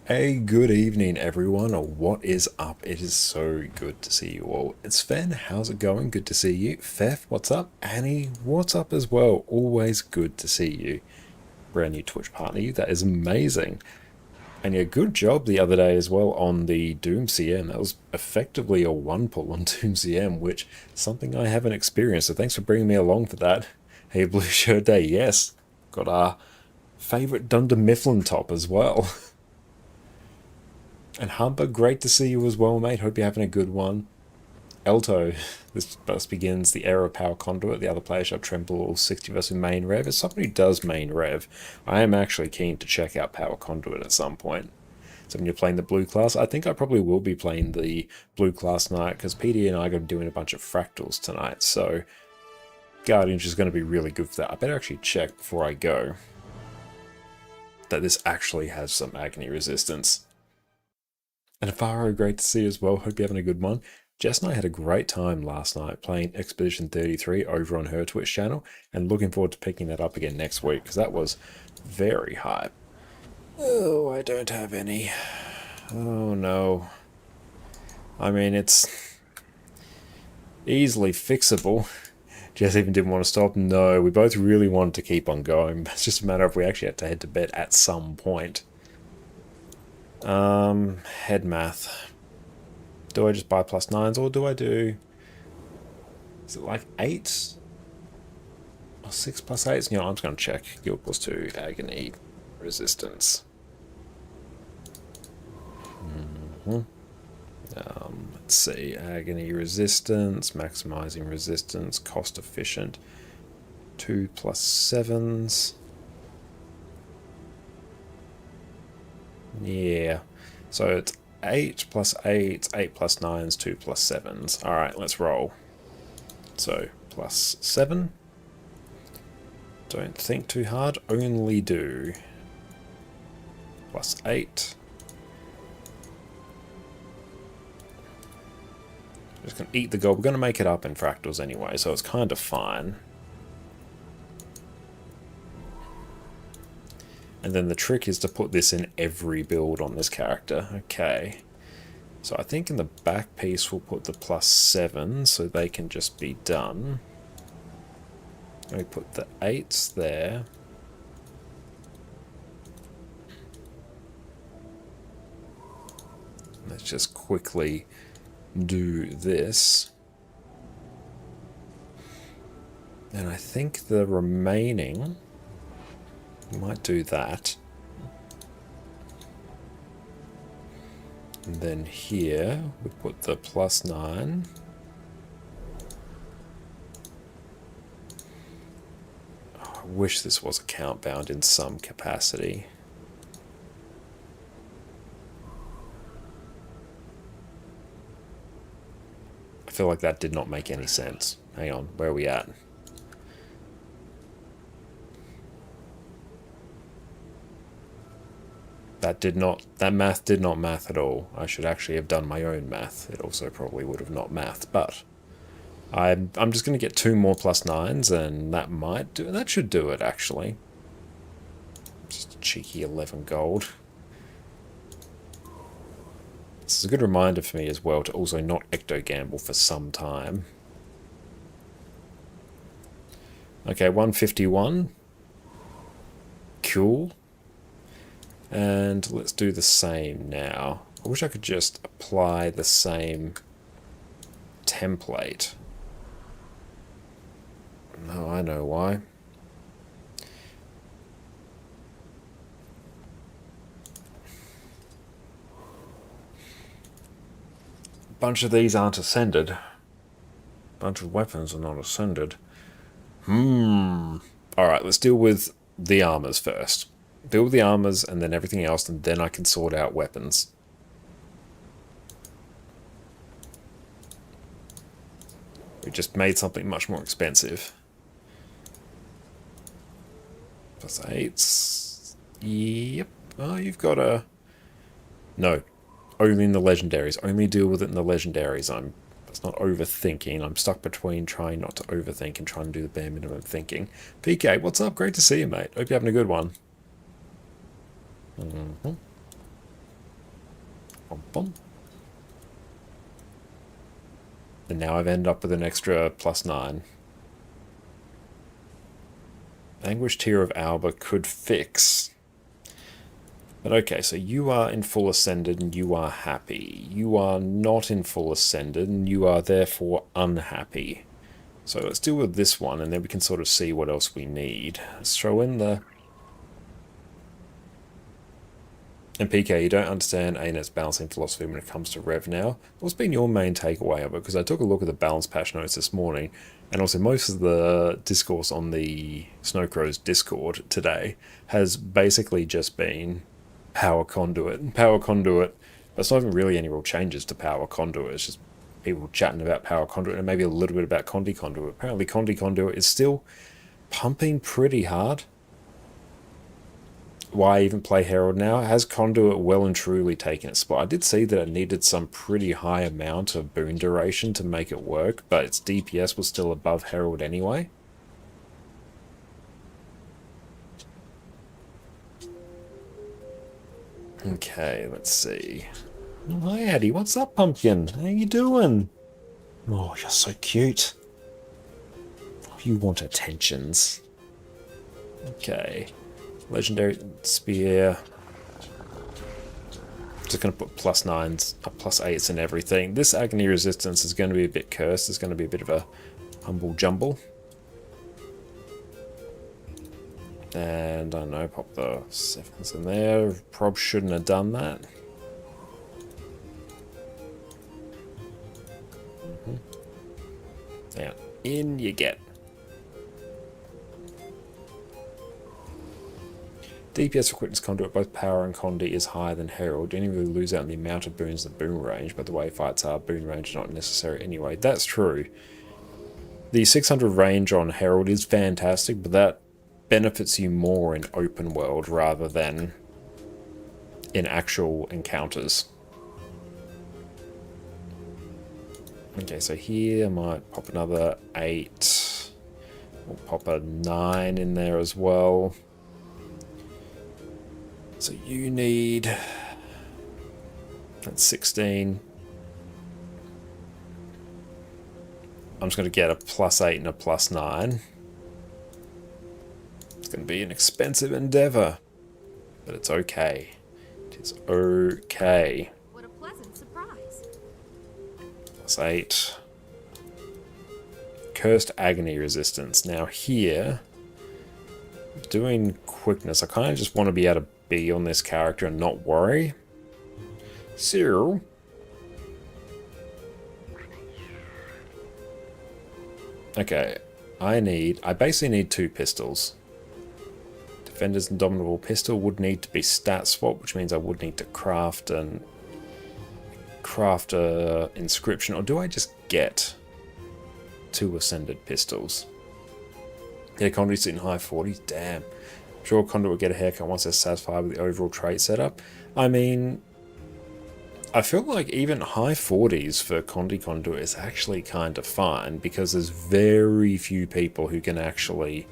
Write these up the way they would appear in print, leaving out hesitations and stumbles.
Hey, good evening, everyone. What is up? It is so good to see you all. It's Fen. How's it going? Good to see you. Fef, what's up? Annie, what's up as well? Always good to see you. Brand new Twitch partner. That is amazing. And yeah, good job the other day as well on the Doom CM. That was effectively a one pull on Doom CM, which is something I haven't experienced. So thanks for bringing me along for that. Hey, Blue Shirt Day. Yes, got our favorite Dunder Mifflin top as well. And Humper, great to see you as well, mate. Hope you're having a good one. Elto, this thus begins the era of power conduit. The other players shall tremble all 60 versus main rev. As somebody who does main rev, I am actually keen to check out power conduit at some point. So when you're playing the blue class, I think I probably will be playing the blue class tonight because PD and I are doing a bunch of fractals tonight. So Guardians is going to be really good for that. I better actually check before I go that this actually has some agony resistance. And Faro, great to see you as well. Hope you're having a good one. Jess and I had a great time last night playing Expedition 33 over on her Twitch channel, and looking forward to picking that up again next week, because that was very hype. Oh, I don't have any. Oh no. I mean, it's easily fixable. Jess even didn't want to stop. No, we both really wanted to keep on going, but it's just a matter of we actually had to head to bed at some point. Head math. Do I just buy +9s or do I do... Is it like 8? Or 6 + 8s? You know, I'm just going to check. Guild +2, agony, resistance. Let's see. Agony, resistance, maximizing resistance, cost efficient. 2 +7s. Yeah. So it's 8 + 8, 8 + 9s, 2 + 7s. Alright, let's roll. So, +7. Don't think too hard, only do. +8. Just going to eat the gold. We're going to make it up in fractals anyway, so it's kind of fine. And then the trick is to put this in every build on this character. Okay. So I think in the back piece we'll put the +7 so they can just be done. And we put the 8s there. Let's just quickly do this. And I think the remaining... We might do that. And then here, we put the +9. Oh, I wish this was account bound in some capacity. I feel like that did not make any sense. Hang on, where are we at? That math did not math at all. I should actually have done my own math. It also probably would have not mathed, but I'm just going to get 2 more +9s, and that might do. That should do it actually. Just a cheeky 11 gold. This is a good reminder for me as well to also not ecto gamble for some time. Okay, 151. Cool. And let's do the same now. I wish I could just apply the same template. No, I know why. A bunch of these aren't ascended. A bunch of weapons are not ascended. Alright, let's deal with the armors first. Build the armors and then everything else, and then I can sort out weapons. We just made something much more expensive. +8s. Yep. Oh, you've got a... No. Only in the legendaries. Only deal with it in the legendaries. It's not overthinking. I'm stuck between trying not to overthink and trying to do the bare minimum thinking. PK, what's up? Great to see you, mate. Hope you're having a good one. Bum, bum. And now I've ended up with an extra +9. Anguish Tear of Alba could fix. But okay, so you are in full Ascended and you are happy. You are not in full Ascended and you are therefore unhappy. So let's deal with this one and then we can sort of see what else we need. Let's throw in the... And PK, you don't understand ANET's balancing philosophy when it comes to Rev now. What's been your main takeaway of it? Because I took a look at the balance patch notes this morning, and also most of the discourse on the Snowcrow's Discord today has basically just been Power Conduit. Power Conduit, but it's not even really any real changes to Power Conduit. It's just people chatting about Power Conduit and maybe a little bit about Conti Conduit. Apparently Conti Conduit is still pumping pretty hard. Why even play Herald now? Has Conduit well and truly taken its spot? I did see that it needed some pretty high amount of boon duration to make it work, but its DPS was still above Herald anyway. Okay, let's see. Oh, hi Addie, what's up, Pumpkin? How you doing? Oh, you're so cute. You want attentions. Okay. Legendary Spear. Just going to put +9s, +8s and everything. This Agony Resistance is going to be a bit cursed. It's going to be a bit of a humble jumble. And I don't know, pop the 7s in there. Prob shouldn't have done that. Now, in you get. DPS for Quickness Conduit, both Power and Condi, is higher than Herald. You don't really lose out on the amount of boons and boon range, but the way fights are, boon range is not necessary anyway. That's true. The 600 range on Herald is fantastic, but that benefits you more in open world rather than in actual encounters. Okay, so here I might pop another 8. We'll pop a 9 in there as well. So you need... That's 16. I'm just going to get a +8 and a +9. It's going to be an expensive endeavor, but it's okay. It is okay. What a pleasant surprise. +8. Cursed Agony Resistance. Now here, doing quickness, I kind of just want to be able to be on this character and not worry. So, okay, I basically need 2 pistols. Defender's Indomitable Pistol would need to be stat swap, which means I would need to craft a inscription, or do I just get 2 Ascended pistols? Yeah, Conduit's in high 40s, damn. I'm sure Conduit will get a haircut once they're satisfied with the overall trait setup. I mean, I feel like even high 40s for Conduit is actually kind of fine, because there's very few people who can actually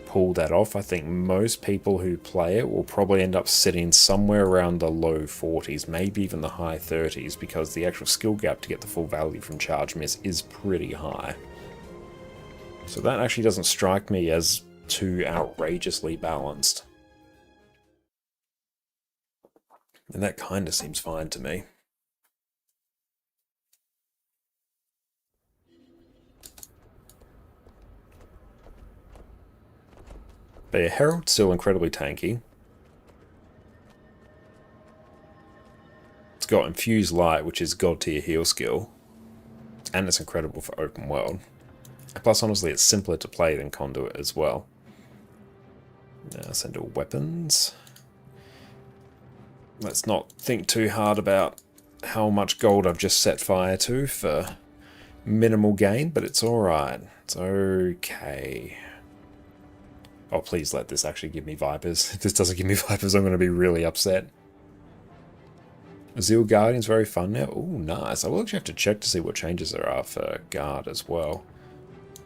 pull that off. I think most people who play it will probably end up sitting somewhere around the low 40s, maybe even the high 30s, because the actual skill gap to get the full value from Charge Miss is pretty high. So that actually doesn't strike me as too outrageously balanced. And that kind of seems fine to me. But yeah, Herald's still incredibly tanky. It's got Infused Light, which is God tier heal skill. And it's incredible for open world. Plus, honestly, it's simpler to play than Conduit as well. Now, send all weapons. Let's not think too hard about how much gold I've just set fire to for minimal gain, but it's alright. It's okay. Oh, please let this actually give me Vipers. If this doesn't give me Vipers, I'm going to be really upset. Zeal Guardian's very fun now. Oh, nice. I will actually have to check to see what changes there are for Guard as well.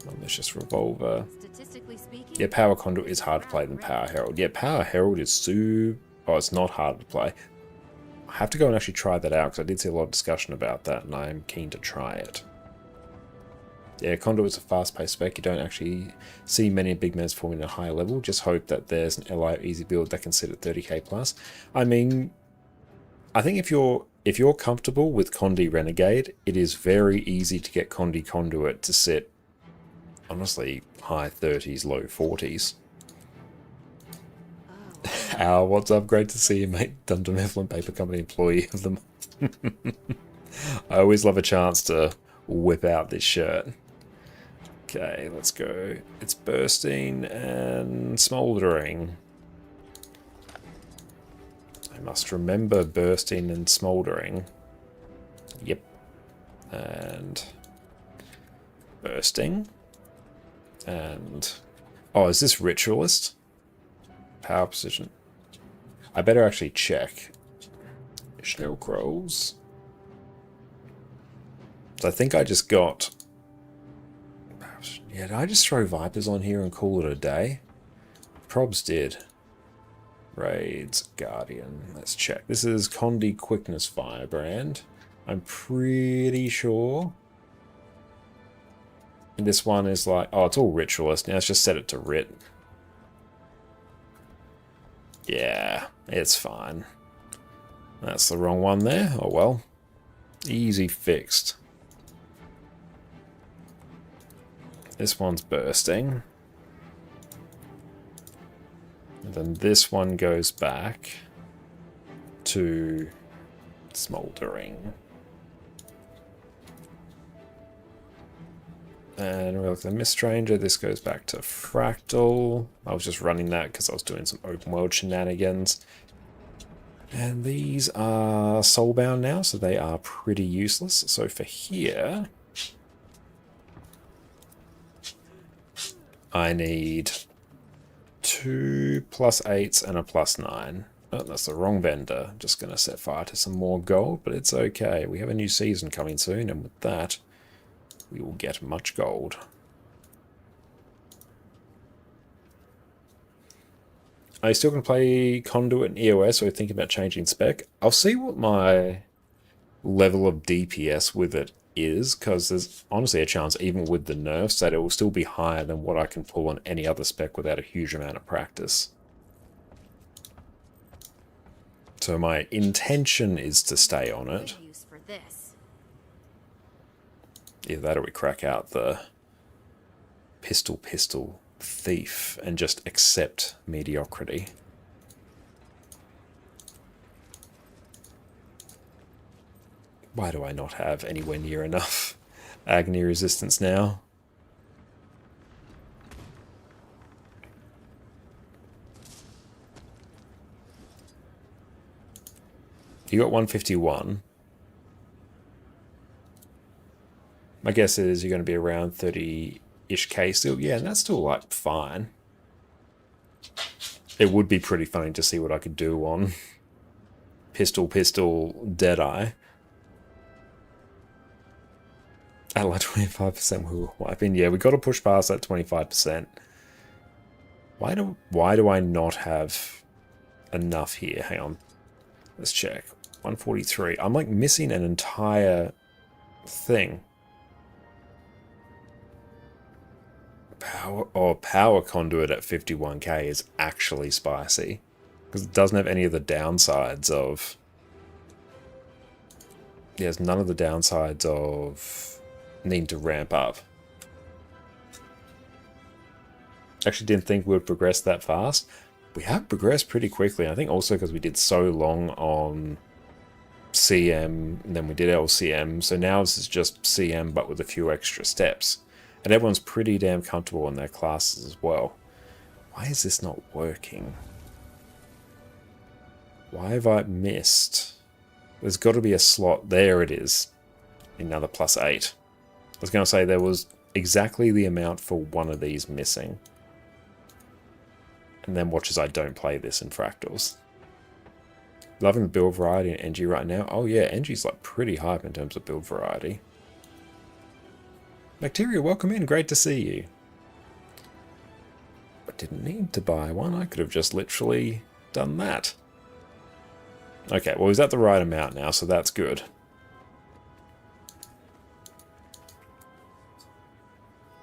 Malicious Revolver. Yeah, Power Conduit is harder to play than Power Herald. Yeah, Power Herald is oh, it's not harder to play. I have to go and actually try that out, because I did see a lot of discussion about that, and I'm keen to try it. Yeah, Conduit's a fast-paced spec. You don't actually see many big meds forming at a higher level. Just hope that there's an LI easy build that can sit at 30k plus. I mean, I think if you're comfortable with Condi Renegade, it is very easy to get Condi Conduit to sit, honestly, high 30s, low 40s. Al, what's up? Great to see you, mate. Dunder Mifflin Paper Company Employee of the Month. I always love a chance to whip out this shirt. Okay, let's go. It's bursting and smouldering. I must remember bursting and smouldering. Yep. And bursting. And... oh, is this Ritualist? Power position. I better actually check. Schnell Crows. So I think I just got... yeah, did I just throw Vipers on here and call it a day? Probs did. Raids, Guardian. Let's check. This is Condi Quickness Firebrand. I'm pretty sure. And this one is like... oh, it's all Ritualist. Now let's just set it to Rit. Yeah, it's fine. That's the wrong one there. Oh well. Easy fixed. This one's bursting. And then this one goes back to smouldering. And we'll look at the Mist Stranger. This goes back to Fractal. I was just running that because I was doing some open world shenanigans. And these are soulbound now, so they are pretty useless. So for here, I need 2 +8s and a +9. Oh, that's the wrong vendor. Just going to set fire to some more gold, but it's okay. We have a new season coming soon, and with that, we will get much gold. Are you still going to play Conduit and EOS, or are you thinking about changing spec? I'll see what my level of DPS with it is, because there's honestly a chance, even with the nerfs, that it will still be higher than what I can pull on any other spec without a huge amount of practice. So my intention is to stay on it. Either that or we crack out the pistol thief and just accept mediocrity. Why do I not have anywhere near enough agony resistance now? You got 151. My guess is you're going to be around 30-ish K still. Yeah, and that's still, like, fine. It would be pretty funny to see what I could do on pistol, Deadeye. At like 25% we were wiping. Yeah, we got to push past that 25%. Why do I not have enough here? Hang on. Let's check. 143. I'm, like, missing an entire thing. Power Conduit at 51k is actually spicy, because it doesn't have any of the downsides of... there's none of the downsides of needing to ramp up. Actually didn't think we would progress that fast. We have progressed pretty quickly. I think also because we did so long on CM, and then we did LCM, so now this is just CM but with a few extra steps. And everyone's pretty damn comfortable in their classes as well. Why is this not working? Why have I missed? There's got to be a slot. There it is. Another +8. I was going to say there was exactly the amount for one of these missing. And then watch as I don't play this in Fractals. Loving the build variety in NG right now. Oh yeah, NG's like pretty hype in terms of build variety. Bacteria, welcome in. Great to see you. I didn't need to buy one. I could have just literally done that. Okay, well, he's at the right amount now, so that's good.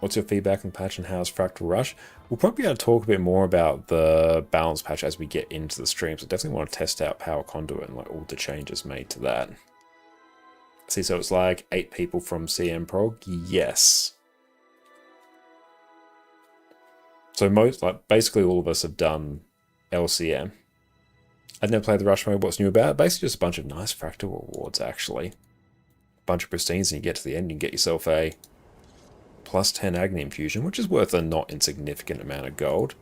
What's your feedback on the patch and how's Fractal Rush? We'll probably be able to talk a bit more about the balance patch as we get into the stream, so definitely want to test out Power Conduit and like all the changes made to that. See, so it's like 8 people from CM Prog? Yes. So most, like, basically all of us have done LCM. I've never played the Rush mode. What's new about it? Basically just a bunch of nice Fractal rewards, actually. A bunch of pristines, and you get to the end, you can get yourself a plus 10 Agni Infusion, which is worth a not insignificant amount of gold.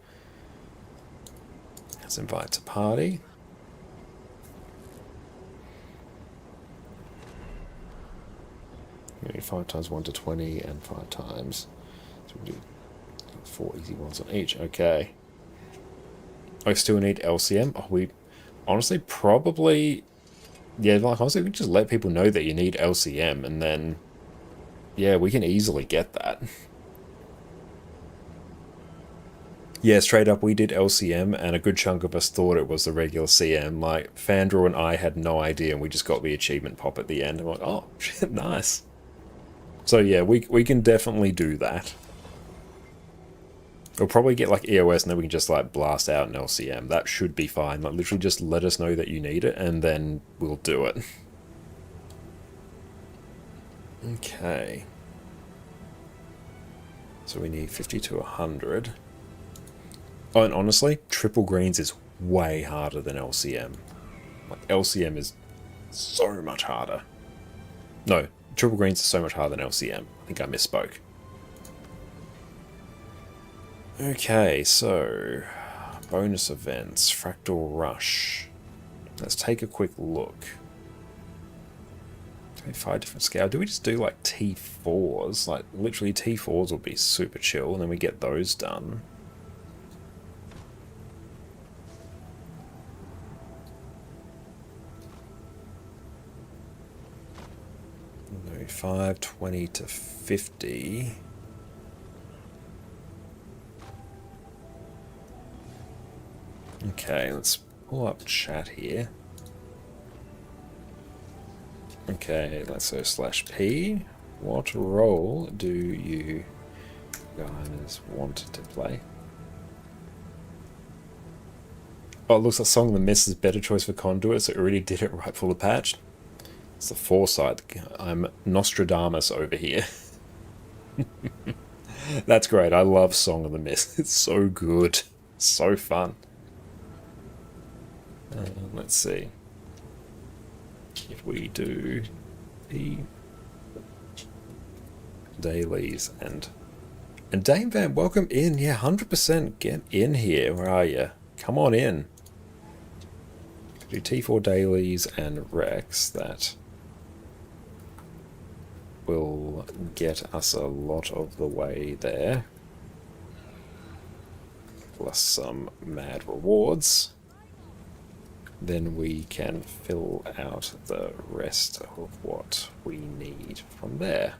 Let's invite to party. You need 5 times 1 to 20 and 5 times. So we'll do 4 easy ones on each. Okay. I still need LCM. Oh, we honestly probably... Yeah, like honestly, we can just let people know that you need LCM and then... Yeah, we can easily get that. Yeah, straight up, we did LCM, and a good chunk of us thought it was the regular CM. Like, Fandral and I had no idea, and we just got the achievement pop at the end. I'm like, oh, shit, nice. So yeah, we can definitely do that. We'll probably get like EOS, and then we can just like blast out an LCM. That should be fine. Like, literally just let us know that you need it, and then we'll do it. Okay. So we need 50 to 100. Oh, and honestly, triple greens is way harder than LCM. Like, LCM is so much harder. No, triple greens is so much harder than LCM. I think I misspoke. Okay, so... bonus events, Fractal Rush. Let's take a quick look. 5 different scale. Do we just do like T4s? Like, literally T4s will be super chill, and then we get those done. No, 5, 20 to 50. Okay, let's pull up chat here. Okay, let's go /P. What role do you guys want to play? Oh, it looks like Song of the Mist is a better choice for Conduit, so it already did it right for the patch. It's the foresight. I'm Nostradamus over here. That's great. I love Song of the Mist. It's so good. So fun. Let's see. If we do the dailies and Dame Van, welcome in. Yeah, 100% get in here. Where are you? Come on in. Do T4 dailies and Rex. That will get us a lot of the way there. Plus some mad rewards. Then we can fill out the rest of what we need from there.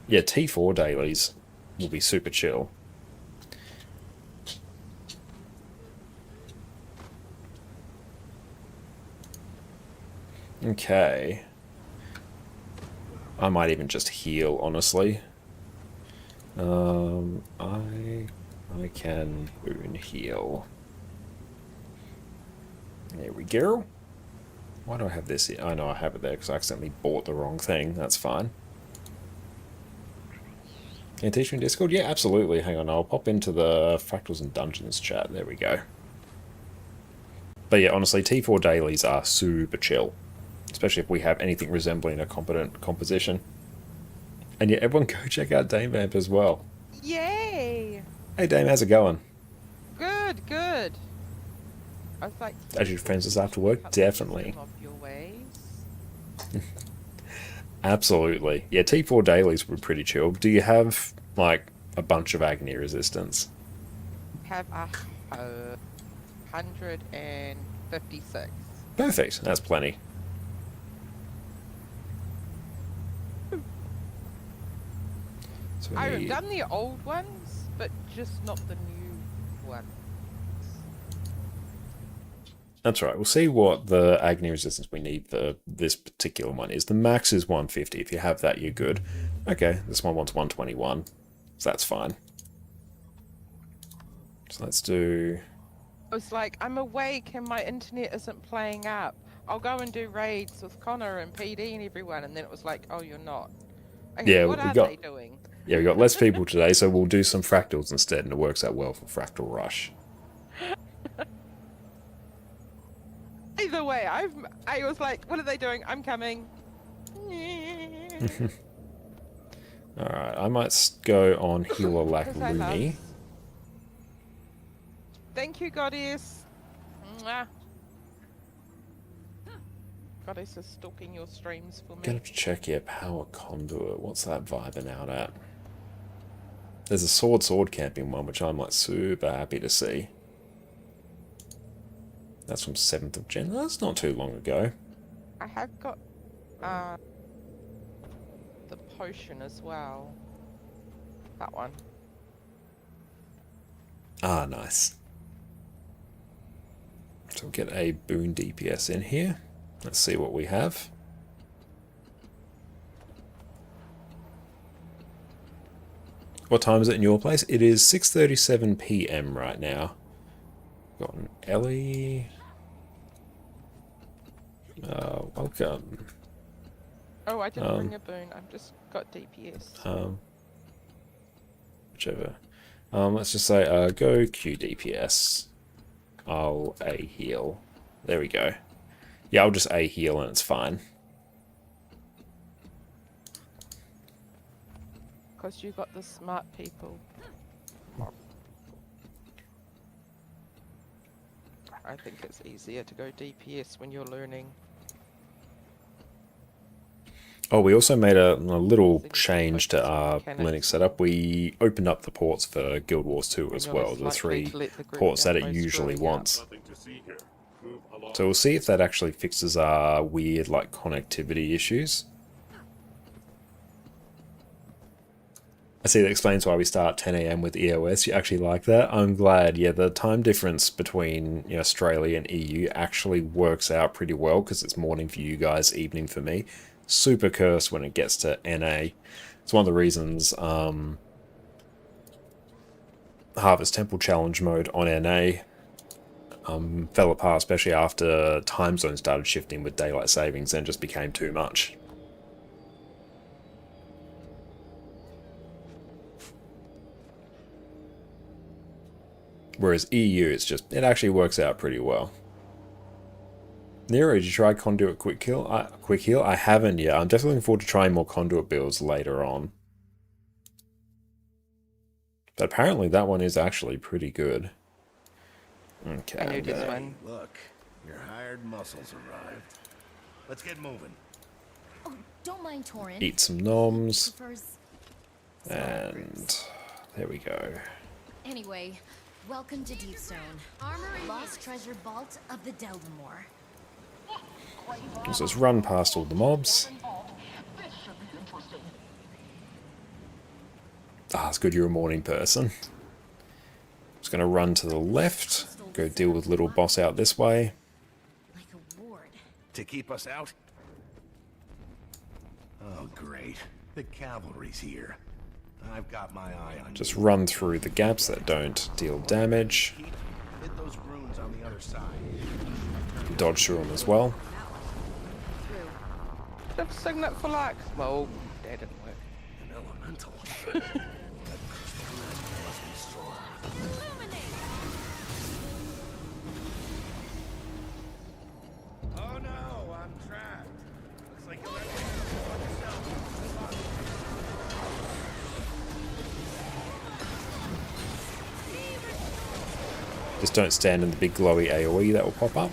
Yeah, T4 dailies will be super chill. Okay. I might even just heal, honestly. I can boon heal. There we go. Why do I have this here? I know I have it there because I accidentally bought the wrong thing. That's fine. Can you teach me in Discord? Yeah, absolutely. Hang on, I'll pop into the Fractals and Dungeons chat. There we go. But yeah, honestly, T4 dailies are super chill. Especially if we have anything resembling a competent composition. And yeah, everyone go check out Dame Vamp as well. Yay! Hey Dame, how's it going? Good, good. I was like, As your friends is after work? Definitely. of your ways. Absolutely. Yeah, T4 dailies were pretty chill. Do you have, like, a bunch of Agni resistance? Have 156. Perfect. That's plenty. So we I've need... done the old ones, but just not the new ones. That's right. We'll see what the agony resistance we need for this particular one is. The max is 150. If you have that, you're good. Okay, this one wants 121. So that's fine. So let's do... I was like, I'm awake and my internet isn't playing up. I'll go and do raids with Connor and PD and everyone. And then it was like, oh, you're not. Okay, Yeah, what we are got... they doing? Yeah, we got less people today, so we'll do some fractals instead, and it works out well for Fractal Rush. Either way, I was like, what are they doing? I'm coming. Alright, I might go on Healer Lack Because I love- Looney. Thank you, Goddess. Mwah. Goddess is stalking your streams for me. Gonna have to check your power conduit. What's that vibing out at? There's a sword camping one, which I'm like super happy to see. That's from 7th of Jan. That's not too long ago. I have got the potion as well. That one. Ah, nice. So we'll get a boon DPS in here. Let's see what we have. What time is it in your place? It is 6:37 PM right now. Got an Ellie. Welcome. Oh, I didn't bring a boon. I've just got DPS. Whichever. Let's just say go Q DPS. I'll A heal. There we go. Yeah, I'll just A heal and it's fine. Because you got the smart people. I think it's easier to go DPS when you're learning. Oh, we also made a little change to our Linux setup. We opened up the ports for Guild Wars 2 as well, the 3 ports that it usually wants. So we'll see if that actually fixes our weird like connectivity issues. I see that explains why we start 10 AM with EOS. You actually like that? I'm glad. Yeah, the time difference between Australia and EU actually works out pretty well because it's morning for you guys, evening for me. Super cursed when it gets to NA. It's one of the reasons Harvest Temple Challenge mode on NA fell apart, especially after time zones started shifting with daylight savings and just became too much. Whereas EU, it actually works out pretty well. Nero, did you try Conduit Quick Heal? I haven't yet. I'm definitely looking forward to trying more Conduit builds later on. But apparently that one is actually pretty good. Okay. I knew this one. Look, your hired muscles arrived. Let's get moving. Oh, don't mind Torin. Eat some noms. Prefers And there we go. Anyway, welcome to Deepstone. Lost treasure vault of the Deldamore. Let's just run past all the mobs. Ah, it's good you're a morning person. Just gonna run to the left, go deal with little boss out this way. Like a ward. To keep us out? Oh, great. The cavalry's here. I've got my eye on Just you. run through the gaps that don't deal damage. Hit those runes on the other side. Dodge through them as well. Should have signet for luck. Well, that didn't work. An elemental. That crystal must be strong. Oh no, I'm trapped. Looks like you'll have to yourself. Just don't stand in the big glowy AoE that will pop up.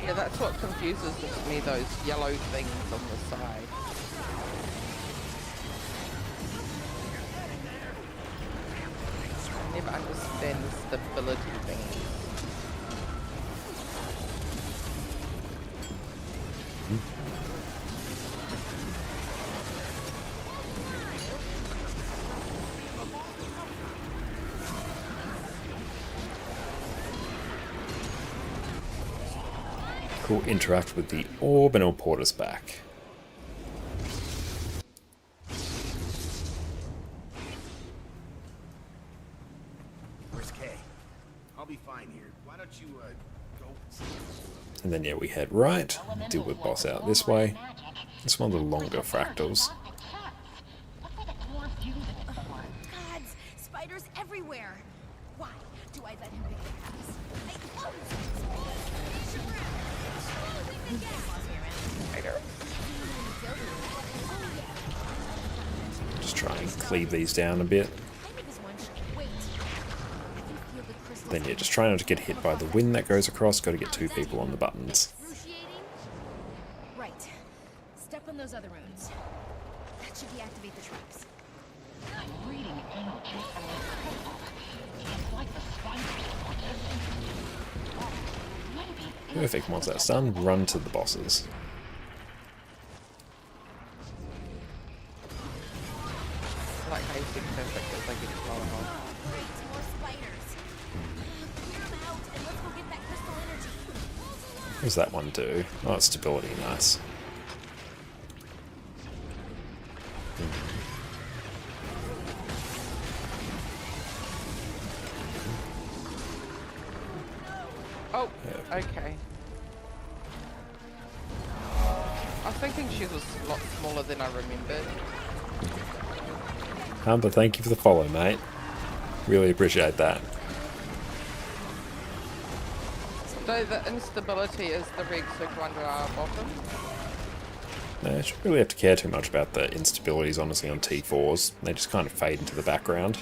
Yeah, that's what confuses me, those yellow things on the side. I never understand the stability thing. We'll interact with the orb and it'll port us back. Where's Kay? I'll be fine here. Why don't you, go... And then yeah, we head right, deal with boss out this way. It's one of the longer fractals. Gods, spiders everywhere. Why do I let him pick the paths? Just try and cleave these down a bit. Then yeah, just try not to get hit by the wind that goes across. Got to get 2 people on the buttons. Right. Step on those other runes. That should deactivate the traps. I'm reading energy from the crystal. It's like the spiders are maybe Perfect. Once that's done, run to the bosses. I like how you think perfect as they get blown off. Great, more spiders. Clear them out and let's go get that crystal energy. What does that one do? Oh, it's stability. Nice. Oh, okay. I was thinking she was a lot smaller than I remembered. But thank you for the follow, mate. Really appreciate that. So the instability is the red circle under our bottom. I shouldn't really have to care too much about the instabilities, honestly, on T4s. They just kind of fade into the background.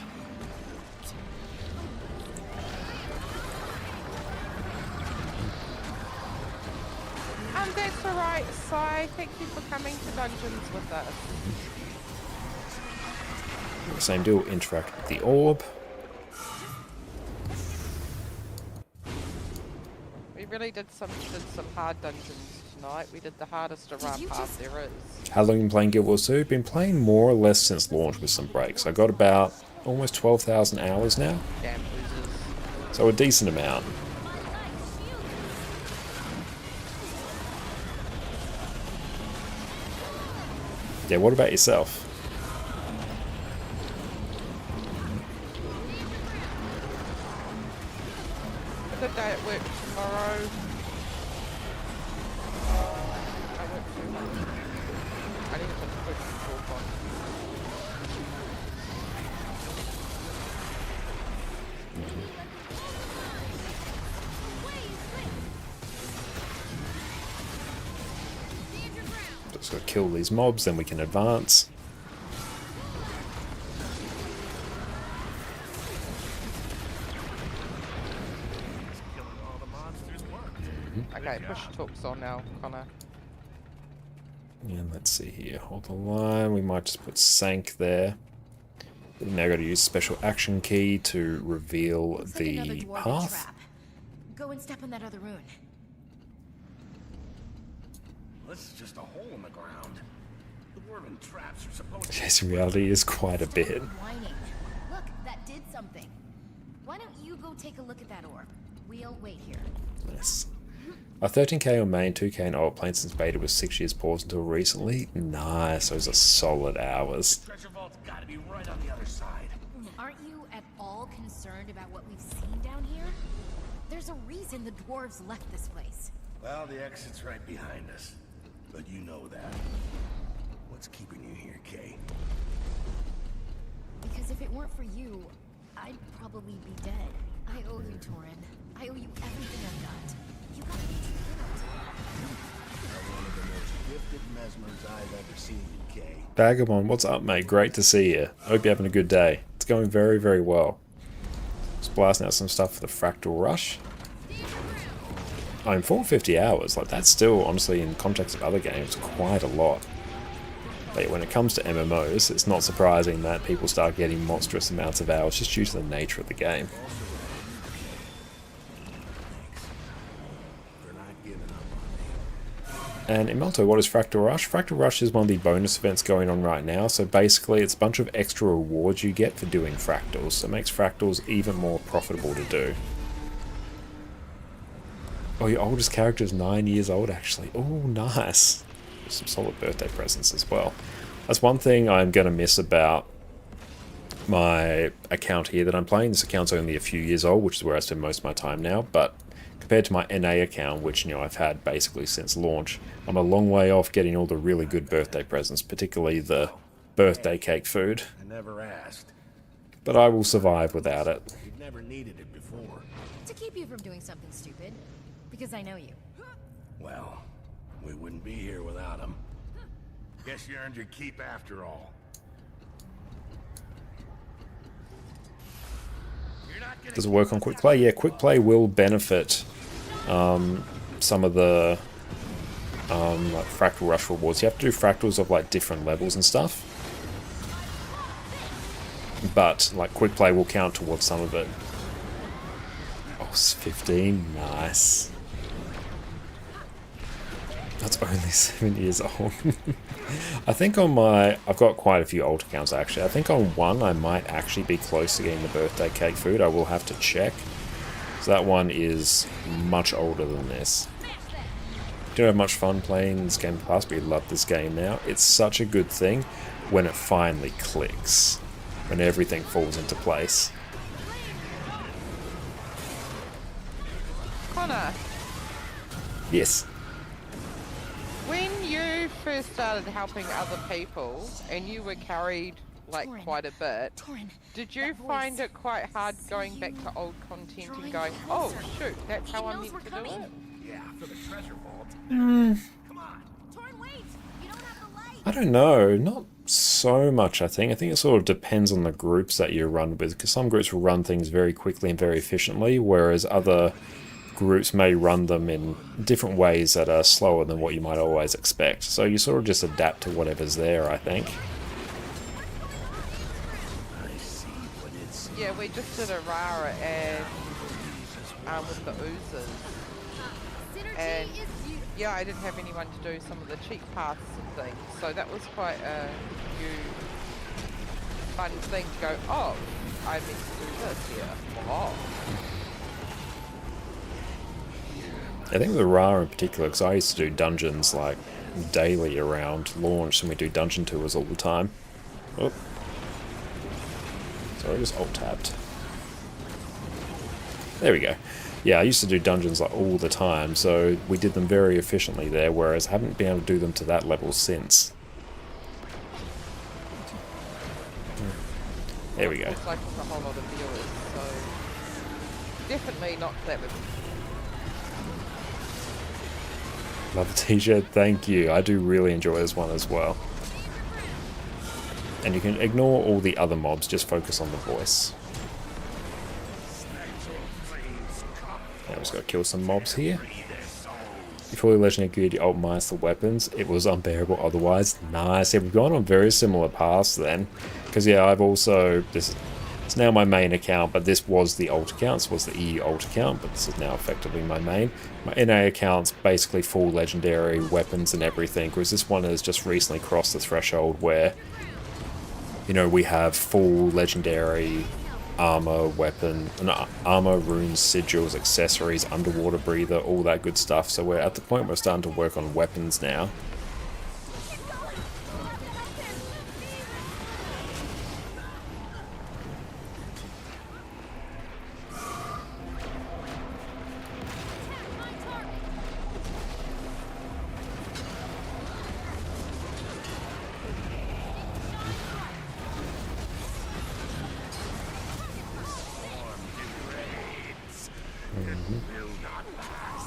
And that's alright, Sai. Thank you for coming to Dungeons with us. Same deal, interact with the orb. We really did some hard dungeons tonight. We did the hardest around path there is. How long have you been playing Guild Wars 2? Been playing more or less since launch with some breaks. I got about almost 12,000 hours now. Damn losers. So a decent amount. Yeah, what about yourself? Good day at work tomorrow. I work too much. I need to put the talk on. Just gotta kill these mobs, then we can advance. Killing all the monsters worked. Okay, push talks on now, Connor. And let's see here. Hold the line. We might just put Sank there. We've now got to use special action key to reveal Looks like another the dwarven path. trap. Go and step on that other rune. This is just a hole in the ground. The dwarven traps are supposed to... Yes, in reality, is quite a bit. Whining. Look, that did something. Why don't you go take a look at that orb? We'll wait here. Nice. A 13k on main, 2k on alt, playing since beta was 6 years pause until recently. Nice, those are solid hours. Treasure vault's gotta be right on the other side. Aren't you at all concerned about what we've seen down here? There's a reason the dwarves left this place. Well, the exit's right behind us. But you know that. What's keeping you here, Kay? Because if it weren't for you, I'd probably be dead. I owe you, Torin. I owe you everything I've got. You got me You're one of the most gifted mesmers I've ever seen, Kay. Vagabond, what's up, mate? Great to see you. Hope you're having a good day. It's going very, very well. Just blasting out some stuff for the Fractal Rush. I'm 450 hours. Like, that's still, honestly, in context of other games, quite a lot. But yeah, when it comes to MMOs, it's not surprising that people start getting monstrous amounts of hours just due to the nature of the game. For not giving up on me. And Imelto, what is Fractal Rush? Fractal Rush is one of the bonus events going on right now, so basically it's a bunch of extra rewards you get for doing fractals, so it makes fractals even more profitable to do. Oh, your oldest character is 9 years old, actually. Oh, nice. Some solid birthday presents as well. That's one thing I'm going to miss about my account here that I'm playing. This account's only a few years old, which is where I spend most of my time now, but compared to my NA account, which, you know, I've had basically since launch, I'm a long way off getting all the really good birthday presents, particularly the birthday cake food. I never asked. But I will survive without it. You've never needed it before. To keep you from doing something stupid. Because I know you. Well, we wouldn't be here without him. Guess you earned your keep after all. Does it work on quick play? Yeah, quick play will benefit some of the like Fractal Rush rewards. You have to do fractals of like different levels and stuff. But like quick play will count towards some of it. Oh, it's 15. Nice. That's only 7 years old. I think on my... I've got quite a few old accounts, actually. I think on one I might actually be close to getting the birthday cake food. I will have to check. So that one is much older than this. Don't have much fun playing this game in the past, but you love this game now. It's such a good thing when it finally clicks. When everything falls into place. Connor, Yes. when you first started helping other people and you were carried like Torin. quite a bit, Torin. did you that find voice. it quite hard going back to old content and going, oh shoot, that's how He I knows meant we're to do coming. it? Yeah, for the treasure vault. Come on. Torin, wait! You don't have the light! I don't know. Not so much, I think. I think it sort of depends on the groups that you run with, because some groups will run things very quickly and very efficiently, whereas other groups may run them in different ways that are slower than what you might always expect. So you sort of just adapt to whatever's there, I think. I see what it's. Yeah, we just did a Rara and with the oozes. Synergy And- is beautiful. Yeah, I didn't have anyone to do some of the cheat paths and things, so that was quite a new fun thing to go, oh, I meant to do this here. Oh. I think with Ra in particular, because I used to do dungeons like daily around launch, and we do dungeon tours all the time. Oh. Sorry, just alt-tabbed. There we go. Yeah, I used to do dungeons like all the time, so we did them very efficiently there, whereas I haven't been able to do them to that level since. There we go. Looks like it's a whole lot of viewers, so definitely not that many. Love the t-shirt, thank you. I do really enjoy this one as well. And you can ignore all the other mobs, just focus on the voice. Yeah, just gotta kill some mobs here. Before the legendary gear, you optimize the weapons. It was unbearable otherwise. Nice. Yeah, we've gone on very similar paths then. Because yeah, I've also... It's now my main account, but this was the alt account. This was the EU alt account, but this is now effectively my main. My NA account's basically full legendary weapons and everything, whereas this one has just recently crossed the threshold where, you know, we have full legendary armor, weapon, armor, runes, sigils, accessories, underwater breather, all that good stuff. So we're at the point where we're starting to work on weapons now.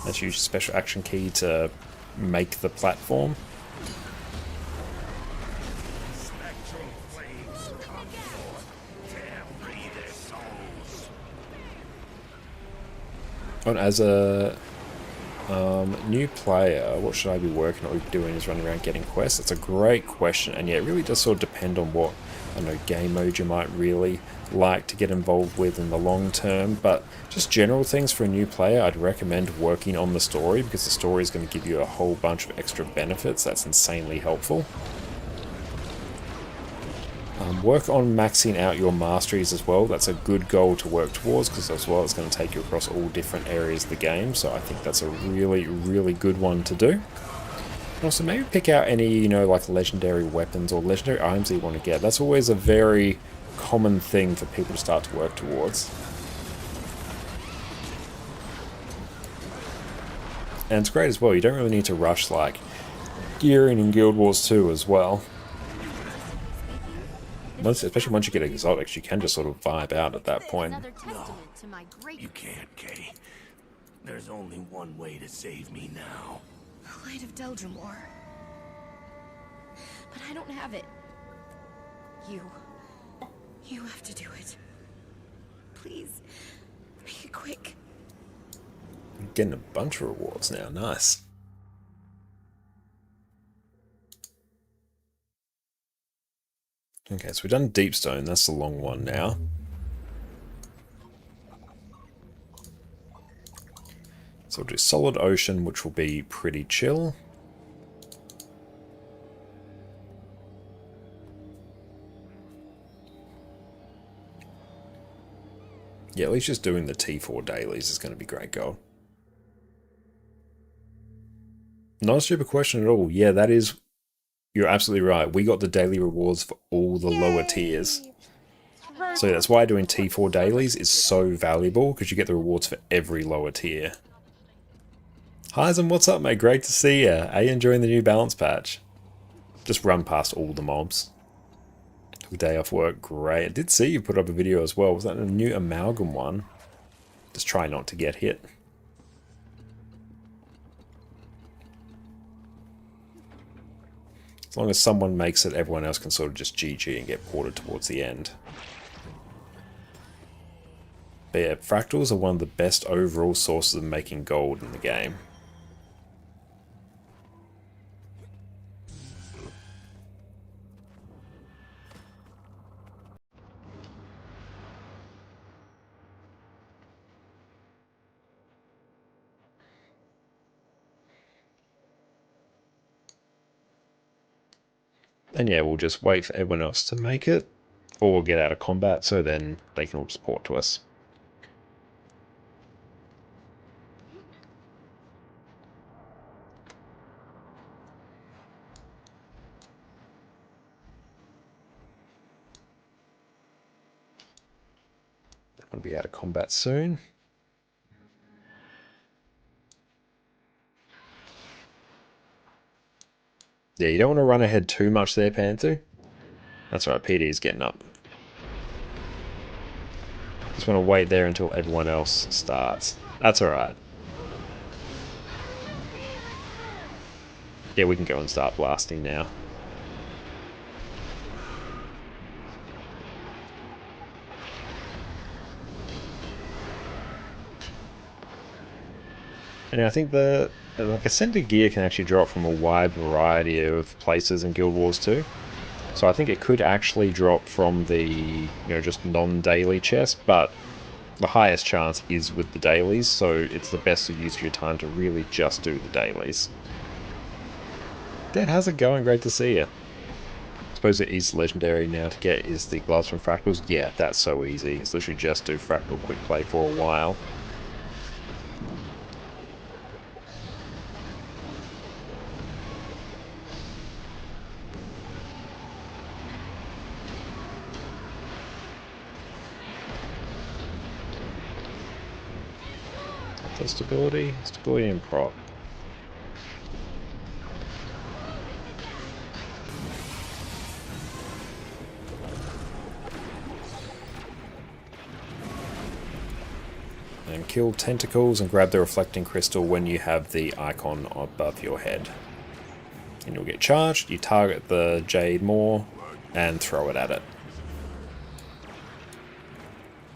Let's use special action key to make the platform. Spectral flames come forth. Damn, breathe their souls. And as a new player, what should I be working on? What we're doing is running around getting quests. It's a great question, and yeah, it really does sort of depend on what, I don't know, game mode you might really like to get involved with in the long term, but just general things for a new player, I'd recommend working on the story, because the story is going to give you a whole bunch of extra benefits. That's insanely helpful. Work on maxing out your masteries as well. That's a good goal to work towards, because as well it's going to take you across all different areas of the game. So I think that's a really, really good one to do. And also maybe pick out any, you know, like legendary weapons or legendary items that you want to get. That's always a very common thing for people to start to work towards. And it's great as well. You don't really need to rush like gearing in Guild Wars 2 as well. Especially once you get exotics, you can just sort of vibe out at that point. Another testament to my great You can't, Kay. There's only one way to save me now. Light of Deldrimor. But I don't have it. You have to do it. Please, make it quick. You're getting a bunch of rewards now. Nice. Okay, so we've done Deepstone. That's the long one now. So we'll do Solid Ocean, which will be pretty chill. Yeah, at least just doing the T4 dailies is going to be great gold. Not a stupid question at all. Yeah, that is... You're absolutely right. We got the daily rewards for all the lower tiers. So that's why doing T4 dailies is so valuable, because you get the rewards for every lower tier. Hyzen, what's up, mate? Great to see you. Are you enjoying the new balance patch? Just run past all the mobs. Took a day off work. Great. I did see you put up a video as well. Was that a new amalgam one? Just try not to get hit. As long as someone makes it, everyone else can sort of just GG and get ported towards the end. But yeah, fractals are one of the best overall sources of making gold in the game. And yeah, we'll just wait for everyone else to make it, or we'll get out of combat, so then they can all just port to us. I'll be out of combat soon. Yeah, you don't want to run ahead too much there, Panther. That's right, PD's getting up. Just want to wait there until everyone else starts. That's alright. Yeah, we can go and start blasting now. And I think the Ascended gear can actually drop from a wide variety of places in Guild Wars 2. So I think it could actually drop from the, just non-daily chest, but the highest chance is with the dailies, so it's the best use of your time to really just do the dailies. Dad, how's it going? Great to see you. I suppose it is legendary now to get is the gloves from Fractals. Yeah, that's so easy. It's literally just do Fractal quick play for a while. Stability and prop. And kill tentacles and grab the reflecting crystal when you have the icon above your head. And you'll get charged, you target the jade more, and throw it at it.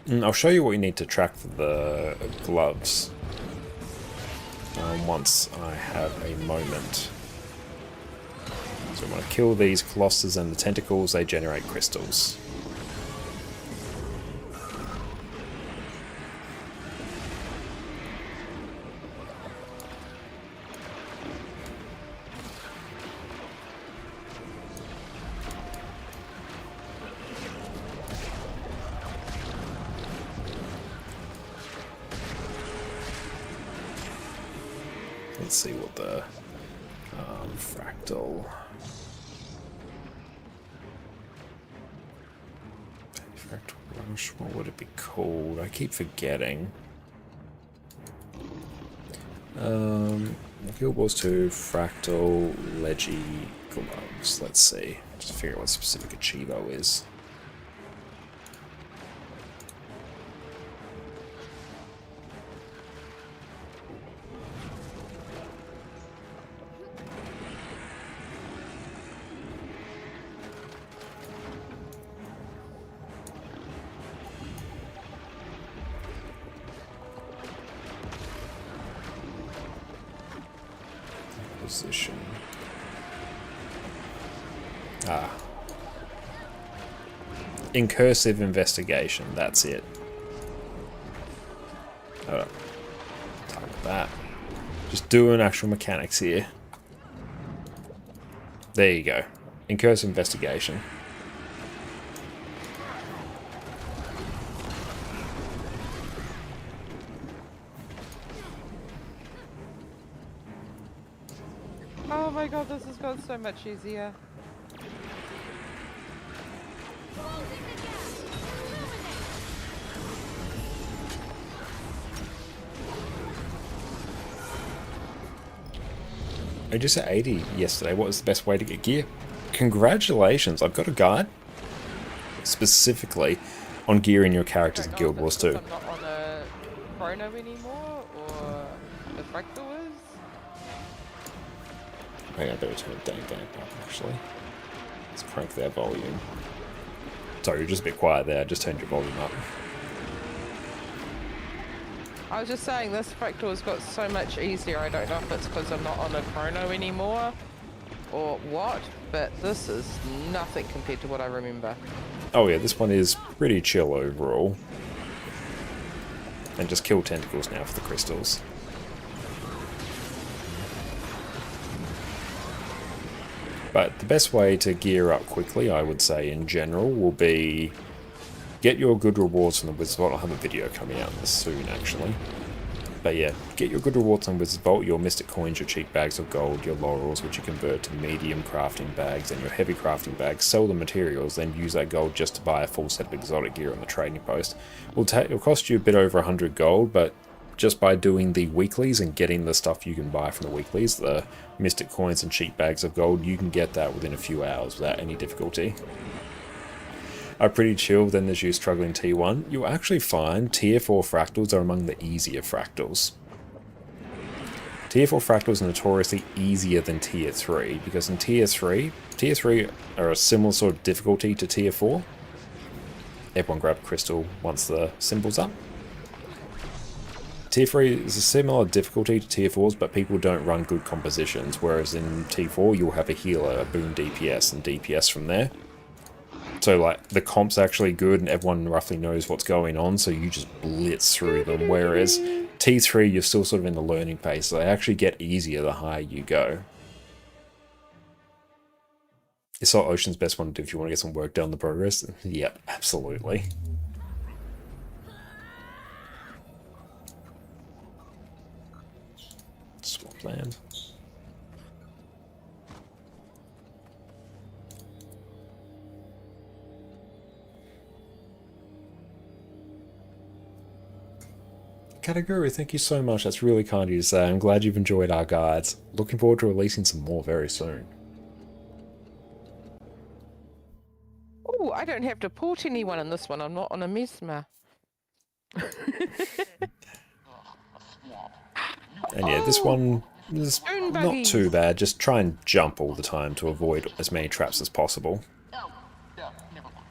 And I'll show you what you need to track for the gloves. Once I have a moment. So I'm going to kill these colossus and the tentacles, they generate crystals. Let's see what the Fractal. Fractal Rush, what would it be called? I keep forgetting. Guild Wars 2, Fractal, Legi, Gloves. Let's see. Just figure out what specific Achievo is. Position. Incursive investigation, that's it. Type that. Just doing actual mechanics here. There you go. Incursive investigation. Oh my god, this has gone so much easier. I just hit 80 yesterday. What was the best way to get gear? Congratulations, I've got a guide specifically on gearing your characters in Guild Wars 2. I'm not on a chrono anymore, or the Fractal is? I better turn it down up actually. Let's crank that volume. Sorry, you're just a bit quiet there. I just turned your volume up. I was just saying, this Fractal has got so much easier. I don't know if it's because I'm not on a chrono anymore, or what, but this is nothing compared to what I remember. Oh yeah, this one is pretty chill overall. And just kill tentacles now for the crystals. But the best way to gear up quickly, I would say in general, will be get your good rewards from the Wizard's Vault. I'll have a video coming out this soon actually. But yeah, get your good rewards on Wizard's Vault, your Mystic Coins, your cheap bags of gold, your laurels, which you convert to medium crafting bags, and your heavy crafting bags. Sell the materials, then use that gold just to buy a full set of exotic gear on the trading post. It'll cost you a bit over 100 gold, but just by doing the weeklies and getting the stuff you can buy from the weeklies, the Mystic Coins and cheap bags of gold, you can get that within a few hours without any difficulty. Are pretty chill, then there's you struggling T1. You'll actually find Tier 4 fractals are among the easier fractals. Tier 4 fractals are notoriously easier than Tier 3, because in Tier 3 are a similar sort of difficulty to Tier 4. Everyone grab a crystal once the symbol's up. Tier 3 is a similar difficulty to Tier 4s, but people don't run good compositions, whereas in Tier 4 you'll have a healer, a boon DPS, and DPS from there. So like the comp's actually good and everyone roughly knows what's going on, so you just blitz through them, whereas T3 you're still sort of in the learning phase, so they actually get easier the higher you go. It's all Ocean's best one to do if you want to get some work done in the progress. Yep, absolutely. Swap land. Kataguru, thank you so much. That's really kind of you to say. I'm glad you've enjoyed our guides. Looking forward to releasing some more very soon. Oh, I don't have to port anyone in this one. I'm not on a mesmer. And yeah, this one is Stone not buggies. too bad. Just try and jump all the time to avoid as many traps as possible. Oh, no, never mind.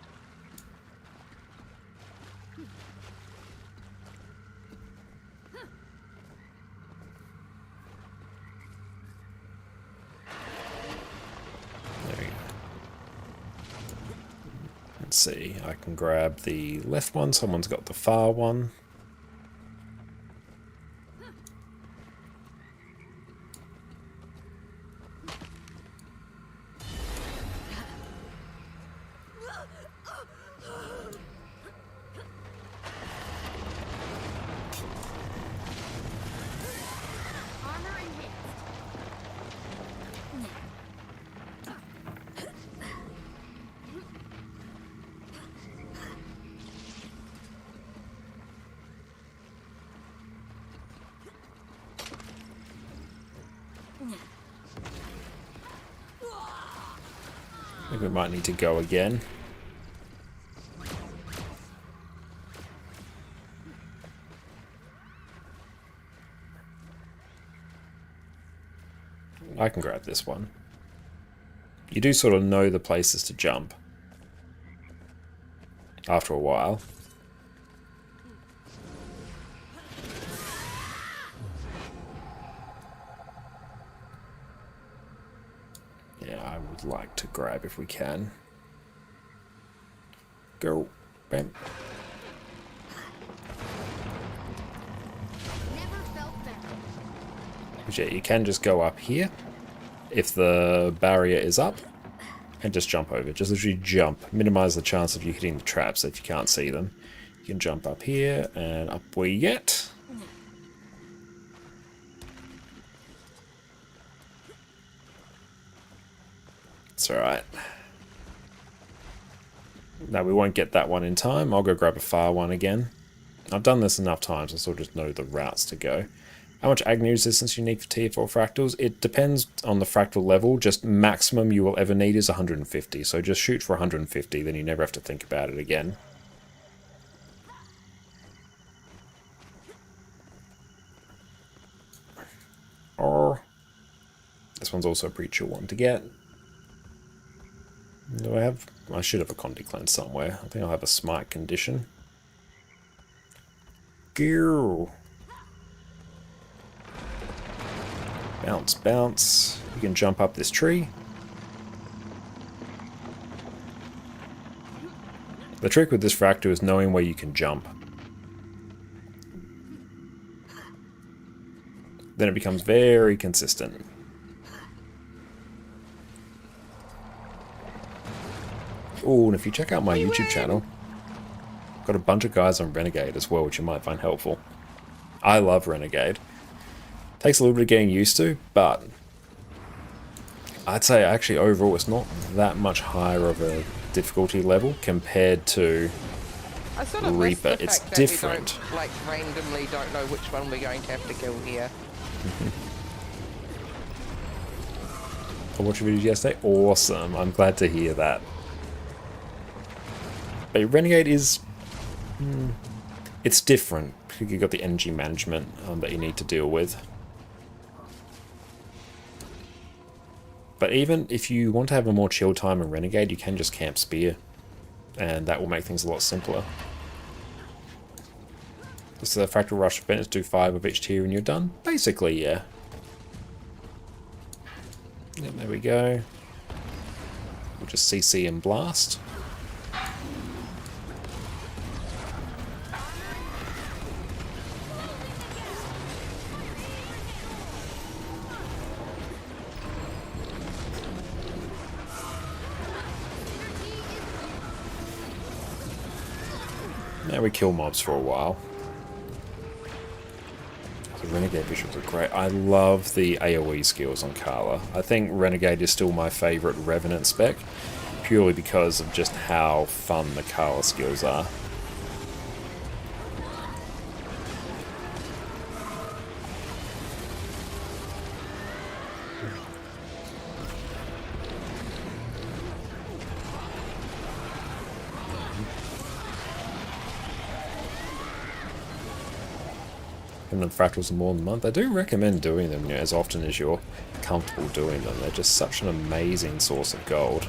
There we go. Let's see, I can grab the left one, someone's got the far one. Armor and hits. we might need to go again. I can grab this one. You do sort of know the places to jump after a while. Yeah, I would like to grab if we can. Go. Bam. Never felt better. But yeah, you can just go up here if the barrier is up and just jump over. Just literally jump. Minimize the chance of you hitting the traps if you can't see them. You can jump up here and up we get. It's alright. No, we won't get that one in time. I'll go grab a far one again. I've done this enough times, I sort of just know the routes to go. How much Agni resistance you need for tier 4 fractals? It depends on the fractal level. Just maximum you will ever need is 150. So just shoot for 150, then you never have to think about it again. Or this one's also a pretty chill one to get. Do I have? I should have a Conti cleanse somewhere. I think I'll have a smite condition. Gear. Bounce, bounce. You can jump up this tree. The trick with this fractal is knowing where you can jump. Then it becomes very consistent. Oh, and if you check out my YouTube channel, I've got a bunch of guys on Renegade as well, which you might find helpful. I love Renegade. Takes a little bit of getting used to, but I'd say actually overall it's not that much higher of a difficulty level compared to I sort of miss Reaper. the It's fact that different. we don't, like, randomly don't know which one we're going to have to kill here. I watched your video yesterday. Awesome. I'm glad to hear that. But Renegade is... it's different. You've got the energy management that you need to deal with. But even if you want to have a more chill time in Renegade, you can just camp Spear. And that will make things a lot simpler. So the Fractal Rush event is do 5 of each tier and you're done? Basically, yeah. Yep, there we go. We'll just CC and blast. Now we kill mobs for a while. The Renegade visuals are great. I love the AoE skills on Carla. I think Renegade is still my favourite Revenant spec, purely because of just how fun the Carla skills are. And then fractals are more than a month. I do recommend doing them, as often as you're comfortable doing them. They're just such an amazing source of gold.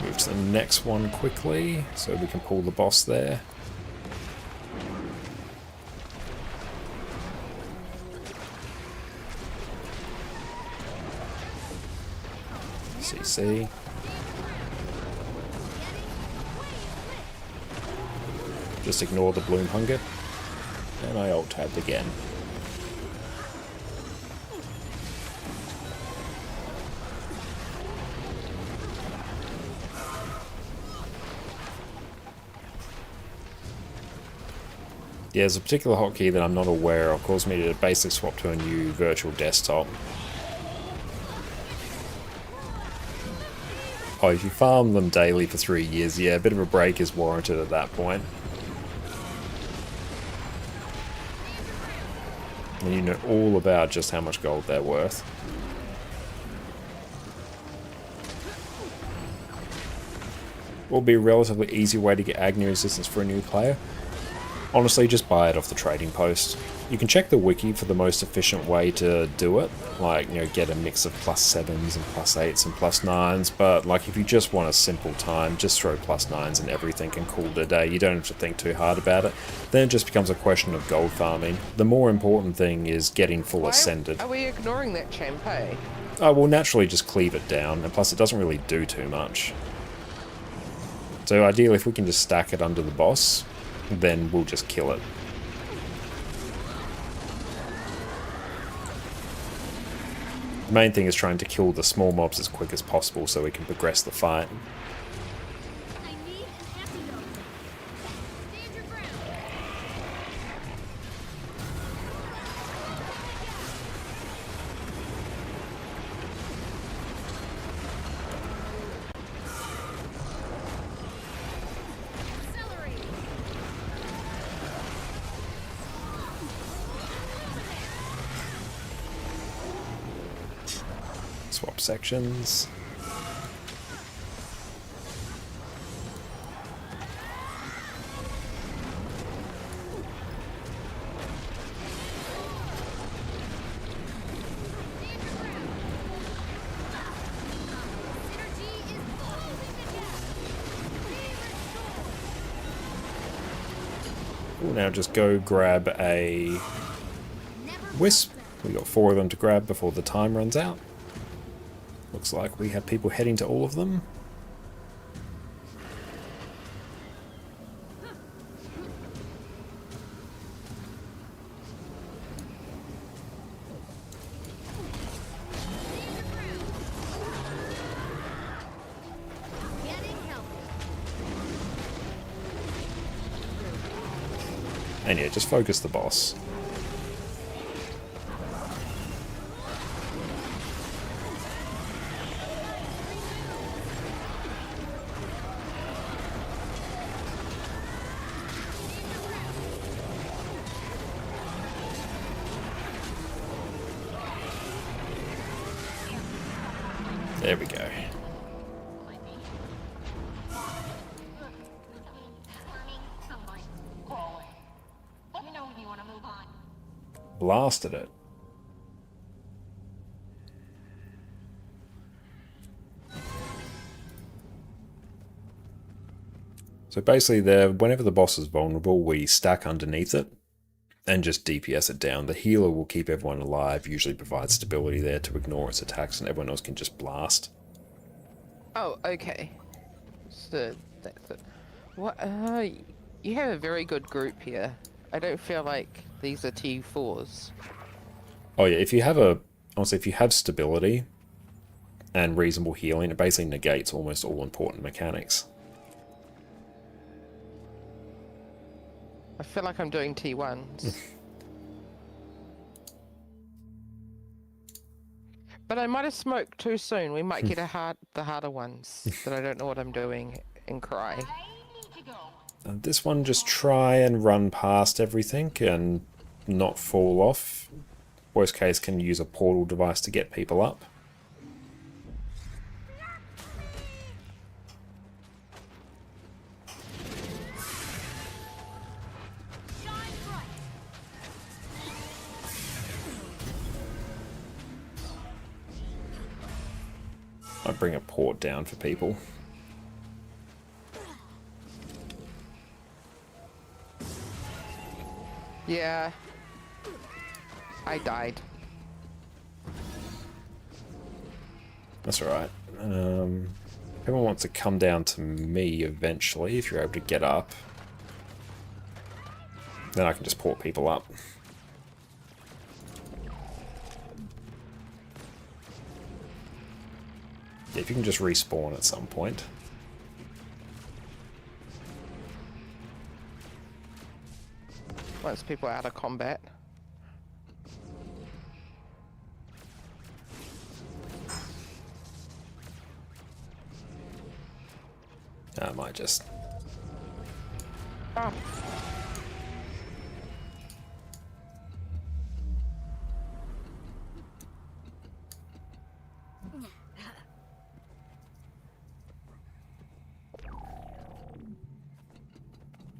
Move to the next one quickly so we can pull the boss there. CC. Just ignore the Bloom Hunger. And I alt-tabbed again. Yeah, there's a particular hotkey that I'm not aware of. Caused me to basically swap to a new virtual desktop. Oh, if you farm them daily for 3 years, yeah, a bit of a break is warranted at that point. And you know all about just how much gold they're worth. Will be a relatively easy way to get Agni resistance for a new player. Honestly, just buy it off the trading post. You can check the wiki for the most efficient way to do it, like, you know, get a mix of +7s and +8s and +9s, but like if you just want a simple time, just throw +9s and everything and call it a day. You don't have to think too hard about it. Then it just becomes a question of gold farming. The more important thing is getting full ascended. Are we ignoring that champ, Oh, we'll naturally just cleave it down, and plus it doesn't really do too much. So ideally, if we can just stack it under the boss, then we'll just kill it. The main thing is trying to kill the small mobs as quick as possible so we can progress the fight. I need an antidote. Stand your ground. Accelerate. Swap sections. Synergy is closing the gap. Be restored. We'll now just go grab a Never wisp. We got 4 of them to grab before the time runs out. Looks like we have people heading to all of them. getting healthy. And yeah, just focus the boss. There we go. Let me know when you want to move on. Blasted it. So basically whenever the boss is vulnerable, we stack underneath it and just DPS it down. The healer will keep everyone alive, usually provides stability there to ignore its attacks, and everyone else can just blast. Oh, okay. So that's it. What? You have a very good group here. I don't feel like these are T4s. Oh yeah, honestly, if you have stability and reasonable healing, it basically negates almost all important mechanics. I feel like I'm doing T1s. But I might have smoked too soon. We might get the harder ones that I don't know what I'm doing and cry. I need to go. This one, just try and run past everything and not fall off. Worst case, can use a portal device to get people up. Shine bright. I'd bring a port down for people. Yeah. I died. That's alright. Everyone wants to come down to me eventually, if you're able to get up. Then I can just port people up. Yeah, if you can just respawn at some point. Once people are out of combat. I just... Ah.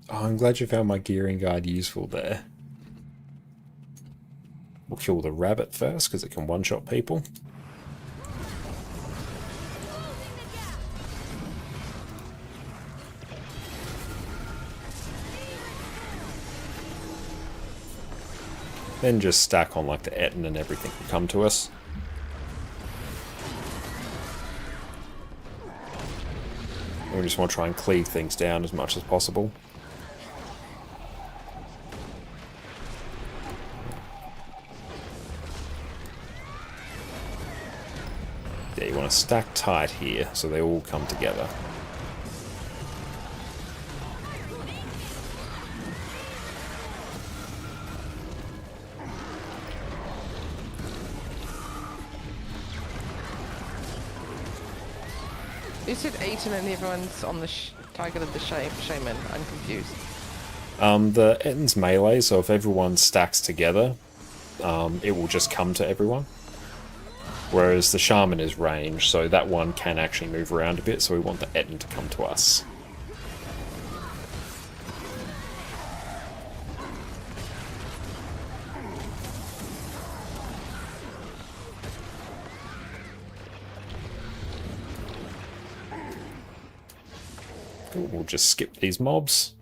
Oh, I'm glad you found my gearing guide useful there. We'll kill the rabbit first, because it can one-shot people. Then just stack on like the Etten and everything will come to us. And we just want to try and cleave things down as much as possible. Yeah, you want to stack tight here so they all come together. You said Eaton and everyone's on the targeted the shaman. I'm confused. The Etten's melee, so if everyone stacks together, it will just come to everyone. Whereas the shaman is range, so that one can actually move around a bit, so we want the Etten to come to us. Cool, we'll just skip these mobs.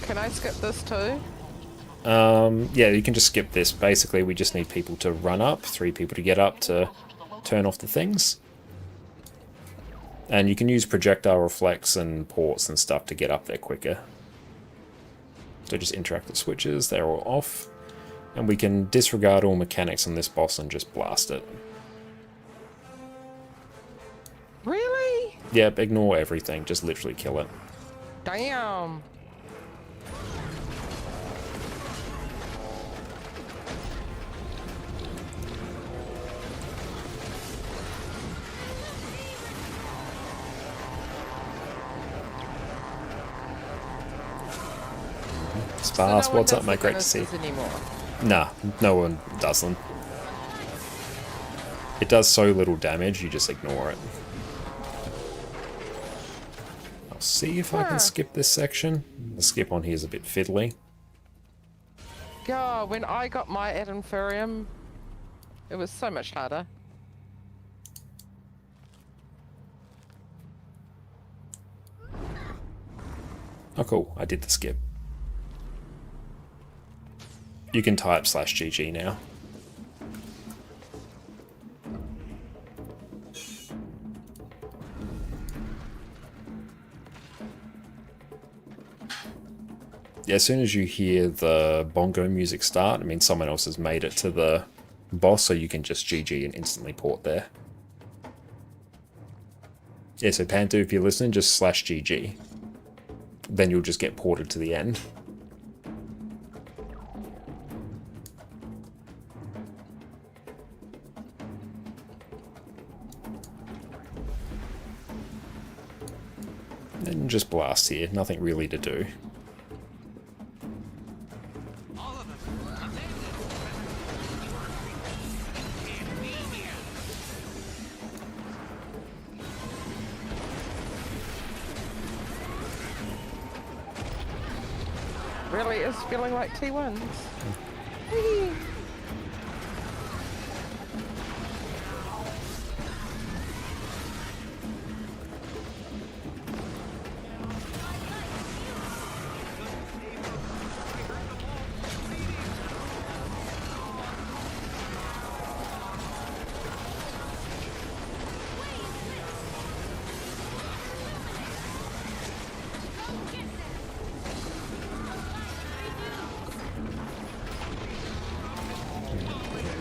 Can I skip this too? Yeah, you can just skip this. Basically, we just need people to run up, 3 people to get up to turn off the things. And you can use projectile reflex and ports and stuff to get up there quicker. So just interact with switches, they're all off. And we can disregard all mechanics on this boss and just blast it. Really? Yep, ignore everything, just literally kill it. Damn. Sparse, So no one what's up, does mate? the Great to see you. Genesis anymore. Nah, no one does them. It does so little damage, you just ignore it. I'll see if I can skip this section. The skip on here is a bit fiddly. God, when I got my ad inferium, it was so much harder. Oh cool, I did the skip. You can type /GG now. Yeah, as soon as you hear the bongo music start, it means someone else has made it to the boss, so you can just GG and instantly port there. Yeah, so Pantu, if you're listening, just /GG. Then you'll just get ported to the end. And just blast here, nothing really to do. Really is feeling like T1s.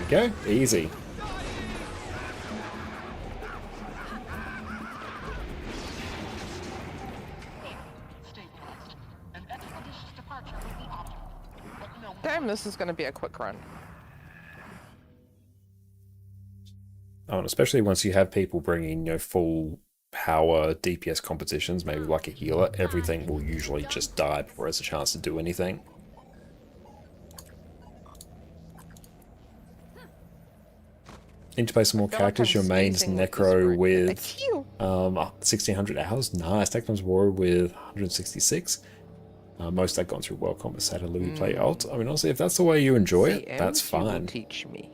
Go, easy. Damn, this is going to be a quick run. Oh, and especially once you have people bringing, full power DPS competitions, maybe like a healer, everything will usually just die before it has a chance to do anything. Need to play some more I feel like characters. I'm Your main's sneezing with this Necro room. with Achoo. 1600 hours. Nice. Tecton's Warrior with 166. Most I've gone through well compensated Louis play alt. I mean, honestly, if that's the way you enjoy it, that's CMs, you will fine. teach me.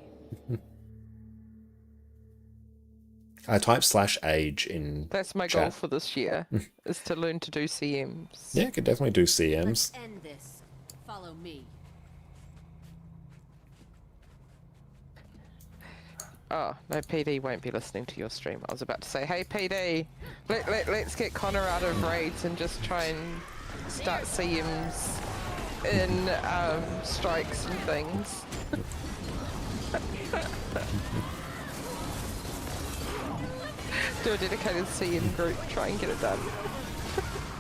I type /age in That's my chat. goal for this year, is to learn to do CMs. Yeah, could definitely do CMs. Let's end this. Follow me. Oh, no, PD won't be listening to your stream. I was about to say, hey, PD, let's get Connor out of raids and just try and start CMs in strikes and things. Do a dedicated CM group, try and get it done.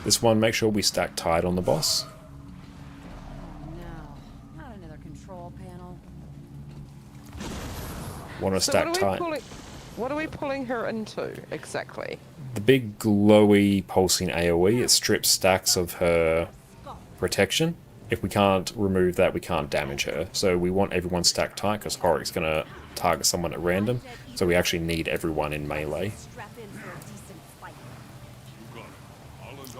This one, make sure we stack tight on the boss. No, not another control panel. Want to So stack tight. what are we pulling her into, exactly? The big glowy pulsing AoE, it strips stacks of her protection. If we can't remove that, we can't damage her. So we want everyone stacked tight because Horik's going to target someone at random. So we actually need everyone in melee. Strap in for a decent fight.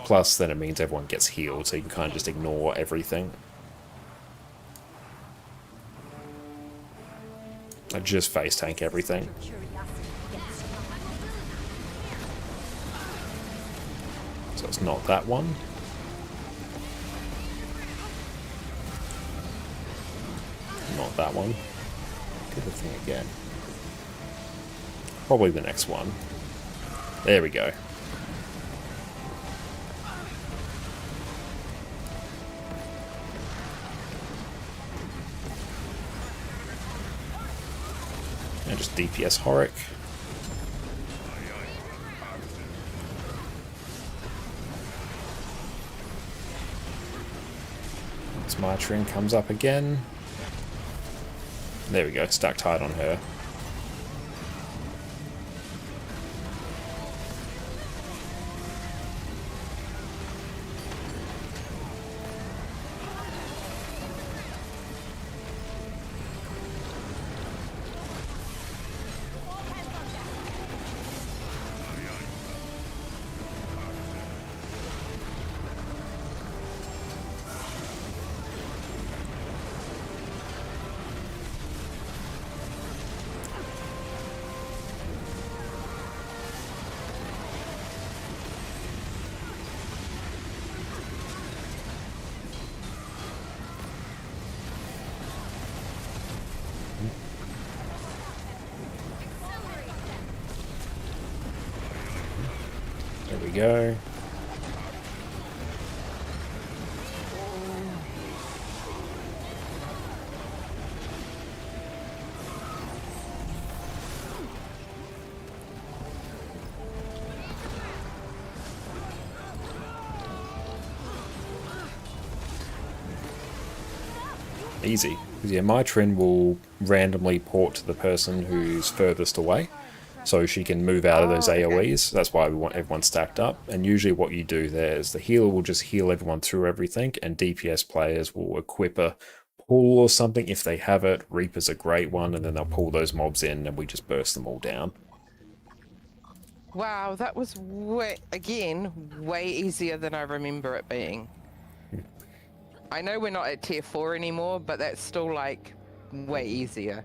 Plus, then it means everyone gets healed, so you can kind of just ignore everything. I just face tank everything. So it's not that one. Not that one. Do the thing again. Probably the next one. There we go. And just DPS Horik. Once my trim comes up again. There we go, stack tight on her. There we go. Easy. Because yeah, my trend will randomly port to the person who's furthest away, so she can move out of those AoEs. That's why we want everyone stacked up. And usually what you do there is the healer will just heal everyone through everything, and DPS players will equip a pull or something if they have it. Reaper's a great one, and then they'll pull those mobs in and we just burst them all down. Wow, that was way easier than I remember it being. I know we're not at tier 4 anymore, but that's still like way easier.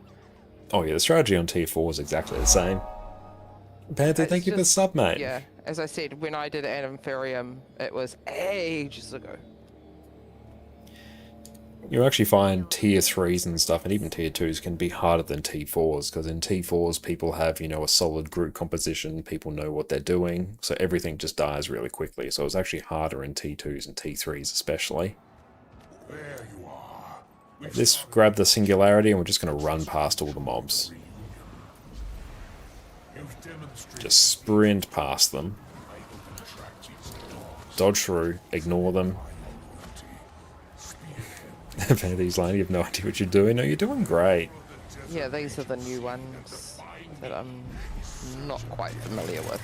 Oh yeah, the strategy on tier 4 is exactly the same. Panther, thank you for the sub, mate. Yeah, as I said, when I did Ad Inferium, it was ages ago. You actually find tier 3s and stuff, and even tier 2s can be harder than T4s, because in T4s people have, a solid group composition, people know what they're doing, so everything just dies really quickly. So it's actually harder in T2s and T3s especially. There you are. Let's grab the singularity and we're just going to run past all the mobs. Just sprint past them. Dodge through, ignore them. Vandy's line, you have no idea what you're doing. No, you're doing great. Yeah, these are the new ones that I'm not quite familiar with.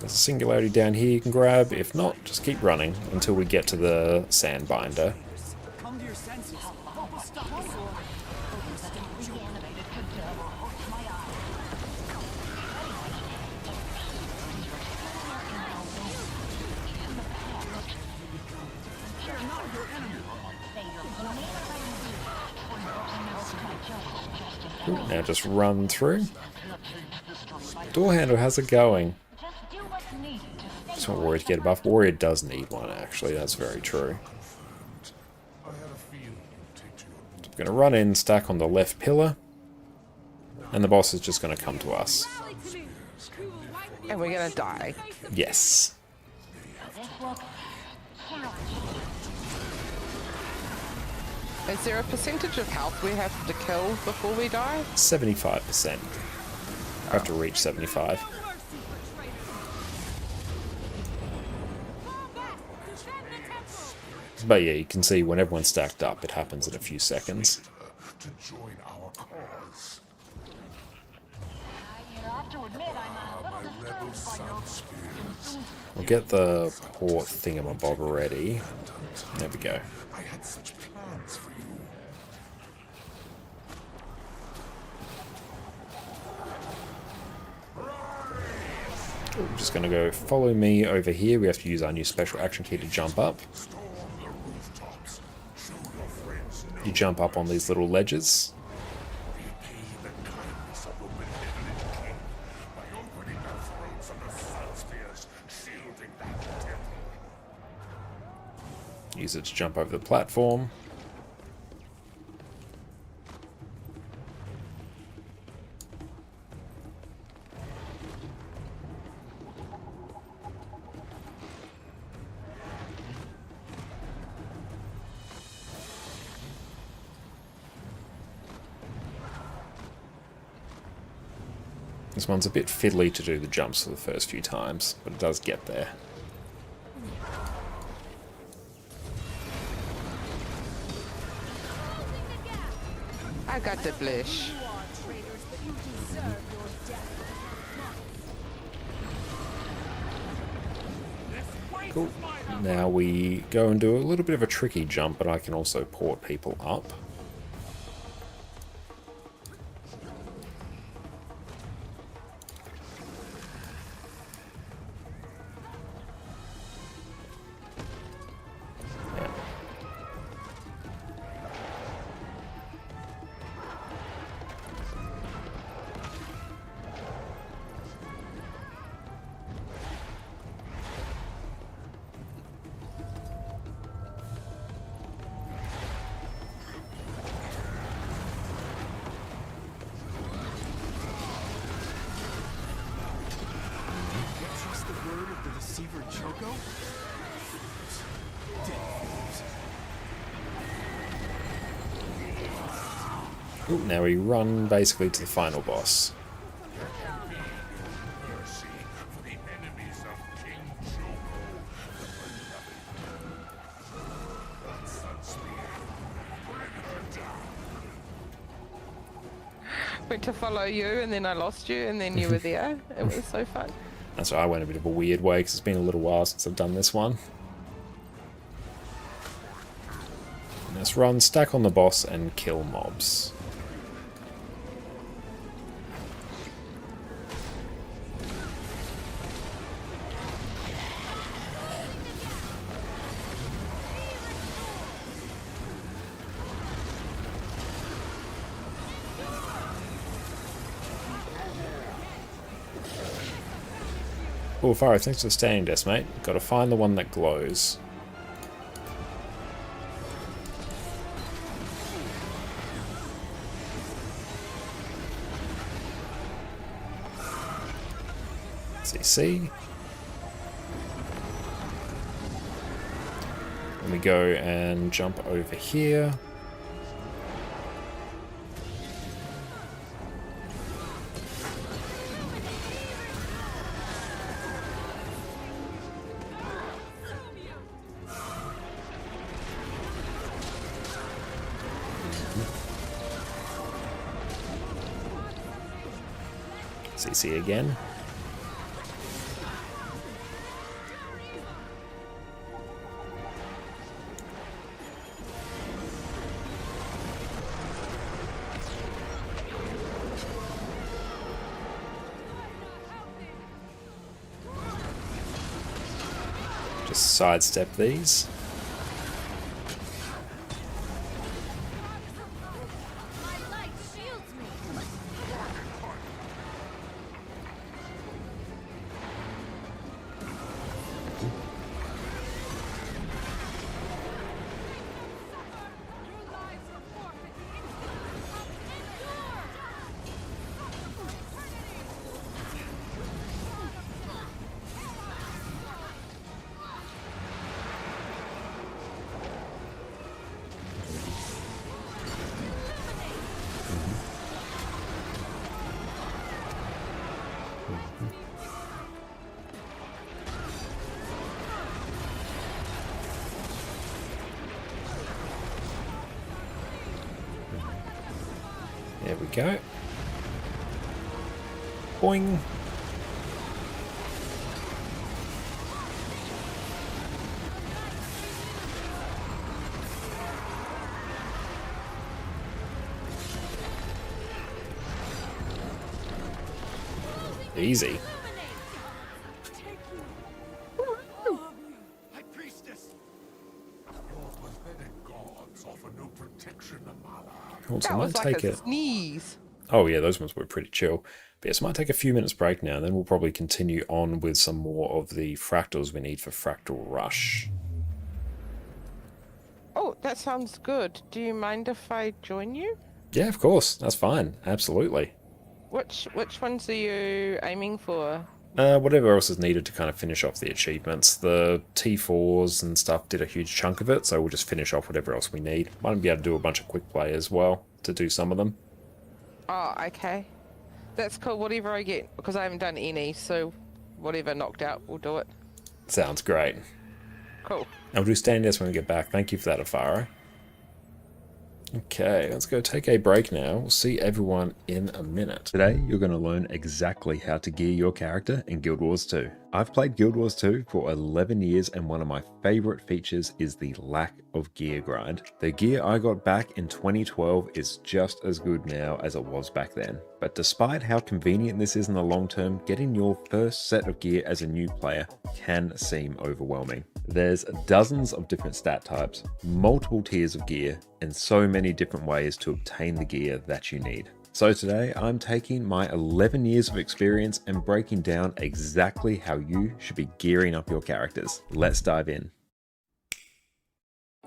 There's a singularity down here you can grab. If not, just keep running until we get to the sand binder. Come to your senses. Help us stop this. Reanimated cadaver hurts my eyes. They're not your enemy. Ooh, now just run through. Door handle, how's it going? Just do what's needed to stay Just want Warrior to get a buff. Warrior does need one, actually. That's very true. I had a feeling you'd take to your I'm going to run in, stack on the left pillar. And the boss is just going to come to us. And we're gonna die. Yes. this look challenging. Is there a percentage of health we have to kill before we die? 75%. I have to reach 75. But yeah, you can see when everyone's stacked up, it happens in a few seconds. to join our cause. You have to admit I'm a little Rebel disturbed by your sun spears. We'll get the port thingamabob ready. There we go. I had such plans for you. We're just going to go follow me over here. We have to use our new special action key to jump up. Storm the rooftops. Show your friends no You jump up on these little ledges. repay the kindness of the benevolent king by opening their throats under sun spears, shielding that temple. Use it to jump over the platform. This one's a bit fiddly to do the jumps for the first few times, but it does get there. I got the blish. Cool. Now we go and do a little bit of a tricky jump, but I can also port people up. Yeah. Trust the word of the deceiver Choco? Ooh, now we run basically to the final boss. Mercy for the enemies of King Joko, the beloved. Sun spear. Bring her down. Went to follow you and then I lost you and then you were there. It was so fun. That's why I went a bit of a weird way, because it's been a little while since I've done this one. Let's run, stack on the boss, and kill mobs. Oh, Faro, thanks for the standing desk, mate. Gotta find the one that glows. CC. Then we go and jump over here. CC again. Just sidestep these. My light shields me. There we go. Boing. Easy. High Priestess! Your pathetic gods offer no protection, Amala. Cool, so I That might was like take a it. sneeze. Oh yeah, those ones were pretty chill. But yes, I might take a few minutes break now, and then we'll probably continue on with some more of the fractals we need for Fractal Rush. Oh, that sounds good. Do you mind if I join you? Yeah, of course. That's fine. Absolutely. Which ones are you aiming for? Whatever else is needed to kind of finish off the achievements. The T4s and stuff did a huge chunk of it, so we'll just finish off whatever else we need. Might be able to do a bunch of quick play as well to do some of them. Oh, okay. That's cool. Whatever I get, because I haven't done any, so whatever knocked out, we'll do it. Sounds great. Cool. I'll do stand-ins when we get back. Thank you for that, Afaro. Okay, let's go take a break now. We'll see everyone in a minute. Today, you're going to learn exactly how to gear your character in Guild Wars 2. I've played Guild Wars 2 for 11 years, and one of my favorite features is the lack of gear grind. The gear I got back in 2012 is just as good now as it was back then. But despite how convenient this is in the long term, getting your first set of gear as a new player can seem overwhelming. There's dozens of different stat types, multiple tiers of gear, and so many different ways to obtain the gear that you need. So today I'm taking my 11 years of experience and breaking down exactly how you should be gearing up your characters. Let's dive in.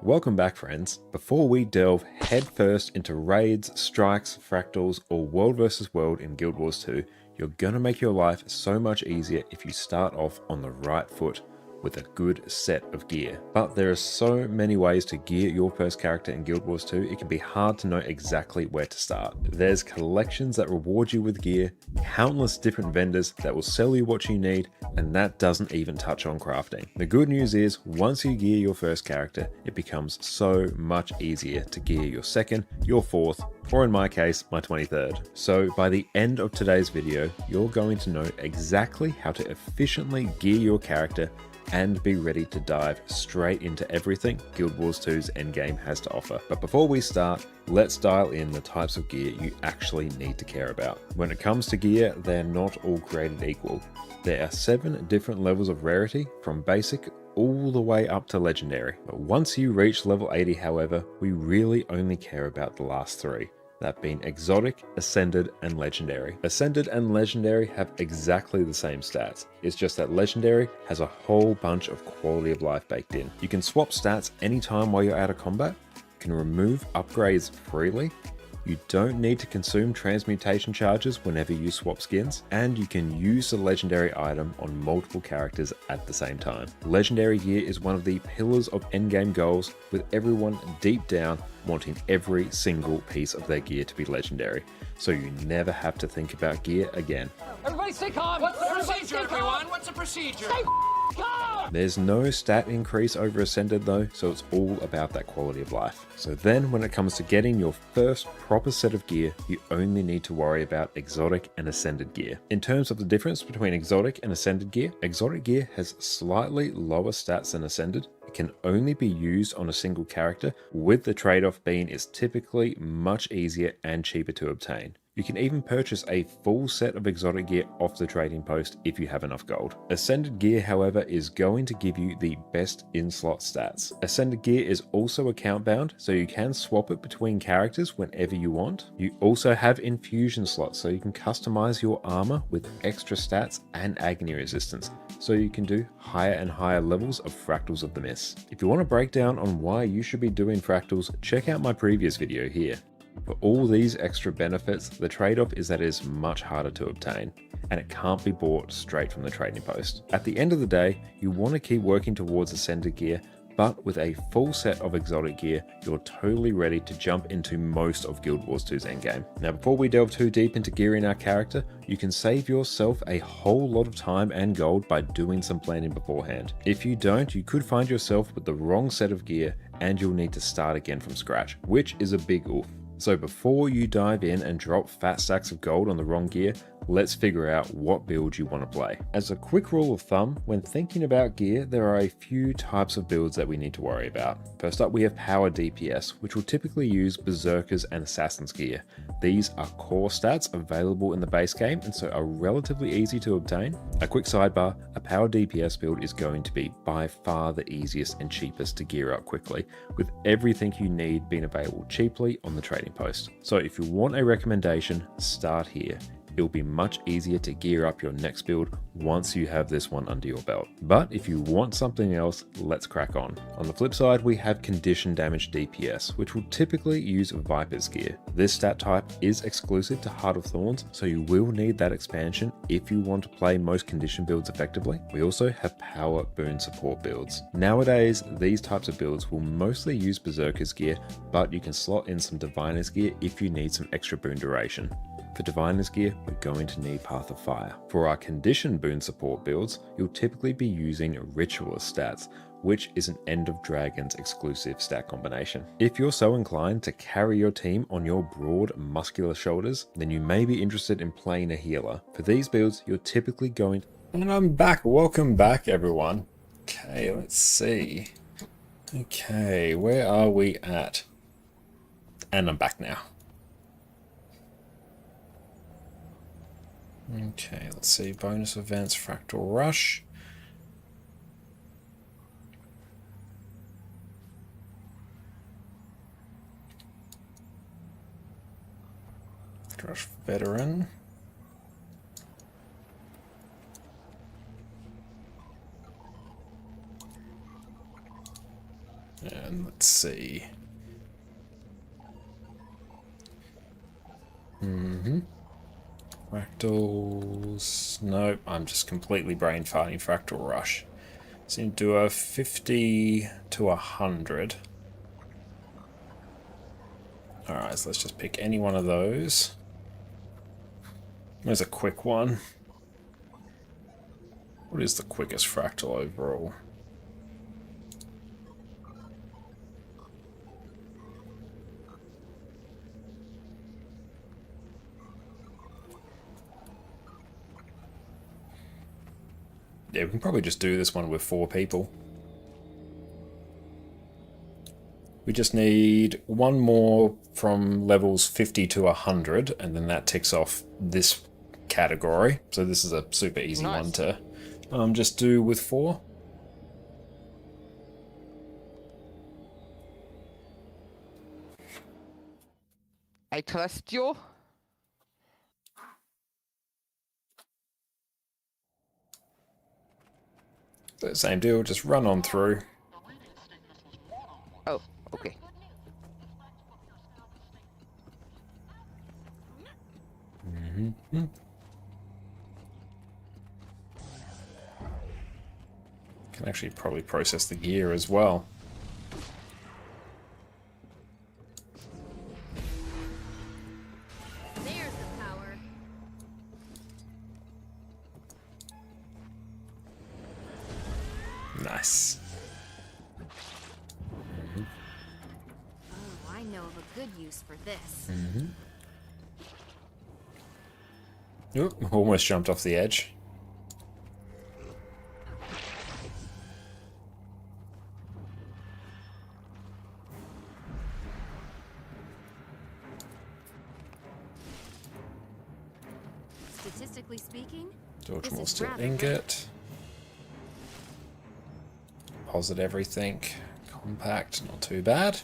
Welcome back, friends. Before we delve headfirst into raids, strikes, fractals, or world versus world in Guild Wars 2, you're gonna make your life so much easier if you start off on the right foot with a good set of gear. But there are so many ways to gear your first character in Guild Wars 2, it can be hard to know exactly where to start. There's collections that reward you with gear, countless different vendors that will sell you what you need, and that doesn't even touch on crafting. The good news is, once you gear your first character, it becomes so much easier to gear your second, your fourth, or in my case, my 23rd. So by the end of today's video, you're going to know exactly how to efficiently gear your character and be ready to dive straight into everything Guild Wars 2's endgame has to offer. But before we start, let's dial in the types of gear you actually need to care about. When it comes to gear, they're not all created equal. There are 7 different levels of rarity, from basic all the way up to legendary. But once you reach level 80, however, we really only care about the last 3. That being exotic, ascended, and legendary. Ascended and legendary have exactly the same stats. It's just that legendary has a whole bunch of quality of life baked in. You can swap stats anytime while you're out of combat, you can remove upgrades freely, you don't need to consume transmutation charges whenever you swap skins, and you can use the legendary item on multiple characters at the same time. Legendary gear is one of the pillars of endgame goals, with everyone deep down wanting every single piece of their gear to be legendary, so you never have to think about gear again. Everybody stay calm. What's the procedure, everyone? What's the procedure? Stay There's no stat increase over Ascended though, so it's all about that quality of life. So then when it comes to getting your first proper set of gear, you only need to worry about exotic and Ascended gear. In terms of the difference between exotic and Ascended gear, exotic gear has slightly lower stats than Ascended. It can only be used on a single character, with the trade-off being it's typically much easier and cheaper to obtain. You can even purchase a full set of exotic gear off the trading post if you have enough gold. Ascended gear, however, is going to give you the best in-slot stats. Ascended gear is also account bound, so you can swap it between characters whenever you want. You also have infusion slots, so you can customize your armor with extra stats and agony resistance, so you can do higher and higher levels of Fractals of the Mist. If you want a breakdown on why you should be doing Fractals, check out my previous video here. For all these extra benefits, the trade-off is that it is much harder to obtain, and it can't be bought straight from the trading post. At the end of the day, you want to keep working towards Ascended gear, but with a full set of exotic gear, you're totally ready to jump into most of Guild Wars 2's endgame. Now before we delve too deep into gearing our character, you can save yourself a whole lot of time and gold by doing some planning beforehand. If you don't, you could find yourself with the wrong set of gear and you'll need to start again from scratch, which is a big oof. So before you dive in and drop fat stacks of gold on the wrong gear, let's figure out what build you want to play. As a quick rule of thumb, when thinking about gear, there are a few types of builds that we need to worry about. First up, we have Power DPS, which will typically use Berserkers and Assassins gear. These are core stats available in the base game and so are relatively easy to obtain. A quick sidebar, a Power DPS build is going to be by far the easiest and cheapest to gear up quickly, with everything you need being available cheaply on the trading post. So if you want a recommendation, start here. It'll be much easier to gear up your next build once you have this one under your belt. But if you want something else, let's crack on. On the flip side, we have Condition Damage DPS, which will typically use Viper's gear. This stat type is exclusive to Heart of Thorns, so you will need that expansion if you want to play most condition builds effectively. We also have Power Boon Support builds. Nowadays, these types of builds will mostly use Berserker's gear, but you can slot in some Diviner's gear if you need some extra boon duration. For Diviner's gear, we're going to need Path of Fire. For our Condition Boon Support builds, you'll typically be using Ritualist stats, which is an End of Dragons exclusive stat combination. If you're so inclined to carry your team on your broad, muscular shoulders, then you may be interested in playing a healer. For these builds, you're typically going to... And I'm back. Welcome back, everyone. Okay, let's see. Okay, where are we at? And I'm back now. Okay, let's see. Bonus events, Fractal Rush. Rush Veteran. And let's see. Fractals. Nope, I'm just completely brain farting Fractal Rush. So you do a 50 to 100. Alright, so let's just pick any one of those. There's a quick one. What is the quickest fractal overall? Yeah, we can probably just do this one with 4 people. We just need one more from levels 50 to 100, and then that ticks off this category. So this is a super easy one to just do with 4. I trust you. So same deal, just run on through. Oh, okay. Can actually probably process the gear as well. There's the power. Nice. Oh, I know of a good use for this. Oop, almost jumped off the edge. Statistically speaking, George this Moore is steel rather ingot. Deposit everything. Compact, not too bad.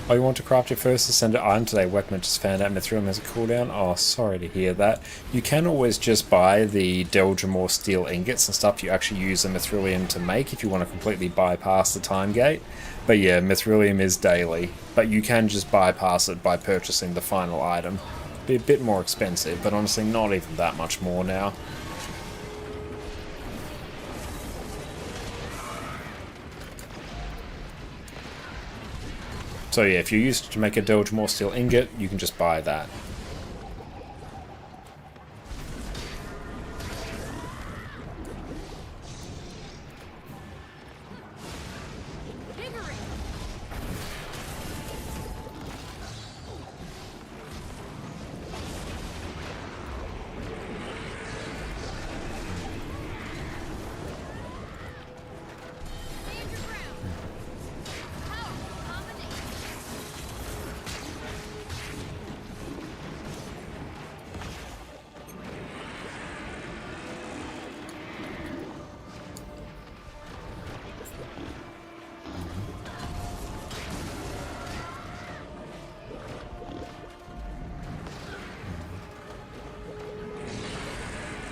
Oh, you want to craft your first ascended item today? Weapon just found out Mithril has a cooldown. Oh, sorry to hear that. You can always just buy the Deldrimor steel ingots and stuff you actually use the Mithrilium to make if you want to completely bypass the time gate. But yeah, Mithrilium is daily, but you can just bypass it by purchasing the final item. Be a bit more expensive, but honestly not even that much more now. So yeah, if you use it to make a Deldrimor steel ingot, you can just buy that.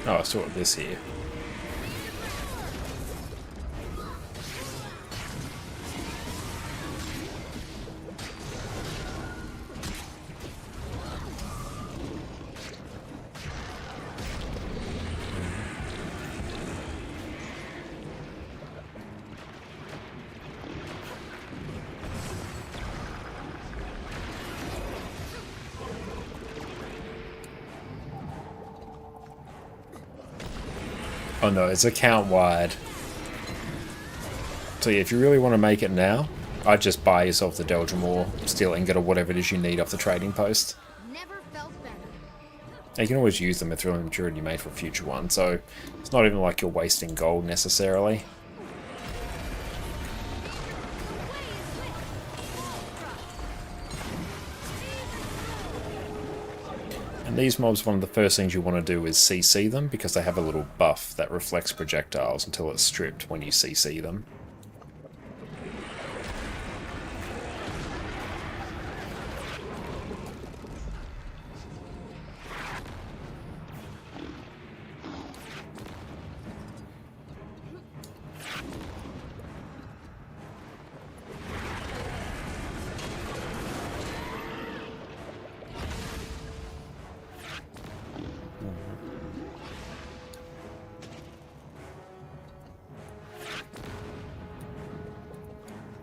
Oh, I saw this here. Oh no, it's account wide. So yeah, if you really want to make it now, I'd just buy yourself the Deldrimor steel ingot or whatever it is you need off the trading post. never felt better. And you can always use the Mithril Maturity you made for a future one, so it's not even like you're wasting gold necessarily. And these mobs, one of the first things you want to do is CC them, because they have a little buff that reflects projectiles until it's stripped when you CC them.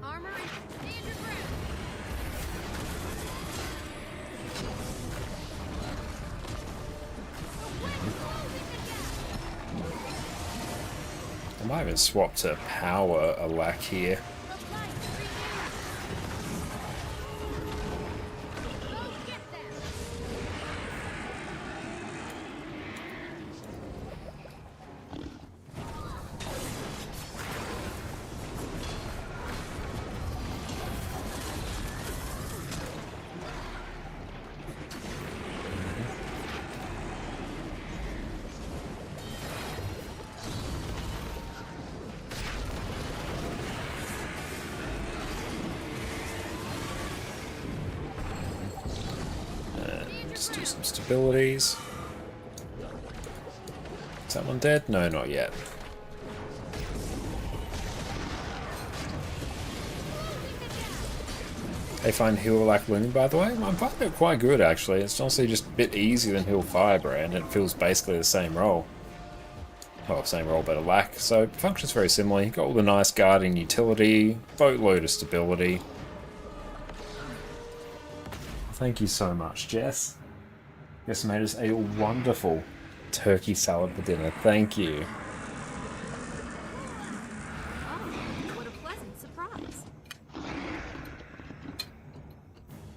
Armor and stand your ground. I might even swap to power a lack here. The light renewed. Go get them. Just do some stabilities. Is that one dead? No, not yet. I find Heal like Looming, by the way. I'm finding it quite good, actually. It's honestly just a bit easier than Heal Firebrand, and it feels basically the same role. Well, same role, better lack. So, functions very similarly. Got all the nice guarding utility, boatload of stability. Thank you so much, Jess. This made us a wonderful turkey salad for dinner. Thank you. Oh, what a pleasant surprise.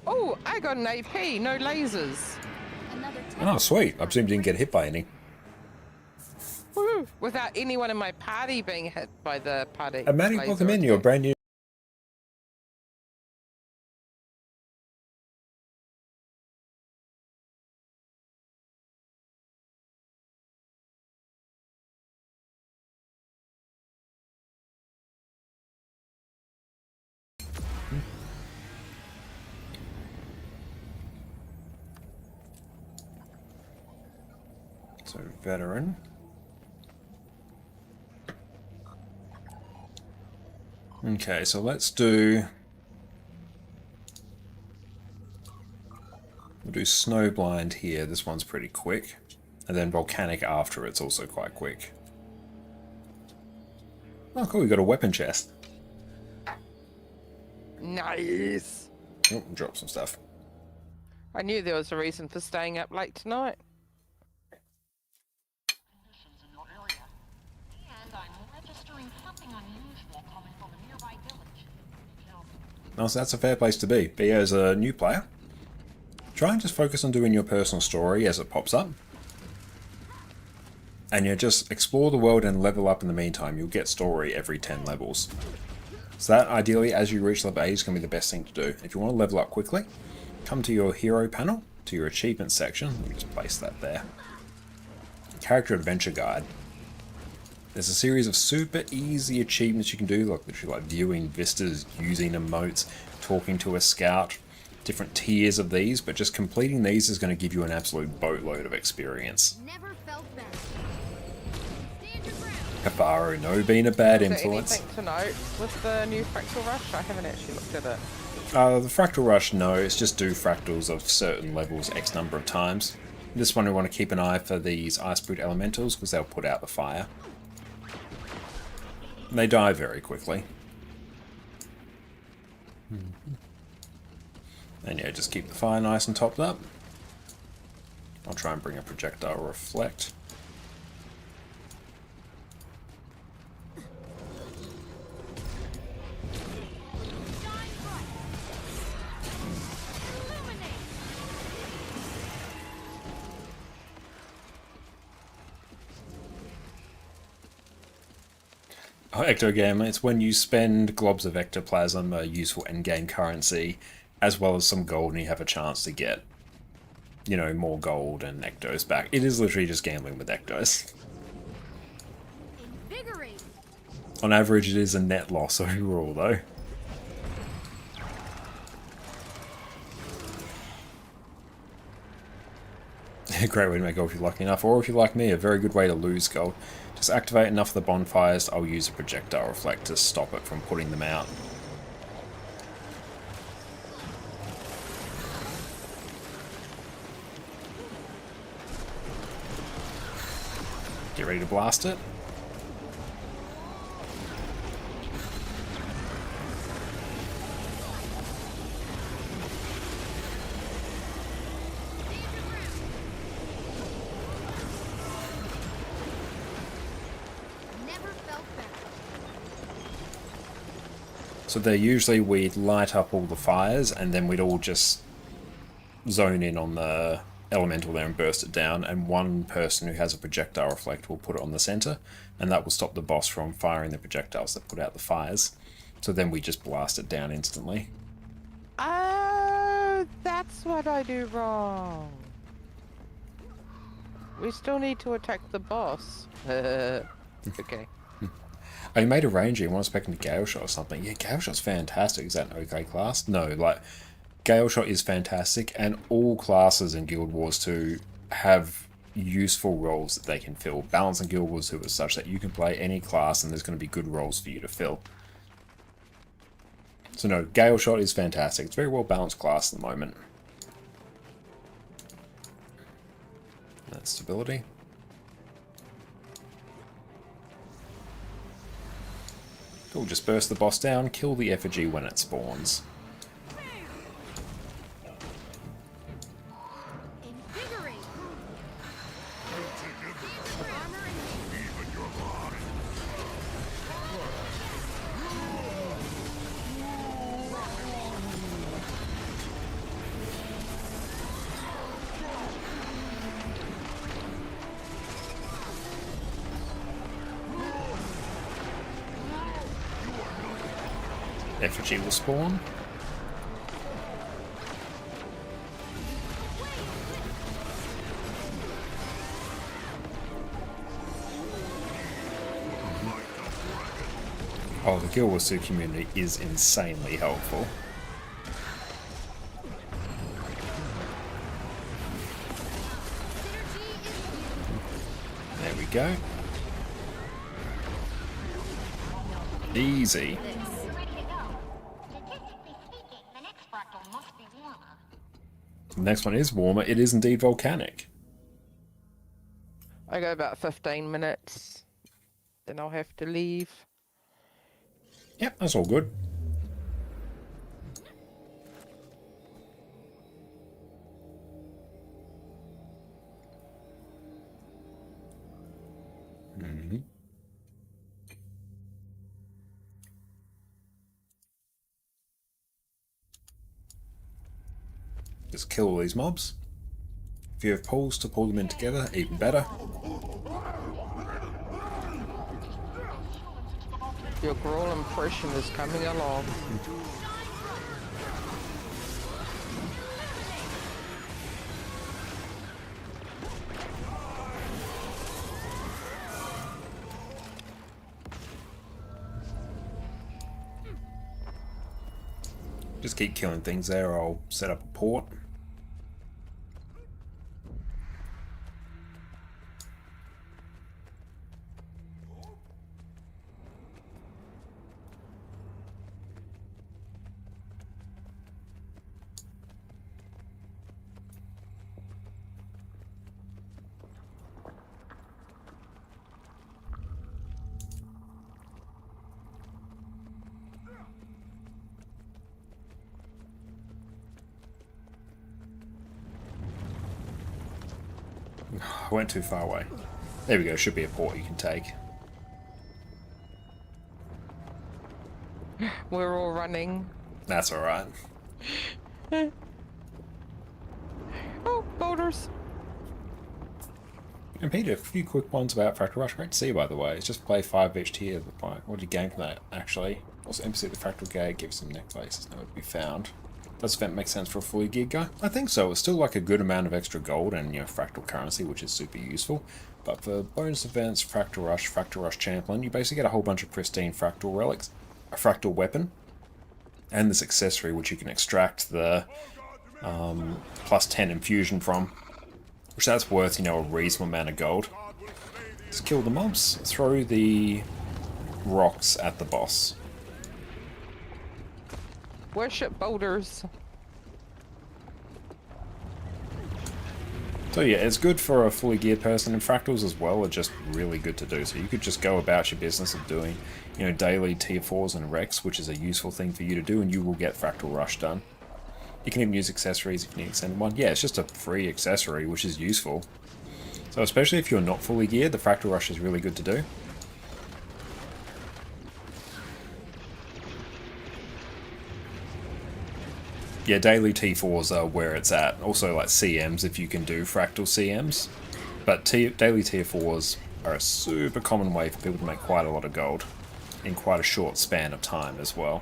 Oh, I got an AP, no lasers. Another Oh, sweet. I presume you didn't get hit by any. Woo! Without anyone in my party being hit by the party. Maddie, laser welcome in. You're attack. brand new. So, veteran. Okay, so let's do... We'll do Snowblind here. This one's pretty quick. And then Volcanic after it's also quite quick. Oh, cool. We got a weapon chest. Nice. Oh, drop some stuff. I knew there was a reason for staying up late tonight. Conditions in your area. And I'm registering something unusual coming from a nearby village. Now, Oh, so that's a fair place to be. Be as a new player. Try and just focus on doing your personal story as it pops up. And you just explore the world and level up in the meantime. You'll get story every 10 levels. So that, ideally, as you reach level 8 is going to be the best thing to do. If you want to level up quickly, come to your hero panel, to your achievements section. Let me just place that there. Character Adventure Guide. There's a series of super easy achievements you can do, like literally like viewing vistas, using emotes, talking to a scout, different tiers of these, but just completing these is going to give you an absolute boatload of experience. Never felt better. Stand your ground. Kafaru, no being a bad Is there influence. anything to note with the new Fractal Rush? I haven't actually looked at it. The Fractal Rush, no, it's just do fractals of certain levels X number of times. This one we want to keep an eye for these Ice Brute Elementals, because they'll put out the fire. And they die very quickly. And yeah, just keep the fire nice and topped up. I'll try and bring a projectile reflect. Shine bright. Illuminate. Oh, Ectogame, it's when you spend globs of ectoplasm, a useful endgame currency, as well as some gold, and you have a chance to get, you know, more gold and ectos back. It is literally just gambling with ectos. Invigorate. On average, it is a net loss overall, though. Great way to make gold if you're lucky enough, or if you're like me, a very good way to lose gold. Just activate enough of the bonfires, I'll use a projectile reflect to stop it from putting them out. Get ready to blast it. Never felt better. So there usually we'd light up all the fires and then we'd all just zone in on the elemental there and burst it down, and one person who has a projectile reflect will put it on the center, and that will stop the boss from firing the projectiles that put out the fires. So then we just blast it down instantly. Oh, that's what I do wrong. We still need to attack the boss. Okay. Oh, you made a ranger, you weren't expecting a Gale Shot or something. Yeah, Gale Shot's fantastic. Is that an okay class? No, like, Gale Shot is fantastic, and all classes in Guild Wars 2 have useful roles that they can fill. Balance in Guild Wars 2 is such that you can play any class and there's going to be good roles for you to fill. So no, Gale Shot is fantastic. It's a very well balanced class at the moment. That's stability. Cool, just burst the boss down, kill the effigy when it spawns. Invigorate. Your armor and Even your body. Effigy will spawn. Oh, the Guild Wars 2 community is insanely helpful. There we go. Easy. Ready to go. Statistically speaking, the next fractal must be warmer. The next one is warmer. It is indeed volcanic. I go about 15 minutes. Then I'll have to leave. Yep, that's all good. Just kill all these mobs. If you have poles to pull them in together, even better. Your growl impression is coming along. Just keep killing things there. I'll set up a port. I went too far away. There we go, should be a port you can take. We're all running. That's alright. Oh, boulders. And Peter, a few quick ones about Fractal Rush. Great to see you, by the way. It's just play 5 HT. What did you gain from that, actually? Also, NPC the Fractal Gag gives some necklaces. Nowhere to be found. Does this event make sense for a fully geared guy? I think so. It's still like a good amount of extra gold and, you know, fractal currency, which is super useful. But for bonus events, Fractal Rush Champion, you basically get a whole bunch of pristine fractal relics, a fractal weapon, and this accessory which you can extract the plus 10 infusion from, which that's worth, you know, a reasonable amount of gold. Just kill the mobs, throw the rocks at the boss. Worship boulders. So yeah, it's good for a fully geared person, and fractals as well are just really good to do. So you could just go about your business of doing, you know, daily tier 4s and Rex, which is a useful thing for you to do, and you will get Fractal Rush done. You can even use accessories if you need to send one. Yeah, it's just a free accessory, which is useful. So especially if you're not fully geared, the Fractal Rush is really good to do. Yeah, daily T4s are where it's at. Also like CMs if you can do fractal CMs. But daily tier 4s are a super common way for people to make quite a lot of gold in quite a short span of time as well.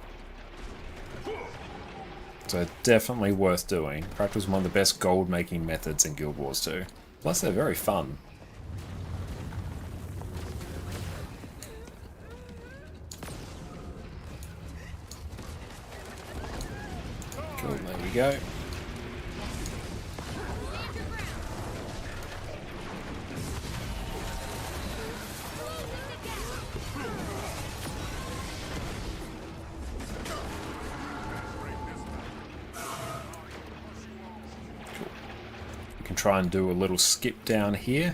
So definitely worth doing. Fractal is one of the best gold making methods in Guild Wars 2. Plus they're very fun. Cool, there we go. You can try and do a little skip down here.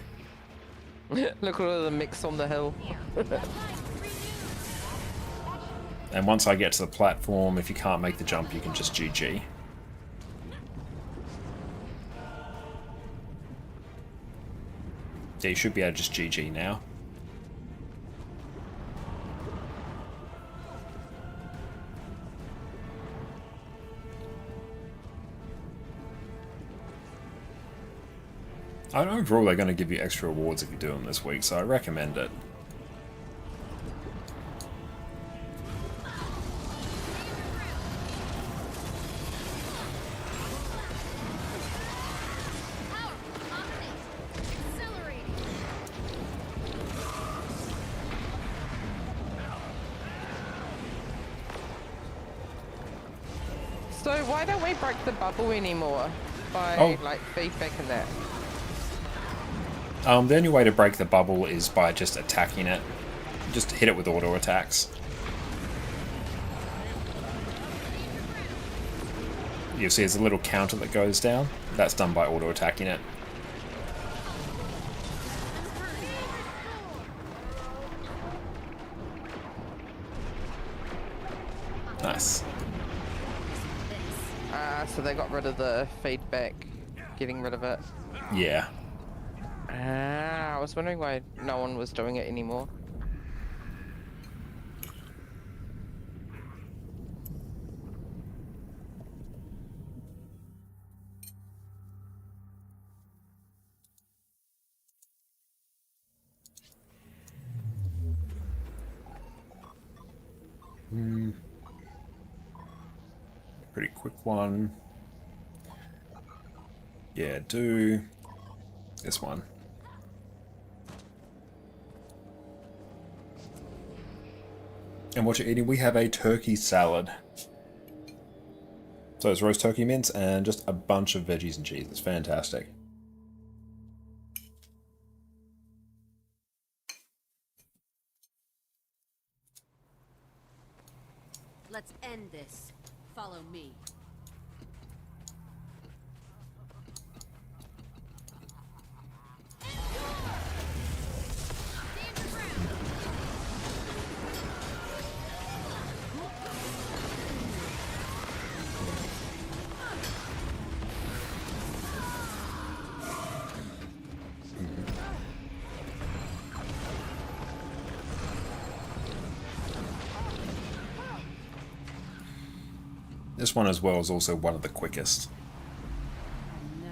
Look at all the mix on the hill. And once I get to the platform, if you can't make the jump, you can just GG. Yeah, you should be able to just GG now. I know overall they're going to give you extra rewards if you do them this week, so I recommend it. So why don't we break the bubble anymore by like feedback and that? The only way to break the bubble is by just attacking it. Just hit it with auto attacks. You'll see there's a little counter that goes down. That's done by auto attacking it. Nice. So they got rid of the feedback, getting rid of it. Yeah. I was wondering why no one was doing it anymore. Pretty quick one. Yeah, do this one. And what you're eating, we have a turkey salad. So it's roast turkey mince and just a bunch of veggies and cheese. It's fantastic. Let's end this. Follow me. This one as well is also one of the quickest. No,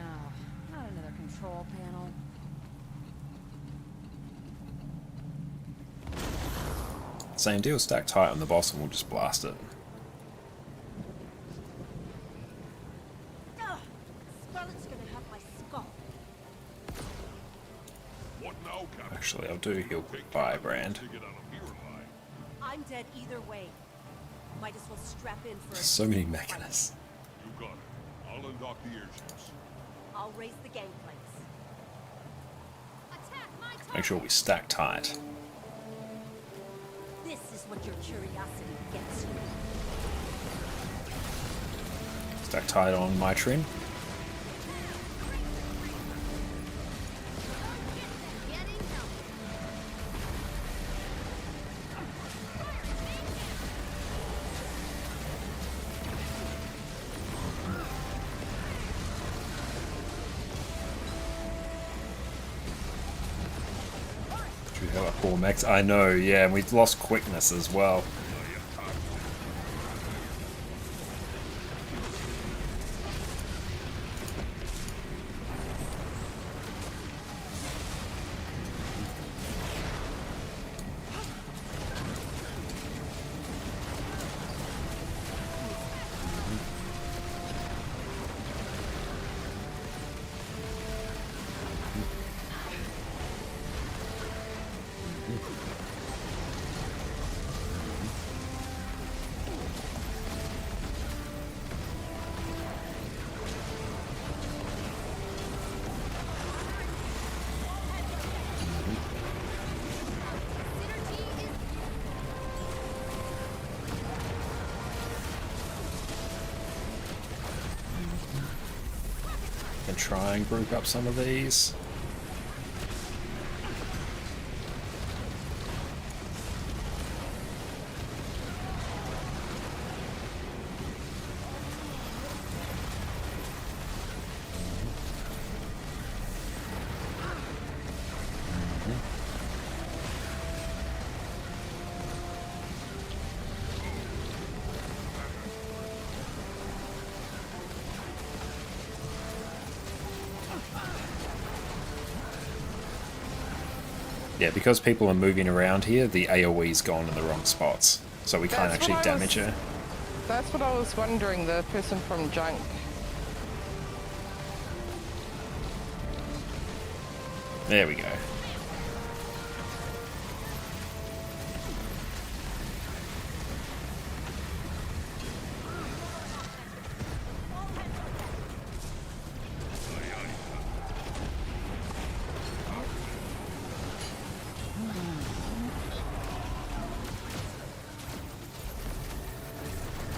not another control panel. Same deal, stack tight on the boss and we'll just blast it. Scarlet's gonna have my skull. What now, Captain? Actually, I'll do heal quick firebrand. To get out of here alive. I'm dead either way. Might as well strap in for a So many decent fight. mechanists. You got it. I'll undock the airships. I'll raise the gangplanks. Attack my Make sure we stack tight. This is what your curiosity gets you. Stack tight on Mitrin. We have 4 mechs. I know, yeah, and we've lost quickness as well. And try and group up some of these. Yeah, because people are moving around here, the AoE's gone in the wrong spots. So we can't That's actually what I damage was- her. That's what I was wondering, the person from Junk. There we go.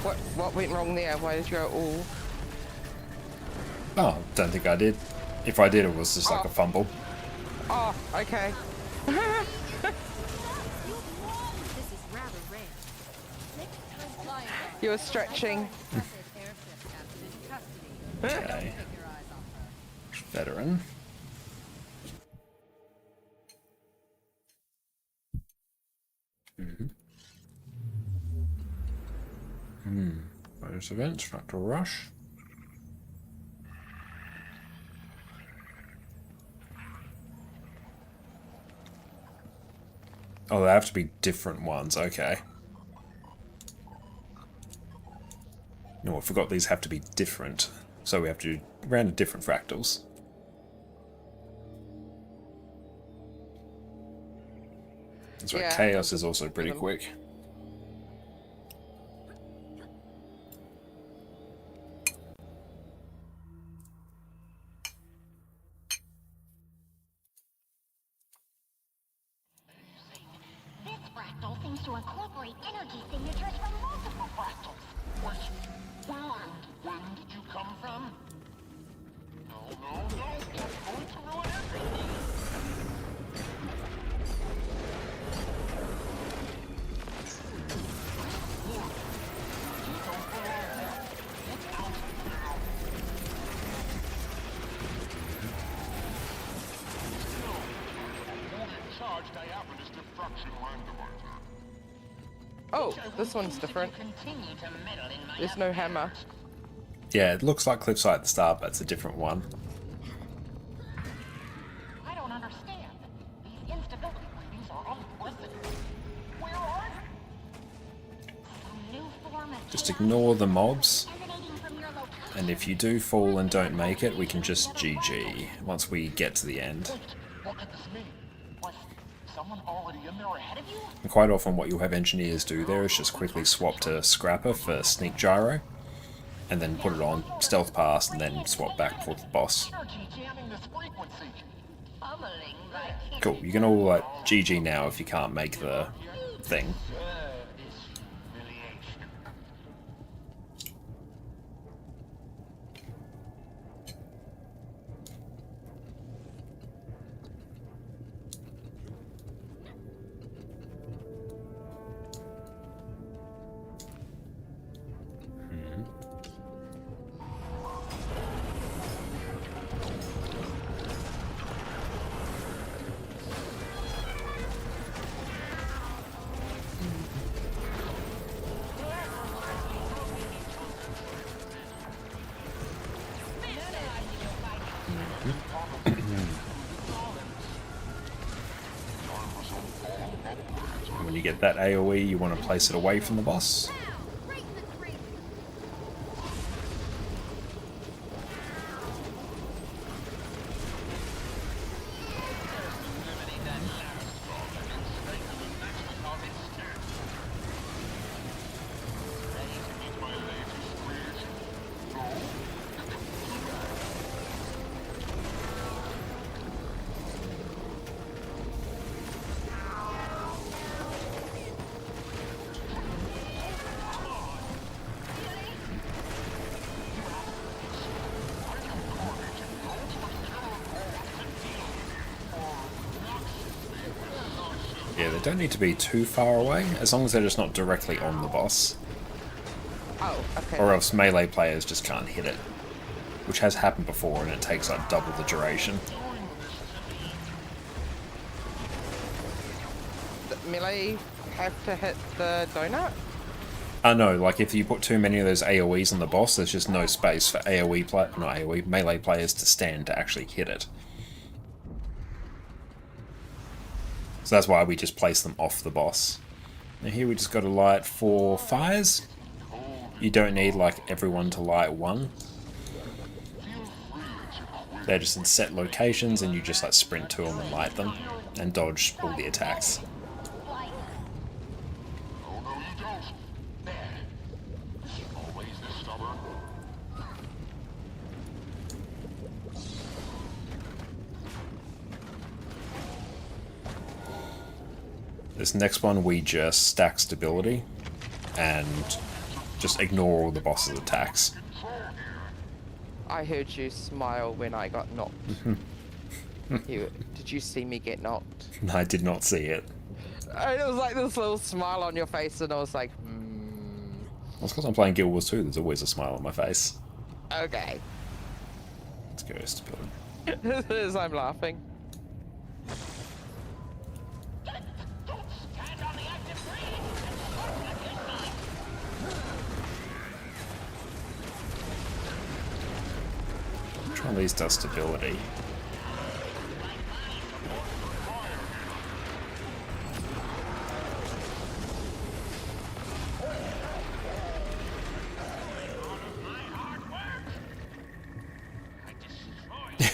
What went wrong there? Why did you go all... Oh, don't think I did. If I did, it was just like a fumble. Oh, okay. This is rather rare. Next time, flying You were stretching. airship captain in custody. Okay. Take your eyes off her. Veteran. Bonus events, Fractal Rush. Oh, they have to be different ones, okay. No, I forgot these have to be different. So we have to do random different fractals. That's right, Yeah. Chaos is also pretty quick. This fractal seems to incorporate energy signatures from multiple fractals. Where did you come from? No, you're going to ruin everything. Charge diaphanous diffraction randomizer. Oh, this one's different. Continue to meddle in my There's no hammer. Yeah, it looks like Cliffside at the start, but it's a different one. I don't understand. These instability readings are unprecedented. Where are they? Some new form of Just ignore the mobs, emanating from your location. and if you do fall and don't make it, we can just GG once we get to the end. What could this mean? Was someone already in there ahead of you? And quite often what you'll have engineers do there is just quickly swap to Scrapper for Sneak Gyro, and then put it on Stealth Pass, and then swap back for the boss. Energy jamming this frequency. Pummeling like Cool, you can all like GG now if you can't make the thing. This humiliation. And when you get that AoE, you want to place it away from the boss. Right in the crater. Yeah, they don't need to be too far away, as long as they're just not directly on the boss. Oh, okay. Or else melee players just can't hit it. Which has happened before, and it takes like double the duration. The melee have to hit the donut? No, like if you put too many of those AoEs on the boss, there's just no space for melee players to stand to actually hit it. So that's why we just place them off the boss. Now here we just got to light 4 fires. You don't need like everyone to light one. They're just in set locations and you just like sprint to them and light them and dodge all the attacks. Oh no, you don't. There. Always this stubborn. This next one we just stack stability and just ignore all the boss's attacks. I heard you smile when I got knocked. Did you see me get knocked? I did not see it. It was like this little smile on your face, and I was like, That's because I'm playing Guild Wars 2, there's always a smile on my face. okay. Let's go stability. As I'm laughing. Stand on the active green and spark a good night. Which one of these does stability?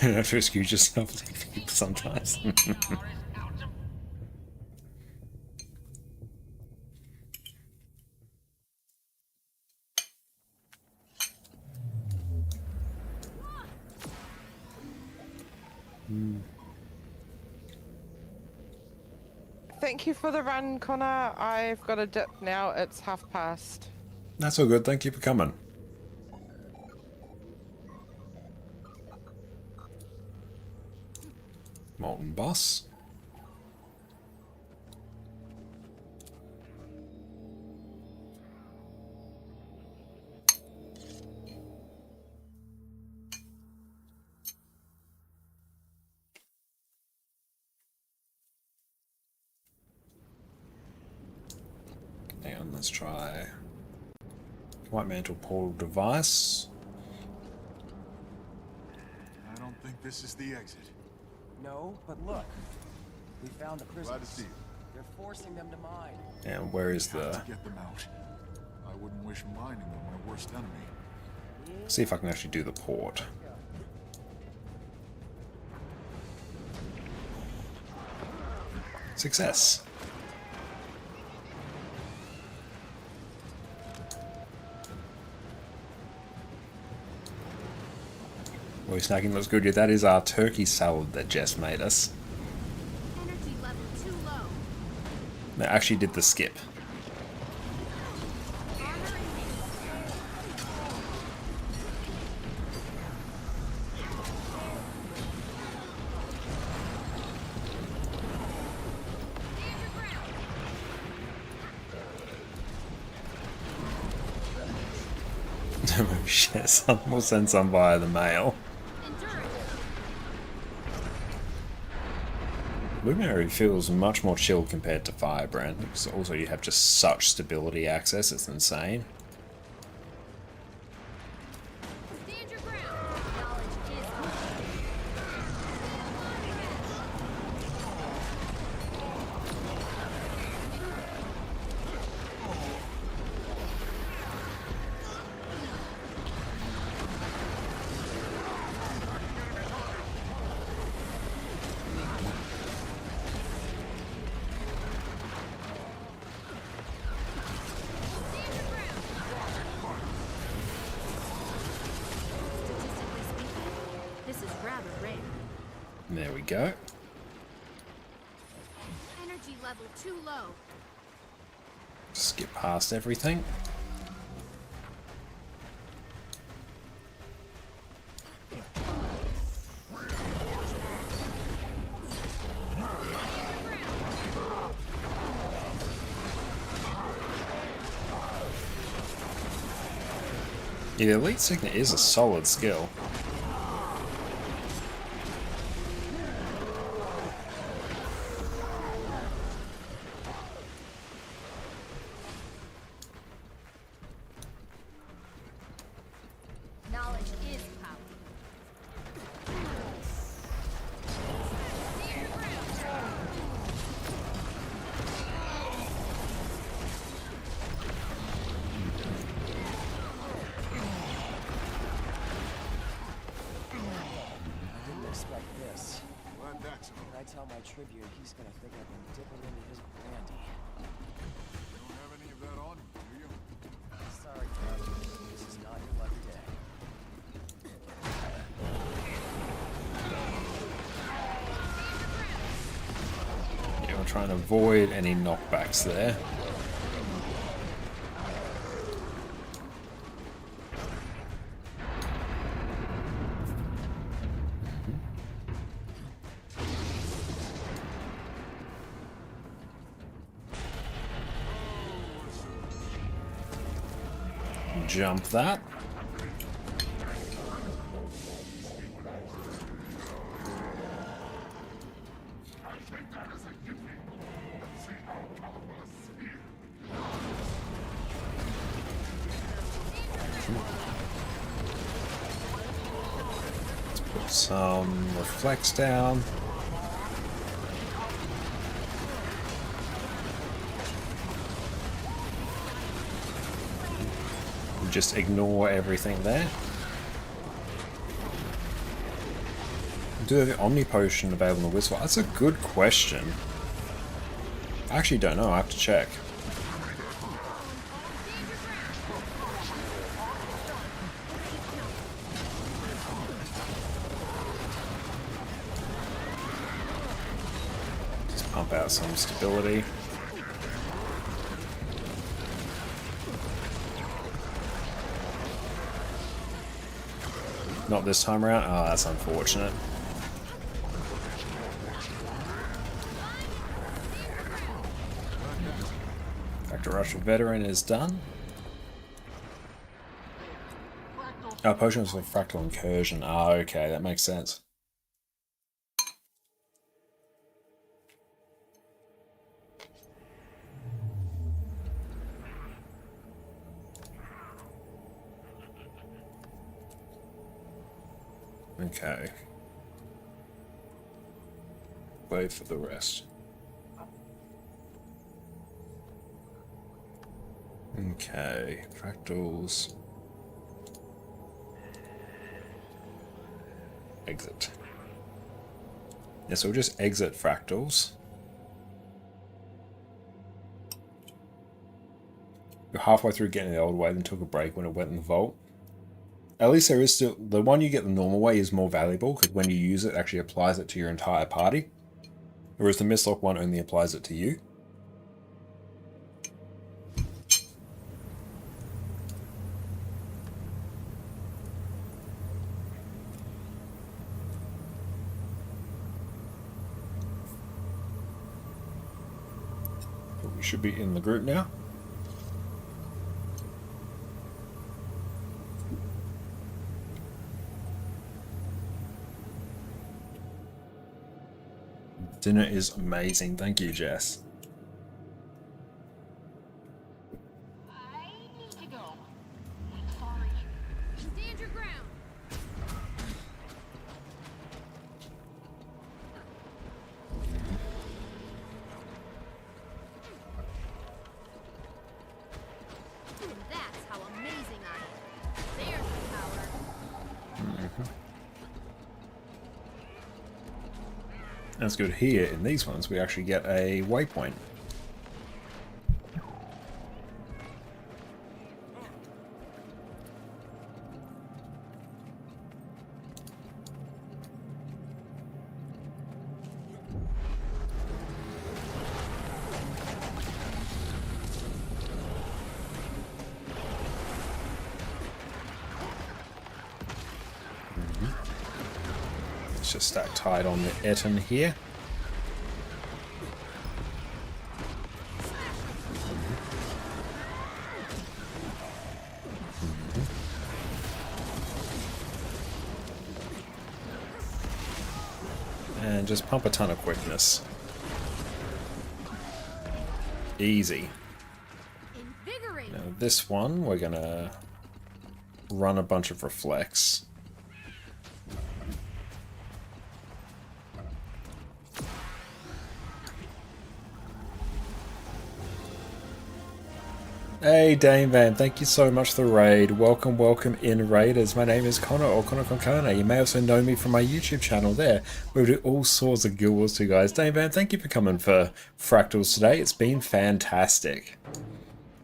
You have to excuse yourself sometimes. Thank you for the run, Connor. I've got a dip now. It's past. That's all good, thank you for coming. Molten boss. Hang on, let's try White Mantle Portal Device. I don't think this is the exit. No, but look. We found the prisoners. Glad to see you. They're forcing them to mine. And where is Have the... to get them out. I wouldn't wish mining them my worst enemy. See if I can actually do the port. Success. Boy, snacking looks good. Yeah, that is our turkey salad that Jess made us. Energy level too low. They actually did the skip. Shit, we'll send some via the mail. Luminary feels much more chill compared to Firebrand. Because also you have just such stability access, it's insane. Stand your ground. Knowledge is power. Statistically speaking, this is rather rare. There we go. Energy level too low. Skip past everything. Yeah, the Elite Signet is a solid skill. Knowledge is power. Stand your ground. tell my tribute, he's gonna think I've been dipping into his brandy. You don't have any of that on you, do you? Sorry, Dad. This is not your lucky day. Yeah, we're trying to avoid any knockbacks there. Jump that. Let's put some reflects down. Just ignore everything there. Do they have the Omni Potion available in the Whistle? That's a good question. I actually don't know, I have to check. Just pump out some stability. Not this time around? Oh, that's unfortunate. Factor Rush Veteran is done. Oh, potions for Fractal Incursion. Ah, okay, that makes sense. Okay. Wait for the rest. Okay, fractals. Exit. Yeah, so we'll just exit fractals. You're halfway through getting the old way, then took a break when it went in the vault. At least there is still... The one you get the normal way is more valuable, because when you use it, it actually applies it to your entire party. Whereas the Mistlock one only applies it to you. But we should be in the group now. Dinner is amazing. Thank you, Jess. I need to go. Sorry. Stand your ground. And that's how amazing I am. There's the power. That's good. Here, in these ones, we actually get a waypoint. Let's just stack tight on the Eton here. And just pump a ton of quickness. Easy. Invigorate. Now this one, we're gonna run a bunch of reflects. Hey Dame Van, thank you so much for the raid. Welcome, welcome in raiders. My name is Connor or ConnorConCarne. You may also know me from my YouTube channel there, where we do all sorts of Guild Wars too, guys. Dame Van, thank you for coming for Fractals today. It's been fantastic.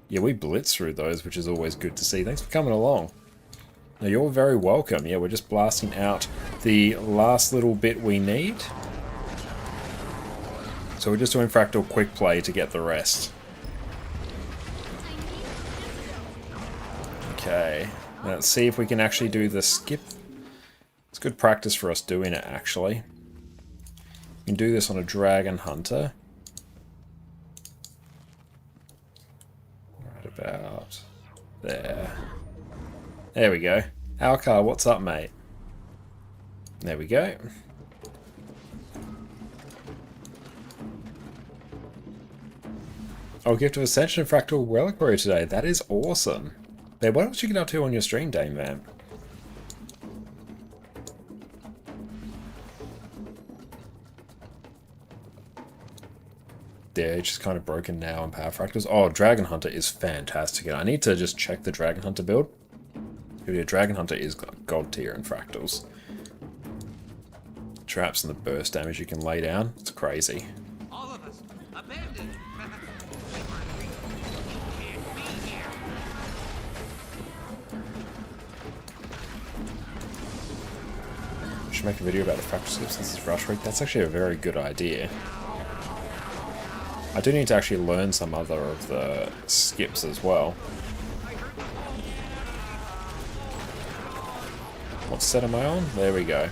Yeah, we blitz through those, which is always good to see. Thanks for coming along. Now, you're very welcome. Yeah, we're just blasting out the last little bit we need. So we're just doing Fractal quick play to get the rest. Okay, now let's see if we can actually do the skip. It's good practice for us doing it, actually. We can do this on a Dragon Hunter. Right about there. There we go. Alcar, what's up, mate? There we go. Oh, Gift of Ascension Fractal Reliquary today. That is awesome. Babe, what else you get up to on your stream, Dame Van? Yeah, it's just kind of broken now in Power Fractals. Oh, Dragon Hunter is fantastic. And I need to just check the Dragon Hunter build. Yeah, Dragon Hunter is god tier in Fractals. Traps and the burst damage you can lay down. It's crazy. All of us abandoned. Should make a video about the Fractal skips since it's rush week. That's actually a very good idea. I do need to actually learn some other of the skips as well. What set am I on? There we go.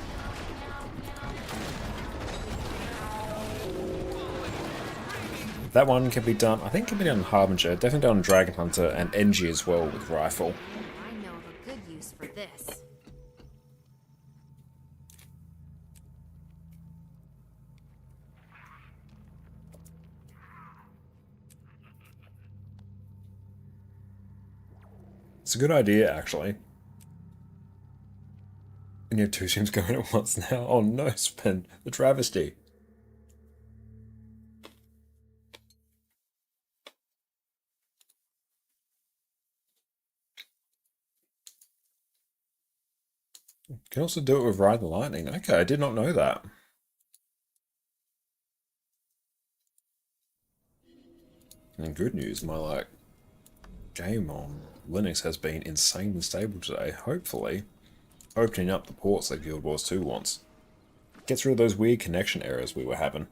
That one can be done, I think it can be done on Harbinger, definitely done on Dragon Hunter and NG as well with Rifle. I know of a good use for this. It's a good idea, actually. And you have two streams going at once now. Oh no, Spin. The travesty. You can also do it with Ride the Lightning. Okay, I did not know that. And good news, my game on Linux has been insanely stable today. Hopefully, opening up the ports that Guild Wars 2 wants. Gets rid of those weird connection errors we were having.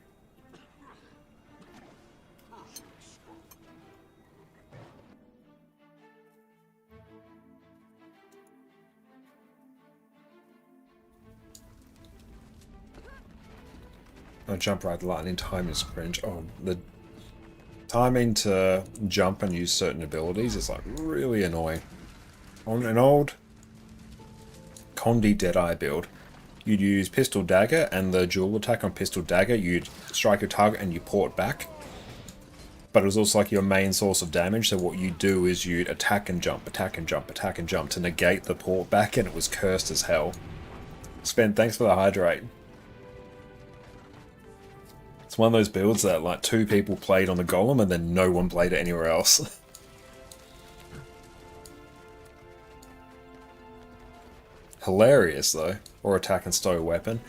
Jump Ride the Lightning timing is cringe. Oh, the timing to jump and use certain abilities is like really annoying. On an old Condi Deadeye build, you'd use Pistol Dagger, and the dual attack on Pistol Dagger, you'd strike your target and you port back. But it was also like your main source of damage, so what you'd do is you'd attack and jump, attack and jump, attack and jump to negate the port back, and it was cursed as hell. Spen, thanks for the hydrate. It's one of those builds that like 2 people played on the Golem and then no one played it anywhere else. Hilarious though. Or attack and stow weapon.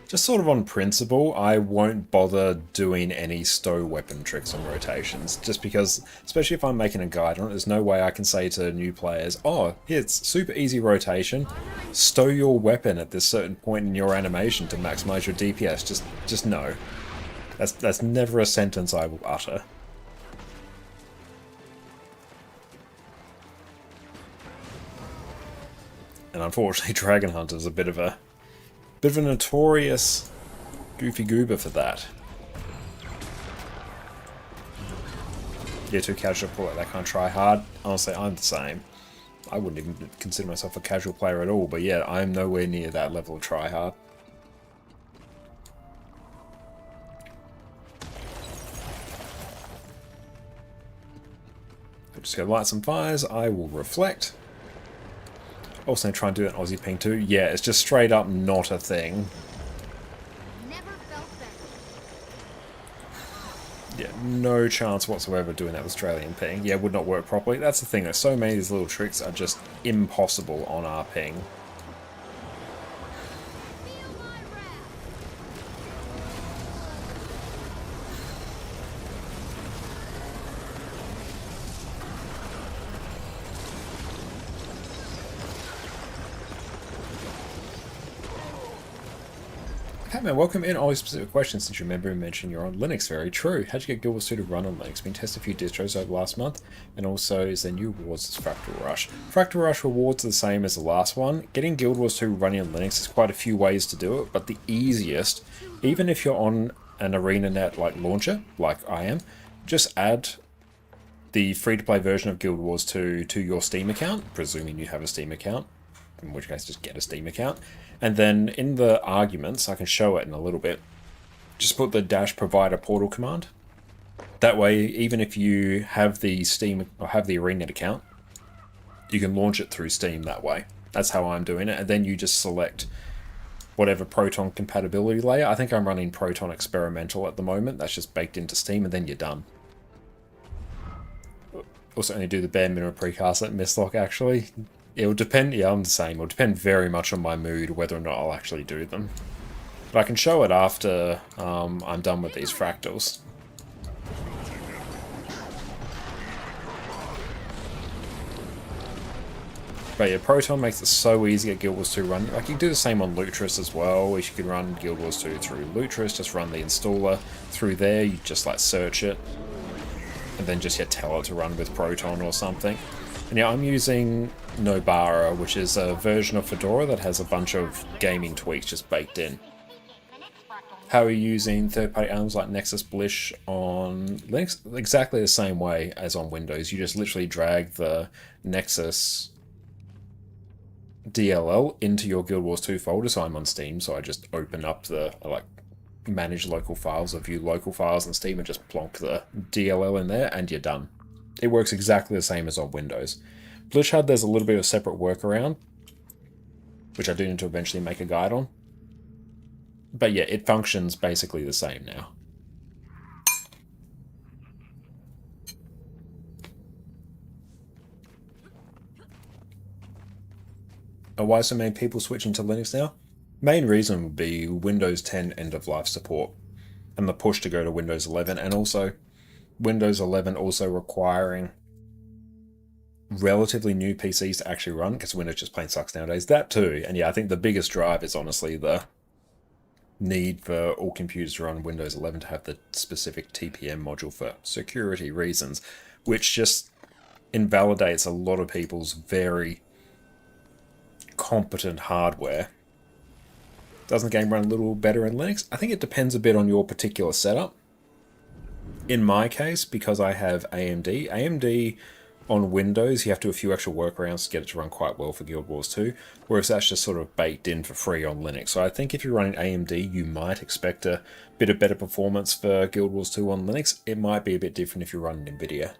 Just sort of on principle, I won't bother doing any stow weapon tricks on rotations. Just because, especially if I'm making a guide on it, there's no way I can say to new players, oh, it's super easy rotation. Stow your weapon at this certain point in your animation to maximize your DPS. Just no. That's never a sentence I will utter. And unfortunately, Dragon Hunter is a bit of a notorious goofy goober for that. Yeah, too casual player that can't try hard. Honestly, I'm the same. I wouldn't even consider myself a casual player at all, but yeah, I'm nowhere near that level of try hard. Just gonna light some fires, I will reflect. Also try and do an Aussie ping too. Yeah, it's just straight up not a thing. Never felt better. Yeah, no chance whatsoever doing that with Australian ping. Yeah, would not work properly. That's the thing, so many of these little tricks are just impossible on our ping. Hey man, welcome in. Always specific questions since you remember you mentioned you're on Linux. Very true. How'd you get Guild Wars 2 to run on Linux? Been testing a few distros over the last month, and also is there new rewards as Fractal Rush? Fractal Rush rewards are the same as the last one. Getting Guild Wars 2 running on Linux is quite a few ways to do it, but the easiest, even if you're on an ArenaNet like launcher, like I am, just add the free-to-play version of Guild Wars 2 to your Steam account, presuming you have a Steam account, in which case just get a Steam account. And then in the arguments, I can show it in a little bit, just put the -provider portal command. That way, even if you have the Steam or have the ArenaNet account, you can launch it through Steam that way. That's how I'm doing it. And then you just select whatever Proton compatibility layer. I think I'm running Proton Experimental at the moment. That's just baked into Steam, and then you're done. Also only do the bare minimum precast at Mistlock, actually. It will depend, yeah, I'm the same. It will depend very much on my mood whether or not I'll actually do them. But I can show it after I'm done with these fractals. But yeah, Proton makes it so easy to get Guild Wars 2 run. Like, you can do the same on Lutris as well. If you can run Guild Wars 2 through Lutris, just run the installer through there. You just like search it, and then just tell it to run with Proton or something. And yeah, I'm using Nobara, which is a version of Fedora that has a bunch of gaming tweaks just baked in. How are you using third-party arms like Nexus Blish on Linux? Exactly the same way as on Windows. You just literally drag the Nexus DLL into your Guild Wars 2 folder. So I'm on Steam, so I just open up manage local files or view local files in Steam and just plonk the DLL in there, and you're done. It works exactly the same as on Windows. Blishard, there's a little bit of a separate workaround, which I do need to eventually make a guide on. But yeah, it functions basically the same now. Why so many people switching to Linux now? Main reason would be Windows 10 end-of-life support, and the push to go to Windows 11, and also Windows 11 also requiring relatively new PCs to actually run, because Windows just plain sucks nowadays. That too, and yeah, I think the biggest drive is honestly the need for all computers to run Windows 11 to have the specific TPM module for security reasons, which just invalidates a lot of people's very competent hardware. Doesn't the game run a little better in Linux? I think it depends a bit on your particular setup. In my case, because I have AMD on Windows, you have to do a few extra workarounds to get it to run quite well for Guild Wars 2, whereas that's just sort of baked in for free on Linux. So I think if you're running AMD, you might expect a bit of better performance for Guild Wars 2 on Linux. It might be a bit different if you're running NVIDIA.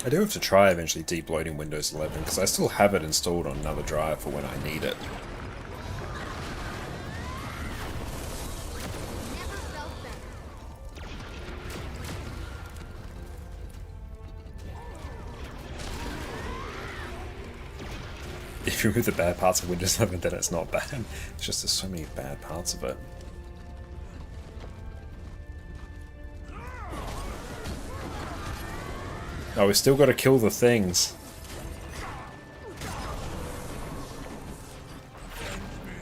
I do have to try eventually deep loading Windows 11 because I still have it installed on another drive for when I need it. If you remove the bad parts of Windows 11, then it's not bad. It's just there's so many bad parts of it. Oh, we still got to kill the things.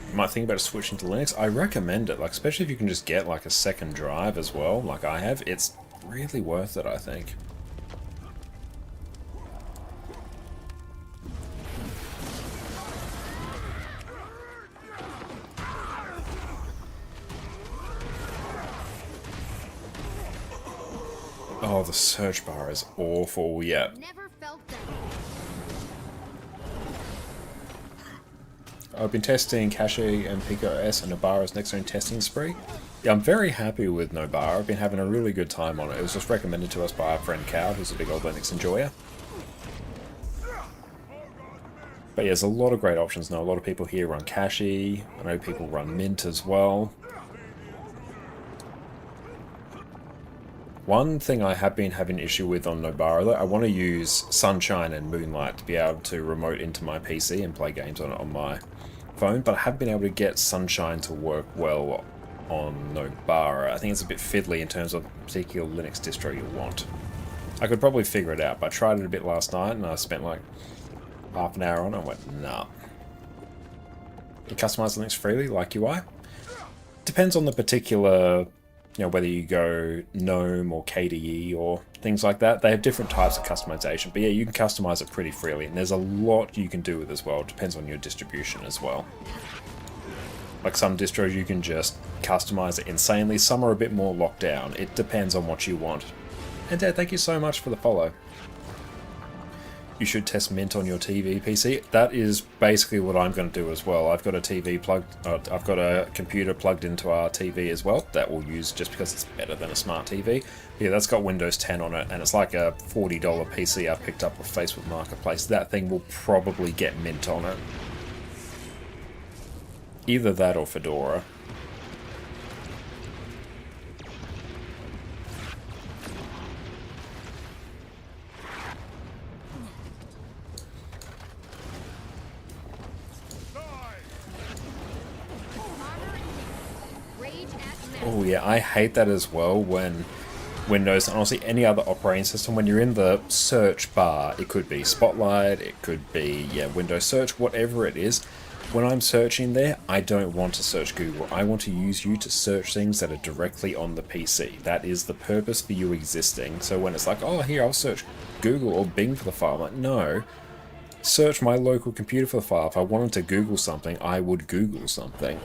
You might think about switching to Linux. I recommend it, like especially if you can just get like a second drive as well, like I have. It's really worth it, I think. Oh, the search bar is awful, yeah. Never felt that. I've been testing Cache and PKOS and Nobara's next own testing spree. Yeah, I'm very happy with Nobara. I've been having a really good time on it. It was just recommended to us by our friend Cow, who's a big old Linux enjoyer. But yeah, there's a lot of great options now. A lot of people here run Cache. I know people run Mint as well. One thing I have been having issue with on Nobara, though, I want to use Sunshine and Moonlight to be able to remote into my PC and play games on my phone, but I haven't been able to get Sunshine to work well on Nobara. I think it's a bit fiddly in terms of the particular Linux distro you want. I could probably figure it out, but I tried it a bit last night and I spent like half an hour on it and went, nah. You customize Linux freely, like UI? Depends on the particular, whether you go GNOME or KDE or things like that. They have different types of customization, but yeah, you can customize it pretty freely, and there's a lot you can do with it as well. It depends on your distribution as well. Like some distros you can just customize it insanely, some are a bit more locked down. It depends on what you want. And Dad, thank you so much for the follow. You should test Mint on your TV PC. That is basically what I'm going to do as well. I've got a TV plugged, I've got a computer plugged into our TV as well. That we'll use just because it's better than a smart TV. Yeah, that's got Windows 10 on it, and it's like a $40 PC I picked up off Facebook Marketplace. That thing will probably get Mint on it. Either that or Fedora. Oh yeah, I hate that as well when Windows, and honestly any other operating system, when you're in the search bar, it could be Spotlight, it could be, Windows Search, whatever it is, when I'm searching there, I don't want to search Google. I want to use you to search things that are directly on the PC. That is the purpose for you existing. So when it's like, oh, here, I'll search Google or Bing for the file, I'm like, no. Search my local computer for the file. If I wanted to Google something, I would Google something.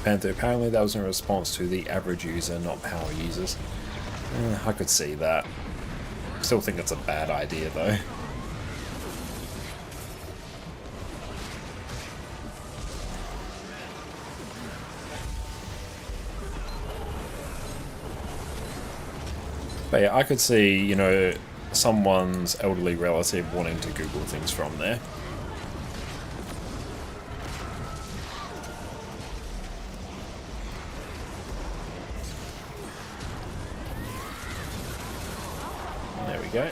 Panther, apparently that was in response to the average user, not power users. I could see that. Still think it's a bad idea though. But yeah, I could see, someone's elderly relative wanting to Google things from there. Go.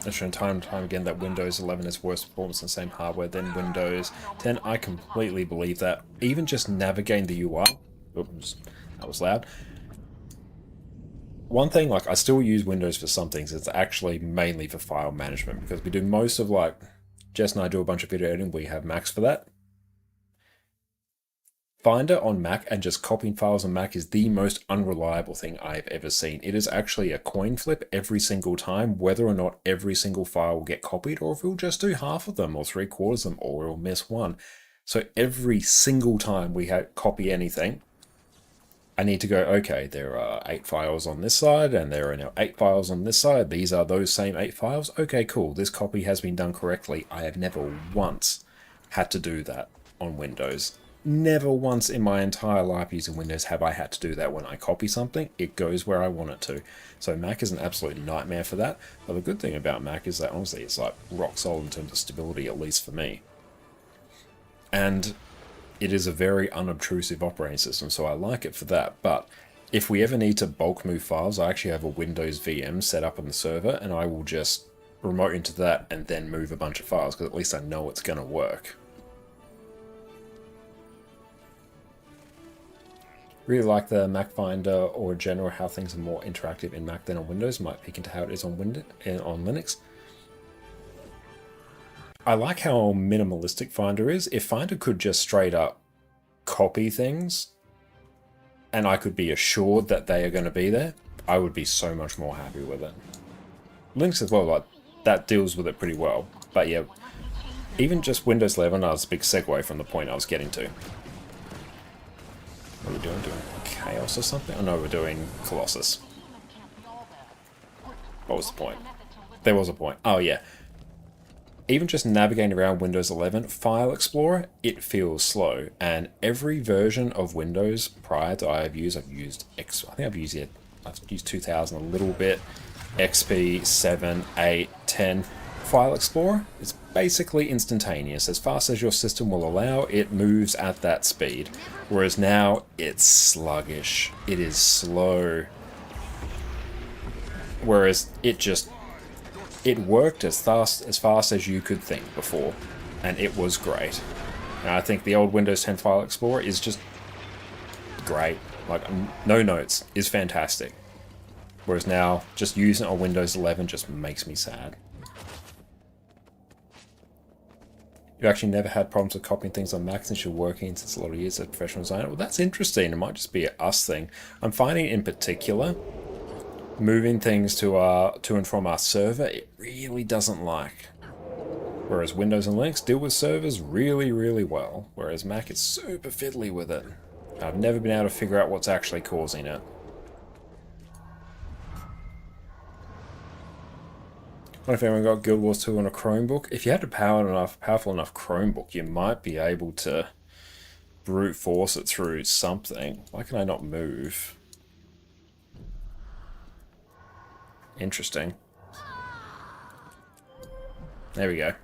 I've shown time and time again that Windows 11 is worse performance and same hardware than Windows 10. I completely believe that. Even just navigating the UI, oops, that was loud. One thing, I still use Windows for some things. It's actually mainly for file management because we do most of Jess and I do a bunch of video editing. We have Macs for that. Finder on Mac and just copying files on Mac is the most unreliable thing I've ever seen. It is actually a coin flip every single time, whether or not every single file will get copied, or if we'll just do half of them, or 3/4 of them, or we'll miss one. So every single time we copy anything, I need to go, okay, there are 8 files on this side, and there are now 8 files on this side. These are those same 8 files. Okay, cool. This copy has been done correctly. I have never once had to do that on Windows. Never once in my entire life using Windows have I had to do that. When I copy something, it goes where I want it to. So Mac is an absolute nightmare for that. But the good thing about Mac is that honestly it's rock solid in terms of stability, at least for me. And it is a very unobtrusive operating system, so I like it for that. But if we ever need to bulk move files, I actually have a Windows VM set up on the server, and I will just remote into that and then move a bunch of files, because at least I know it's going to work. Really like the Mac Finder, or in general how things are more interactive in Mac than on Windows. Might peek into how it is on Linux. I like how minimalistic Finder is. If Finder could just straight up copy things and I could be assured that they are going to be there, I would be so much more happy with it. Links as well, like, that deals with it pretty well. But yeah, even just Windows 11 is a big segue from the point I was getting to. What are we doing? Doing Chaos or something? Oh no, we're doing Colossus. What was the point? There was a point. Oh yeah. Even just navigating around Windows 11 File Explorer, it feels slow. And every version of Windows prior to I've used X. I think I've used 2000 a little bit. XP, 7, 8, 10. File Explorer is basically instantaneous. As fast as your system will allow, it moves at that speed. Whereas now, it's sluggish. It is slow. Whereas it worked as fast as you could think before. And it was great. And I think the old Windows 10 File Explorer is just great. Like, no notes is fantastic. Whereas now, just using it on Windows 11 just makes me sad. You've actually never had problems with copying things on Mac since you're working since a lot of years as a professional designer? Well, that's interesting. It might just be an us thing. I'm finding in particular, moving things to and from our server, it really doesn't like. Whereas Windows and Linux deal with servers really, really well. Whereas Mac is super fiddly with it. I've never been able to figure out what's actually causing it. I wonder if anyone got Guild Wars 2 on a Chromebook. If you had a powerful enough Chromebook, you might be able to brute force it through something. Why can I not move? Interesting. There we go.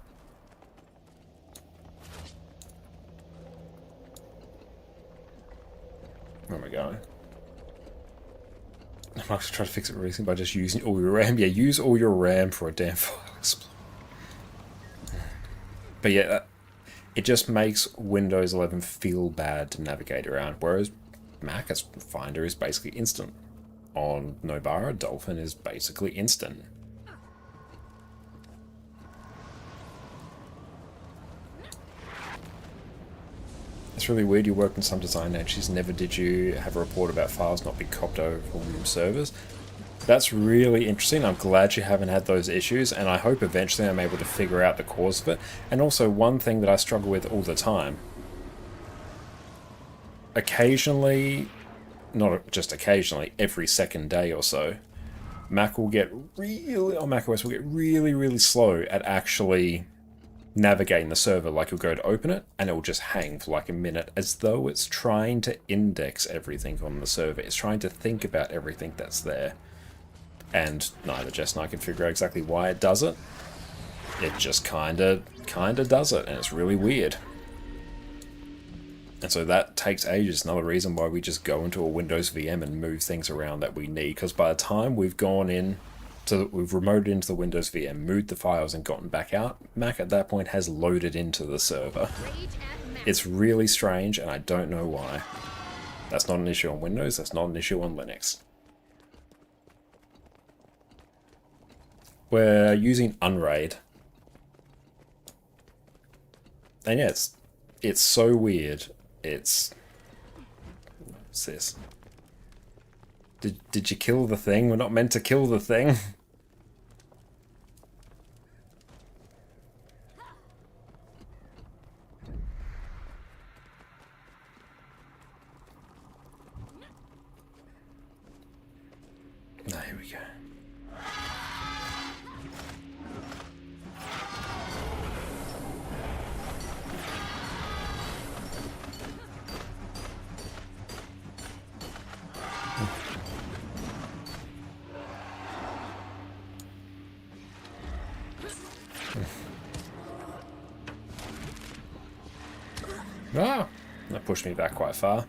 Where am I going? I might try to fix it recently by just using all your RAM. Yeah, use all your RAM for a damn File Explorer. But yeah, it just makes Windows 11 feel bad to navigate around, whereas Mac as Finder is basically instant. On Nobara, Dolphin is basically instant. It's really weird you worked in some design agencies, never did you have a report about files not being copied over from servers. That's really interesting. I'm glad you haven't had those issues, and I hope eventually I'm able to figure out the cause of it. And also one thing that I struggle with all the time. Occasionally, not just occasionally, every second day or so, Mac will get really, or macOS will get really, really slow at actually navigating the server. Like you'll go to open it and it will just hang for like a minute as though it's trying to index everything on the server. It's trying to think about everything that's there. And neither Jess and I can figure out exactly why it does it. It just kinda does it, and it's really weird. And so that takes ages. Another reason why we just go into a Windows VM and move things around that we need. Because by the time we've gone in, we've remoted into the Windows VM, moved the files and gotten back out, Mac at that point has loaded into the server. It's really strange, and I don't know why. That's not an issue on Windows, that's not an issue on Linux. We're using Unraid. And yeah, it's so weird. What's this? Did you kill the thing? We're not meant to kill the thing. No, here we go. Ah, that pushed me back quite far.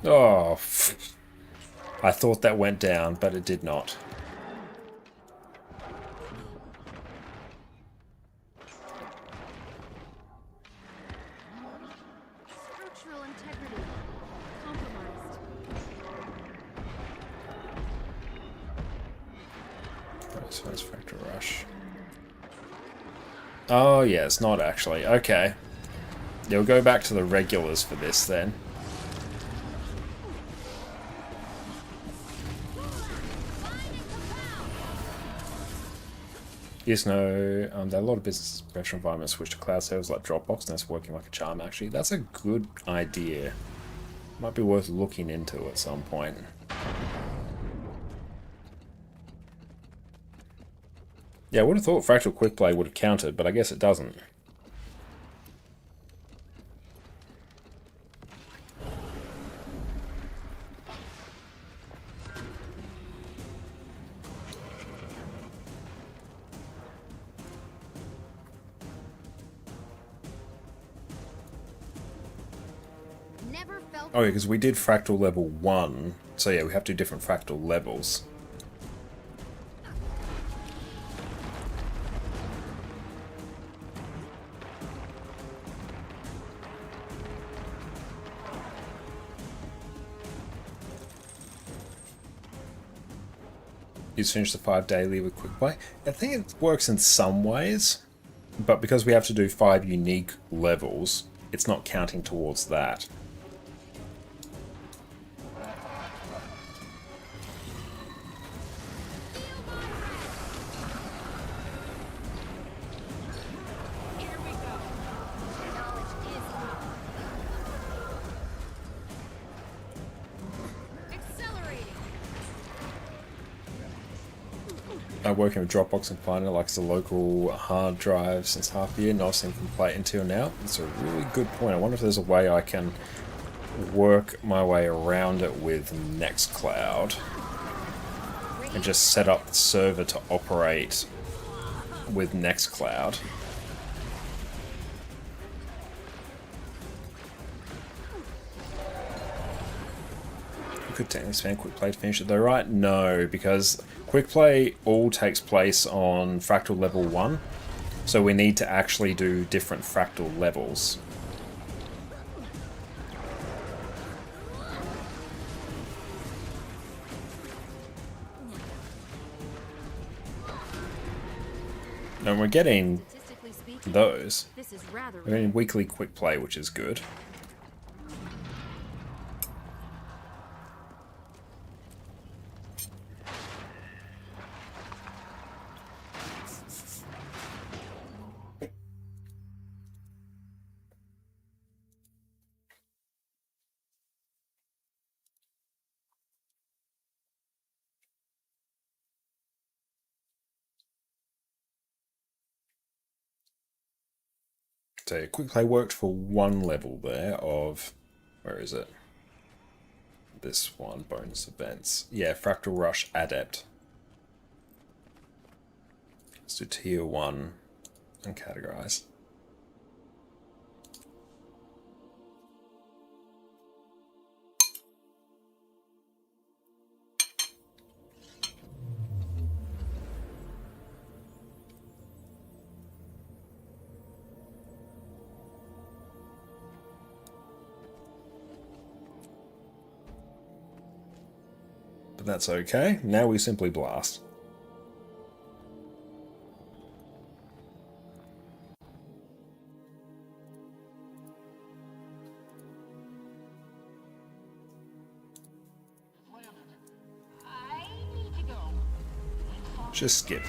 Oh, I thought that went down, but it did not. Structural integrity compromised. Right, so it's Fractal Rush. Oh yeah, it's not actually. Okay. Yeah, we'll go back to the regulars for this then. Yes, no, there are a lot of business professional environments switch to cloud servers like Dropbox, and that's working like a charm actually. That's a good idea. Might be worth looking into at some point. Yeah, I would have thought Fractal Quick Play would have counted, but I guess it doesn't. Never felt Oh yeah, because we did Fractal level 1, so yeah, we have to do different Fractal levels. You just finish the 5 daily with Quick Play. I think it works in some ways, but because we have to do 5 unique levels, it's not counting towards that. Here we go. Knowledge is accelerating. Working with Dropbox and finding like the local hard drive since half a year, not seen from play until now. It's a really good point. I wonder if there's a way I can work my way around it with Nextcloud and just set up the server to operate with Nextcloud. You could technically spam Quick Play to finish it though, right? No, because Quick Play all takes place on Fractal level 1, so we need to actually do different Fractal levels. And we're getting Statistically speaking, those. this is rather I mean, weekly Quick Play, which is good. So Quick Play worked for one level there of, where is it? This one, bonus events. Yeah, Fractal Rush Adept. Let's do tier 1 and categorize. But that's okay. Now we simply blast. I need to go. Just skip.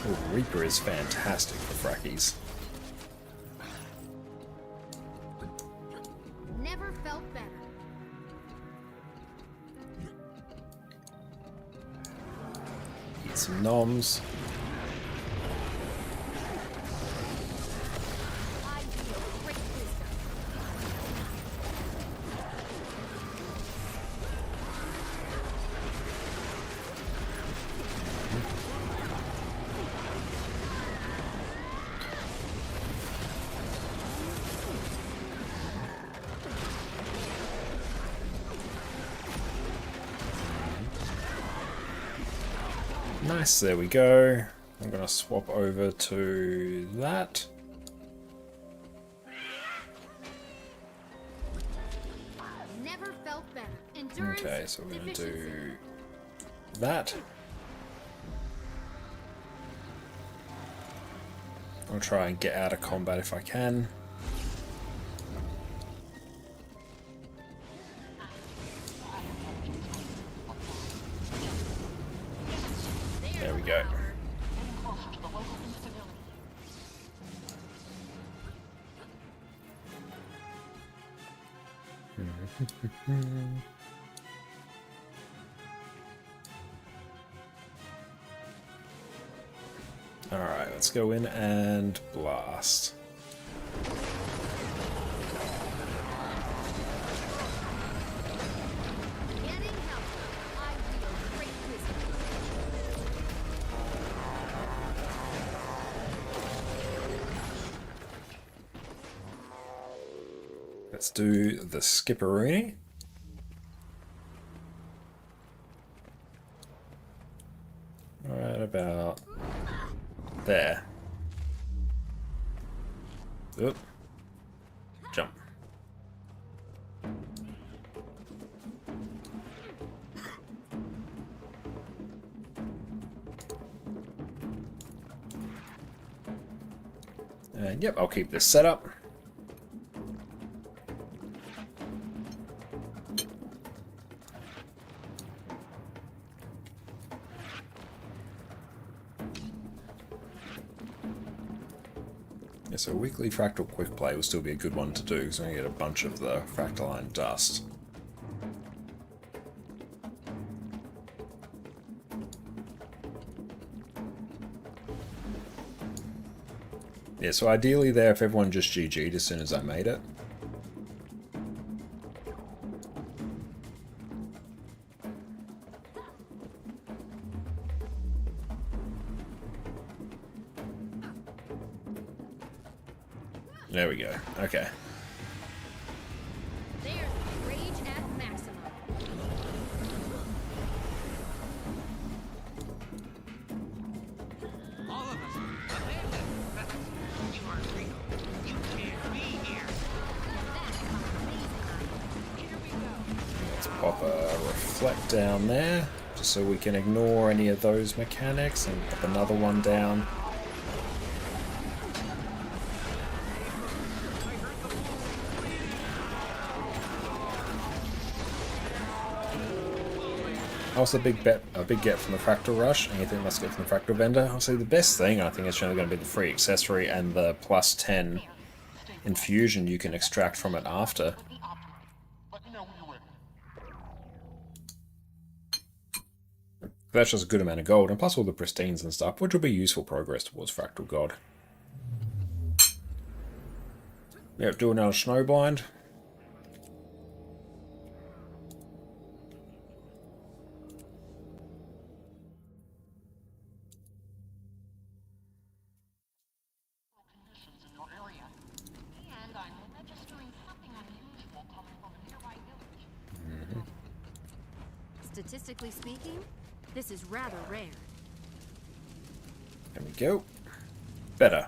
Oh, Reaper is fantastic for frackies. never felt better. Eat some noms. I feel great wisdom. Nice, there we go. I'm going to swap over to that. Never felt better. Endurance, Okay, so we're going to efficiency. do that. I'll try and get out of combat if I can. There we go. Getting closer to the local instability. Alright, let's go in and blast. Getting help. I wield great wisdom. Let's do the skipperoonie. Right about there. Oop. Jump. And yep, I'll keep this set up. Yeah, so a weekly Fractal quick play will still be a good one to do because we're going to get a bunch of the Fractaline dust. Yeah, so ideally there, if everyone just GG'd as soon as I made it. There we go. Okay. There's rage at maximum. All of us abandoned. You aren't real. You can't be here. Let's pop a reflect down there, just so we can ignore any of those mechanics, and pop another one down. Also, a big get from the Fractal Rush. Anything let's get from the Fractal Vendor. I'll say the best thing, I think, is generally going to be the free accessory and the plus 10 infusion you can extract from it after. Be optimal. Let me know when you're ready. That's just a good amount of gold, and plus all the pristines and stuff, which will be useful progress towards Fractal God. Yep, do another Snowblind. Conditions in your area. And I'm registering something unusual coming from a nearby village. Statistically speaking, this is rather rare. There we go. Better.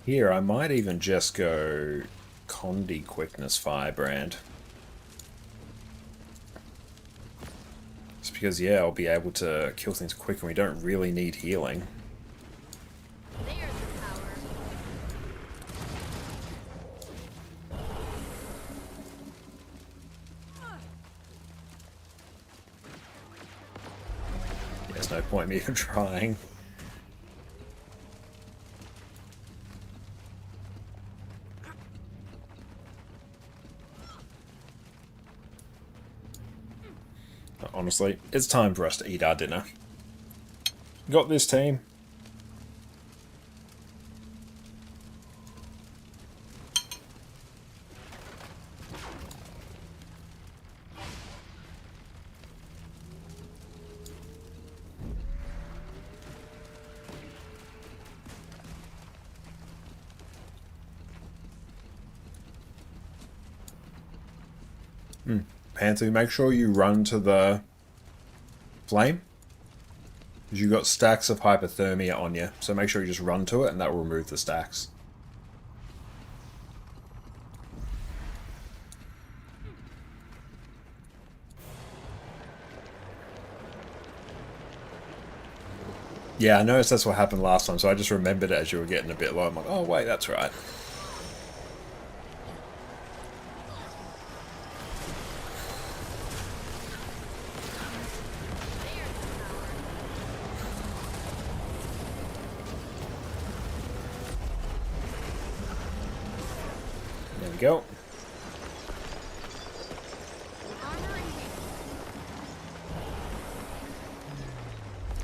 Here, I might even just go Condi Quickness Firebrand. Just because, yeah, I'll be able to kill things quicker and we don't really need healing. There's the power. There's no point in me even trying. Honestly, it's time for us to eat our dinner. Got this, team. Panther, make sure you run to the flame. Because you've got stacks of hypothermia on you. So make sure you just run to it and that will remove the stacks. Yeah, I noticed that's what happened last time, so I just remembered it as you were getting a bit low. I'm like, oh wait, that's right. There we go.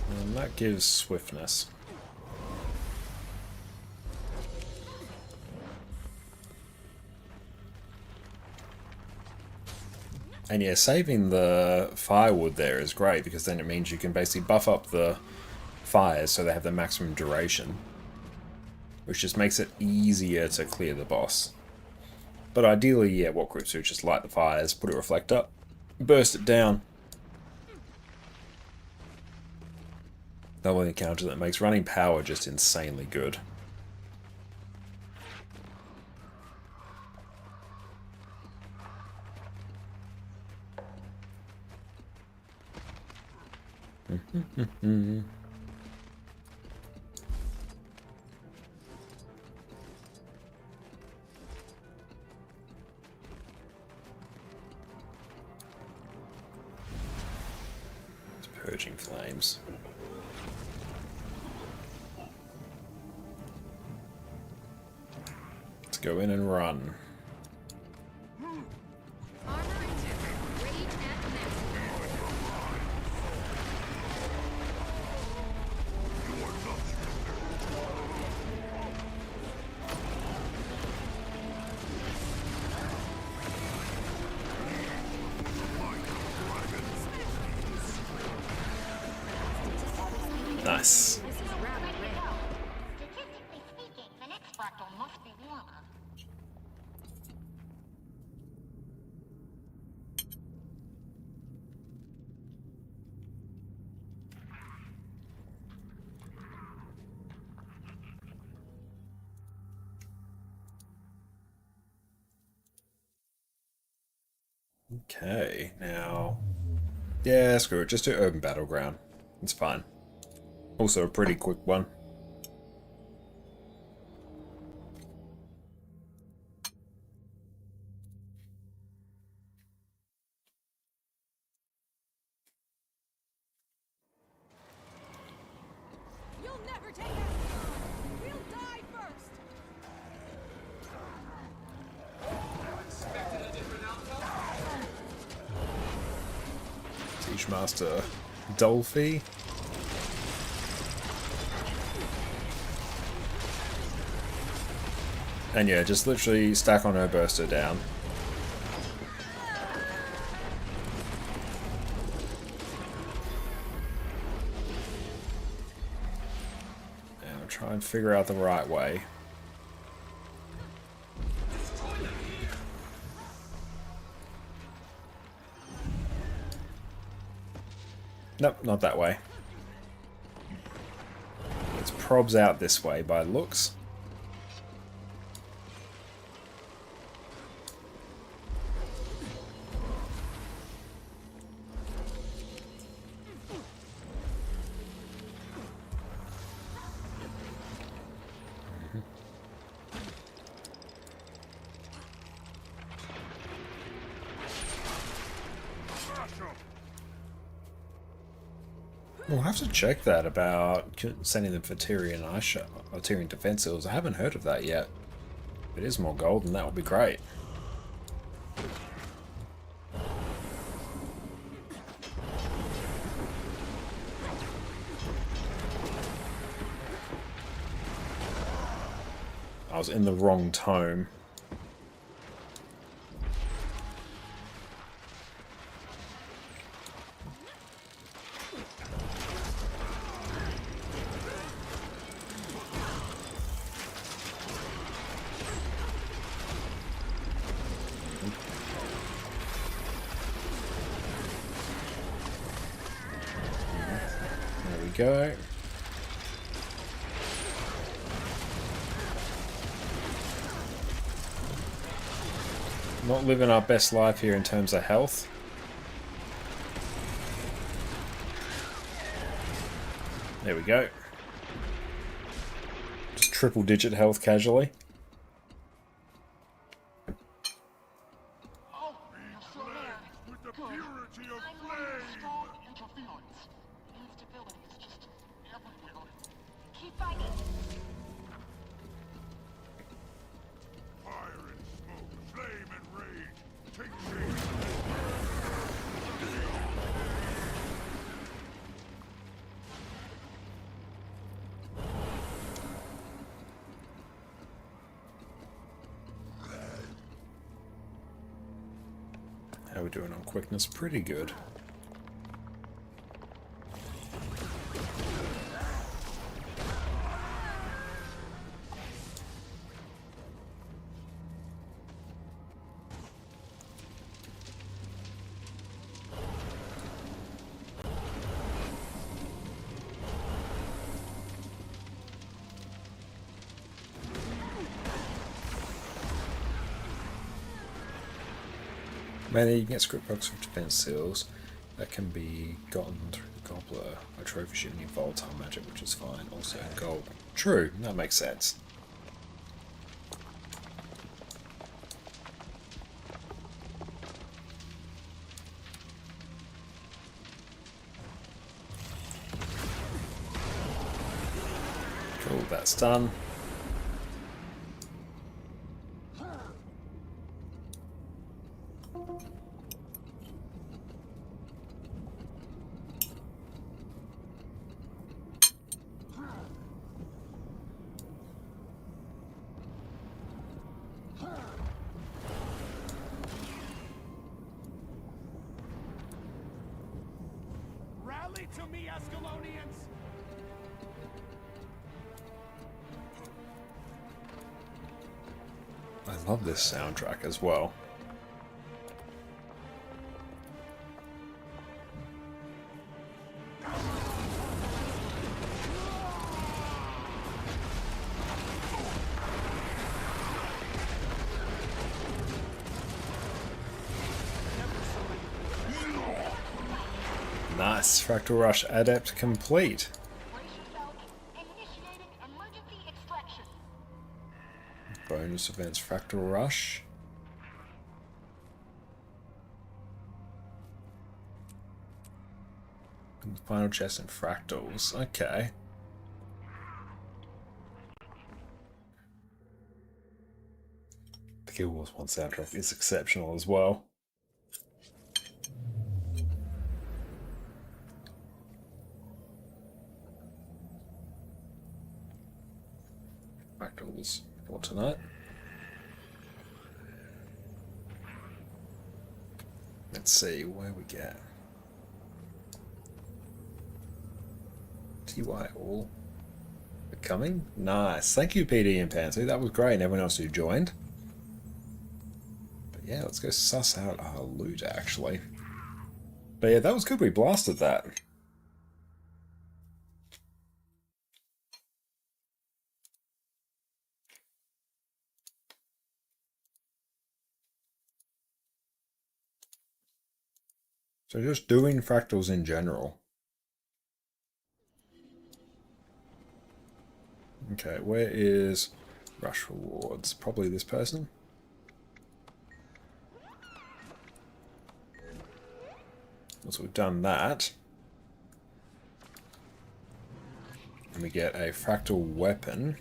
And that gives swiftness. And yeah, saving the firewood there is great because then it means you can basically buff up the fires so they have the maximum duration, which just makes it easier to clear the boss. But ideally, yeah, what groups do just light the fires, put a reflector, burst it down. That will encounter that makes running power just insanely good. It's purging flames. Let's go in and run. Nice. Statistically speaking, the next fractal must be warmer. Okay, now... Yeah, screw it, just do Urban Battleground. It's fine. Also a pretty quick one. You'll never take us! We'll die first! Teach Master Dolphy. And yeah, just literally stack on her, burst her down. And I'll try and figure out the right way. Nope, not that way. It's probs out this way by looks. We'll have to check that about sending them for Tyrian Ice Shot, or Tyrian Defense Seals. I haven't heard of that yet. If it is more gold, then that would be great. I was in the wrong tome. go. Not living our best life here in terms of health. There we go. Just triple digit health casually. With the purity of I'm under flame! strong interference. Instability is just everywhere. Keep fighting. Fire and smoke, flame and rage, take shape! How are we doing on quickness? Pretty good. Mainly, you can get script books with defense seals that can be gotten through the Gobbler by trophy shooting your volatile magic, which is fine. Also in gold. True, that makes sense. Cool, that's done. Rally to me, Escalonians! I love this soundtrack as well. Nice, Fractal Rush Adept complete. Brace yourself. Initiating emergency extraction. Bonus events Fractal Rush. And final chest and fractals. Okay. The Guild Wars 1 soundtrack is exceptional as well. Fractals for tonight. Let's see where we get. TY all becoming nice. Thank you, PD and Panther. That was great, and everyone else who joined. But yeah, let's go suss out our loot actually. But yeah, that was good. We blasted that. So just doing fractals in general. Okay, where is Rush Rewards? Probably this person. Once we've done that, and we get a fractal weapon.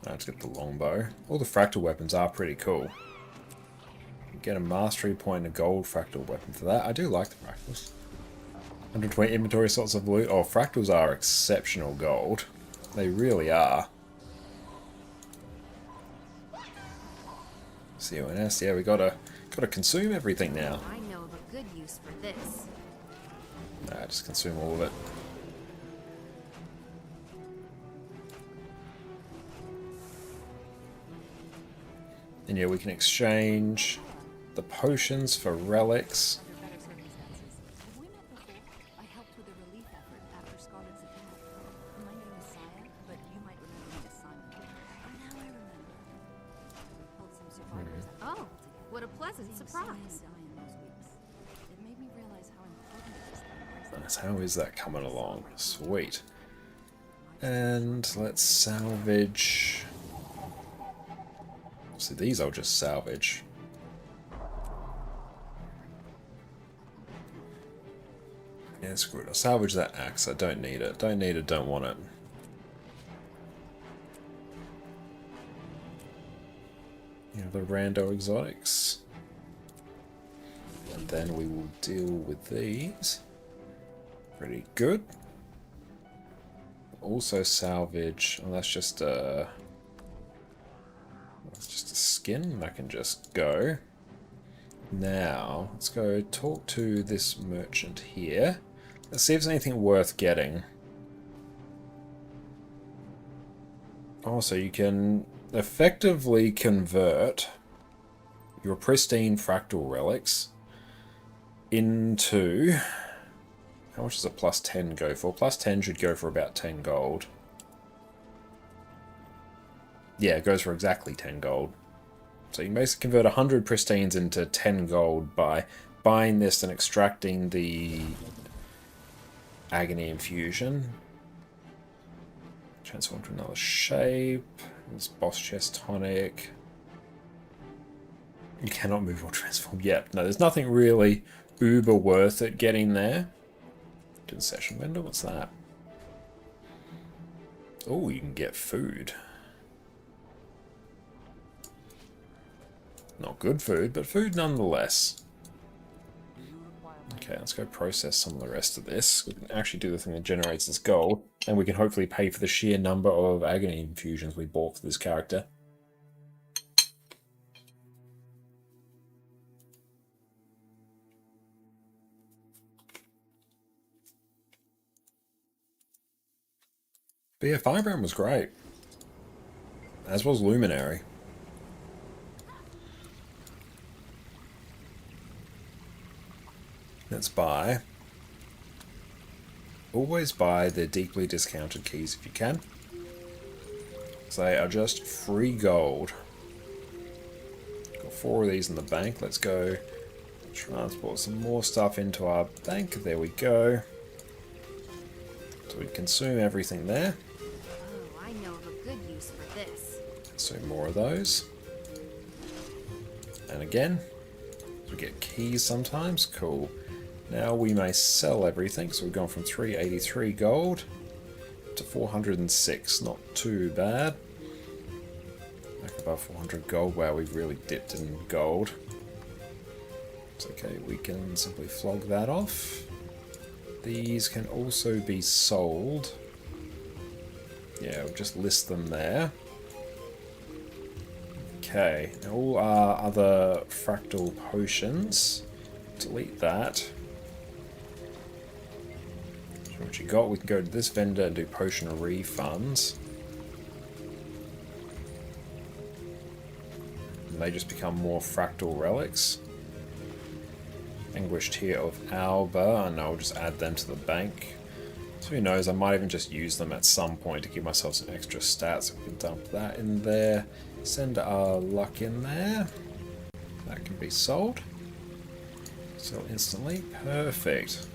Let's get the longbow. All the fractal weapons are pretty cool. Get a mastery point and a gold fractal weapon for that. I do like the fractals. 120 inventory slots of loot. Oh, fractals are exceptional gold. They really are. CONS, yeah, we gotta consume everything now. I know the good use for this. Nah, just consume all of it. And yeah, we can exchange the potions for relics. Under better circumstances. Have we met before? I helped with a relief effort after surprise. Nice. How is that coming along? Sweet. And let's salvage. See, these I'll just salvage. Yeah, screw it. I'll salvage that axe. I don't need it. Don't need it, don't want it. You know, the rando exotics. And then we will deal with these. Pretty good. Also salvage. Oh, that's just a skin. That can just go. Now, let's go talk to this merchant here. Let's see if there's anything worth getting. Oh, so you can effectively convert your pristine fractal relics into... How much does a plus 10 go for? Plus 10 should go for about 10 gold. Yeah, it goes for exactly 10 gold. So you can basically convert 100 pristines into 10 gold by buying this and extracting the agony infusion. Transform to another shape. This boss chest tonic. You cannot move or transform yet. No, there's nothing really uber worth it getting there. To the session window, what's that? Oh, you can get food. Not good food, but food nonetheless. Okay, let's go process some of the rest of this. We can actually do the thing that generates this gold, and we can hopefully pay for the sheer number of agony infusions we bought for this character. But yeah, Firebrand was great. As was Luminary. Let's buy. Always buy the deeply discounted keys if you can. They are just free gold. Got 4 of these in the bank. Let's go transport some more stuff into our bank. There we go. So we consume everything there. Oh, I know of a good use for this. Consume more of those. And again, we get keys sometimes. Cool. Now we may sell everything. So we've gone from 383 gold to 406. Not too bad. Back above 400 gold. Wow, we've really dipped in gold. It's okay. We can simply flog that off. These can also be sold. Yeah, we'll just list them there. Okay, now all our other fractal potions. Delete that. So what you got, we can go to this vendor and do potion refunds. And they just become more fractal relics. Anguished Tear of Alba, and I'll just add them to the bank. So who knows, I might even just use them at some point to give myself some extra stats. We can dump that in there. Send our luck in there. That can be sold. Sell instantly. Perfect.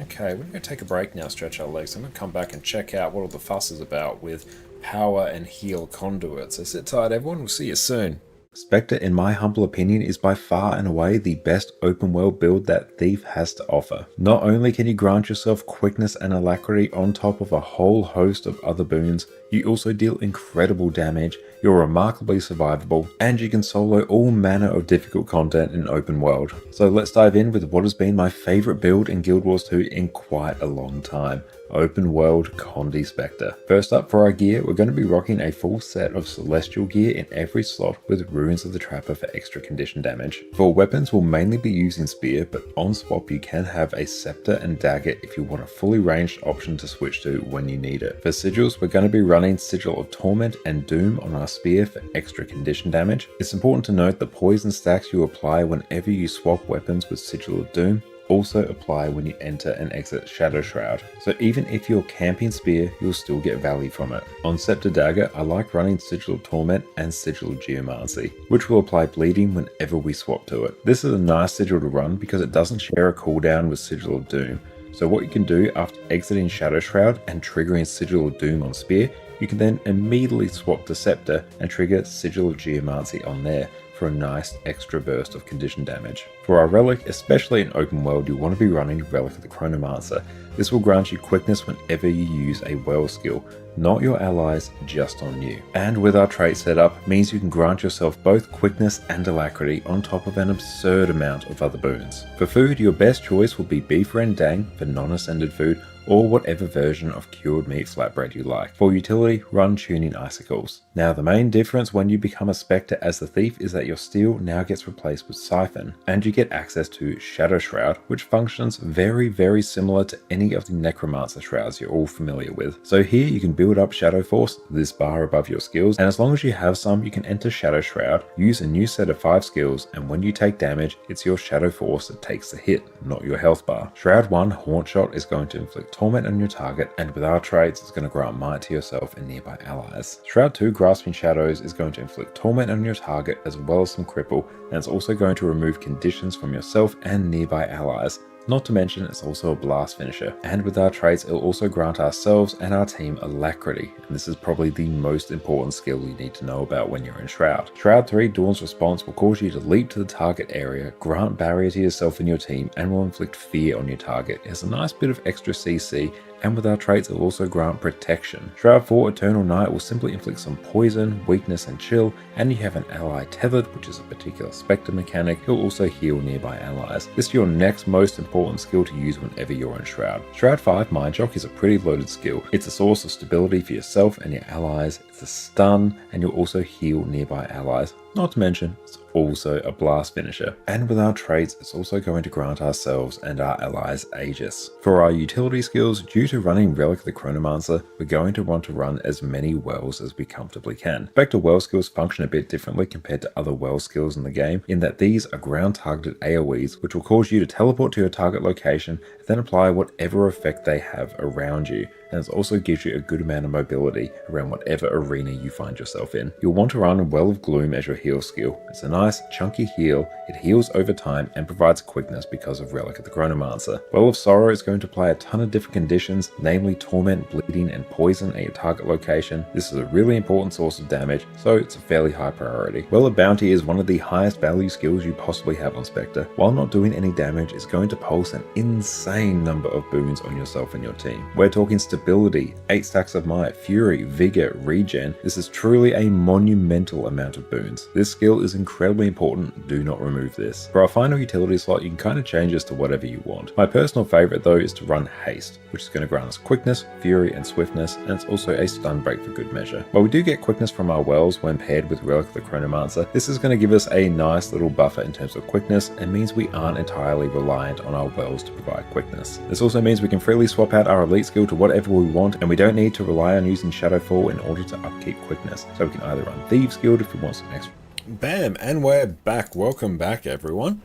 Okay, we're going to take a break now, stretch our legs. I'm going to come back and check out what all the fuss is about with power and heal conduits. So sit tight, everyone. We'll see you soon. Spectre, in my humble opinion, is by far and away the best open world build that Thief has to offer. Not only can you grant yourself quickness and alacrity on top of a whole host of other boons, you also deal incredible damage, you're remarkably survivable, and you can solo all manner of difficult content in open world. So let's dive in with what has been my favourite build in Guild Wars 2 in quite a long time. Open World Condi Spectre. First up for our gear, we're going to be rocking a full set of Celestial gear in every slot with Ruins of the Trapper for extra condition damage. For weapons, we'll mainly be using Spear, but on swap you can have a Scepter and Dagger if you want a fully ranged option to switch to when you need it. For sigils, we're going to be running Sigil of Torment and Doom on our Spear for extra condition damage. It's important to note the poison stacks you apply whenever you swap weapons with Sigil of Doom also apply when you enter and exit Shadow Shroud. So even if you're camping Spear, you'll still get value from it. On Scepter Dagger, I like running Sigil of Torment and Sigil of Geomancy, which will apply bleeding whenever we swap to it. This is a nice sigil to run because it doesn't share a cooldown with Sigil of Doom. So what you can do after exiting Shadow Shroud and triggering Sigil of Doom on Spear, you can then immediately swap to Scepter and trigger Sigil of Geomancy on there for a nice extra burst of condition damage. For our Relic, especially in open world, you want to be running Relic of the Chronomancer. This will grant you quickness whenever you use a well skill, not your allies, just on you. And with our trait setup, means you can grant yourself both quickness and alacrity on top of an absurd amount of other boons. For food, your best choice will be beef rendang for non-ascended food, or whatever version of cured meat flatbread you like. For utility, run tuning icicles. Now the main difference when you become a Spectre as the Thief is that your steel now gets replaced with Siphon, and you get access to Shadow Shroud, which functions very similar to any of the Necromancer shrouds you're all familiar with. So here you can build up Shadow Force, this bar above your skills, and as long as you have some, you can enter Shadow Shroud, use a new set of 5 skills, and when you take damage, it's your Shadow Force that takes the hit, not your health bar. Shroud 1 Haunt Shot is going to inflict torment on your target, and with our traits, it's going to grant might to yourself and nearby allies. Shroud 2 Grasping Shadows is going to inflict torment on your target as well as some cripple, and it's also going to remove conditions from yourself and nearby allies. Not to mention, it's also a blast finisher. And with our traits, it'll also grant ourselves and our team alacrity. And this is probably the most important skill you need to know about when you're in Shroud. Shroud 3 Dawn's Response will cause you to leap to the target area, grant barrier to yourself and your team, and will inflict fear on your target. It's a nice bit of extra CC, and with our traits, it'll also grant protection. Shroud 4 Eternal Night will simply inflict some poison, weakness, and chill, and you have an ally tethered, which is a particular Spectre mechanic. It'll also heal nearby allies. This is your next most important skill to use whenever you're in Shroud. Shroud 5 Mind Shock is a pretty loaded skill. It's a source of stability for yourself and your allies, it's a stun, and you'll also heal nearby allies. Not to mention, it's also a blast finisher. And with our traits, it's also going to grant ourselves and our allies Aegis. For our utility skills, due to running Relic of the Chronomancer, we're going to want to run as many wells as we comfortably can. Spectre well skills function a bit differently compared to other well skills in the game, in that these are ground targeted AoEs, which will cause you to teleport to your target location and then apply whatever effect they have around you. And it also gives you a good amount of mobility around whatever arena you find yourself in. You'll want to run Well of Gloom as your heal skill. It's a nice chunky heal, it heals over time and provides quickness because of Relic of the Chronomancer. Well of Sorrow is going to apply a ton of different conditions, namely torment, bleeding, and poison at your target location. This is a really important source of damage, so it's a fairly high priority. Well of Bounty is one of the highest value skills you possibly have on Spectre. While not doing any damage, it's going to pulse an insane number of boons on yourself and your team. We're talking stability, 8 stacks of might, fury, vigor, regen. This is truly a monumental amount of boons. This skill is incredibly important, do not remove this. For our final utility slot, you can kind of change this to whatever you want. My personal favorite though is to run haste, which is going to grant us quickness, fury, and swiftness, and it's also a stun break for good measure. While we do get quickness from our wells when paired with Relic of the Chronomancer, this is going to give us a nice little buffer in terms of quickness, and means we aren't entirely reliant on our wells to provide quickness. This also means we can freely swap out our elite skill to whatever we want, and we don't need to rely on using Shadowfall in order to upkeep quickness. So we can either run Thieves Guild if we want some extra. Bam, and we're back. Welcome back, everyone.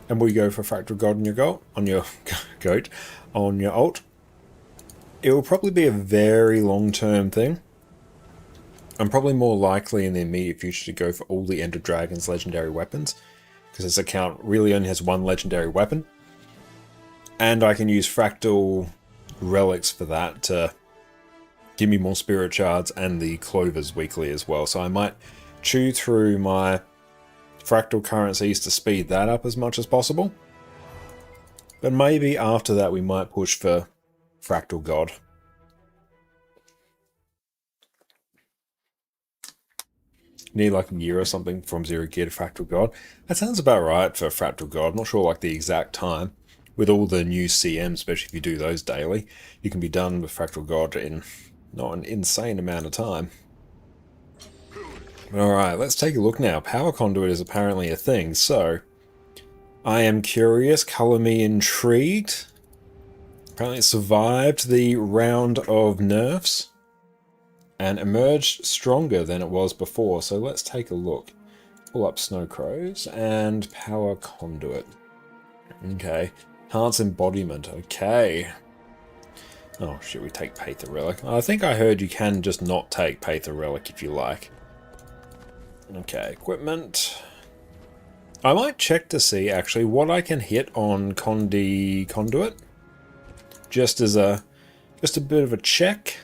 And we go for Fractal God on your goat, on your goat, on your ult. It will probably be a very long-term thing. I'm probably more likely in the immediate future to go for all the Ender Dragon's legendary weapons, because this account really only has one legendary weapon. And I can use Fractal relics for that to give me more spirit shards and the clovers weekly as well. So I might chew through my fractal currencies to speed that up as much as possible. But maybe after that we might push for Fractal God. Need like a year or something from 0 gear to Fractal God. That sounds about right for Fractal God. I'm not sure like the exact time. With all the new CMs, especially if you do those daily, you can be done with Fractal God in not an insane amount of time. Alright, let's take a look now. Power Conduit is apparently a thing, so I am curious, colour me intrigued. Apparently it survived the round of nerfs and emerged stronger than it was before, so let's take a look. Pull up Snow Crows and Power Conduit. Okay. Heart's embodiment. Okay. Oh, should we take Paether Relic? I think I heard you can just not take Paether Relic if you like. Okay, equipment. I might check to see, actually, what I can hit on Conduit. Just as a bit of a check.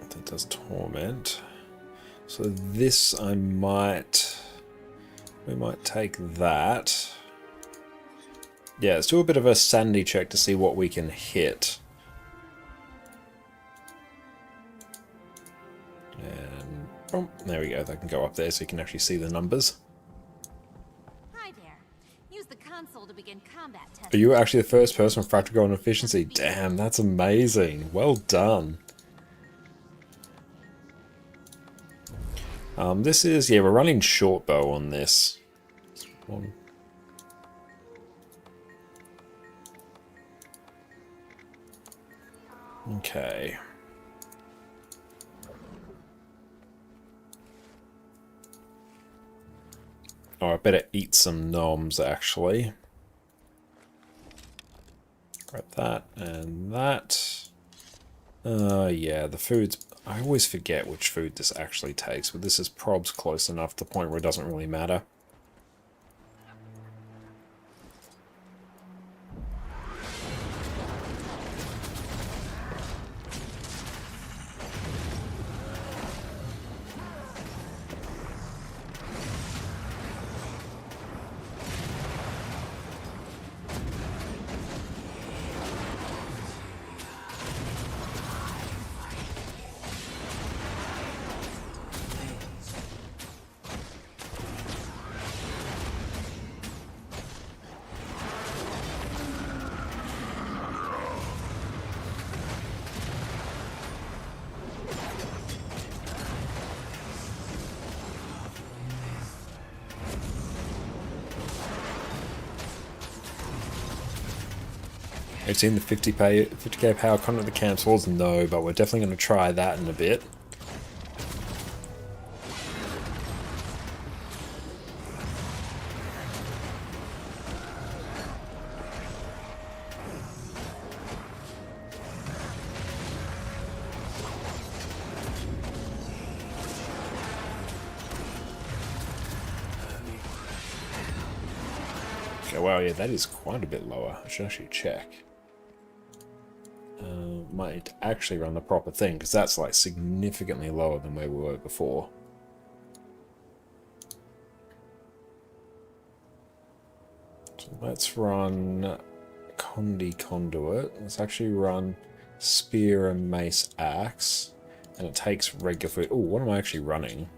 That does Torment. So this we might take that. Yeah, let's do a bit of a sanity check to see what we can hit. And boom, there we go. That can go up there so you can actually see the numbers. Hi there. Use the console to begin combat Are testing. you actually the first person from Fractal on efficiency? Damn, that's amazing. Well done. This is, yeah, we're running short bow on this. Okay. Oh, I better eat some noms, actually. Grab that and that. Yeah, the food's... I always forget which food this actually takes, but this is probs close enough to the point where it doesn't really matter. Have you seen the 50k power content of the camp swords? No, but we're definitely going to try that in a bit. Okay, wow, yeah, that is quite a bit lower. I should actually check. Might actually run the proper thing, because that's like significantly lower than where we were before. So let's run Conduit. Let's actually run Spear and Mace Axe. And it takes regular food. Oh, what am I actually running?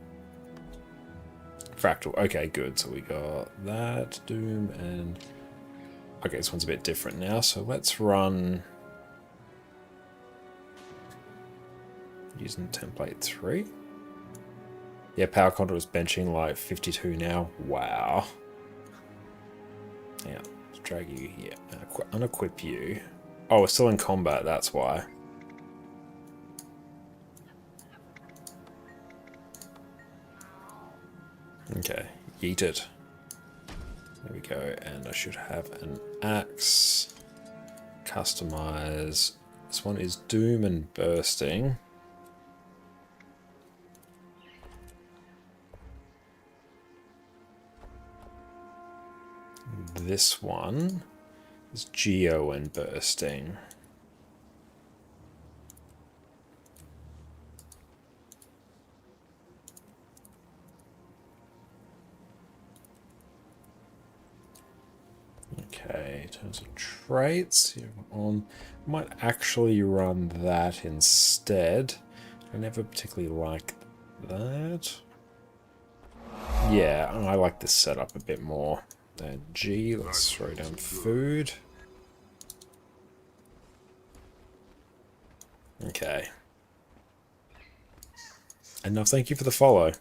Fractal. Okay, good. So we got that, Doom, and... Okay, this one's a bit different now. So let's run... Using template 3. Yeah, power conduit is benching like 52 now. Wow. Yeah, let's drag you here. Unequip you. Oh, we're still in combat, that's why. Okay, yeet it. There we go, and I should have an axe. Customize. This one is Doom and Bursting. This one is Geo and Bursting. Okay, in terms of traits, might actually run that instead. I never particularly like that. Yeah, I like this setup a bit more. Then G, let's throw down food. Okay. And now thank you for the follow.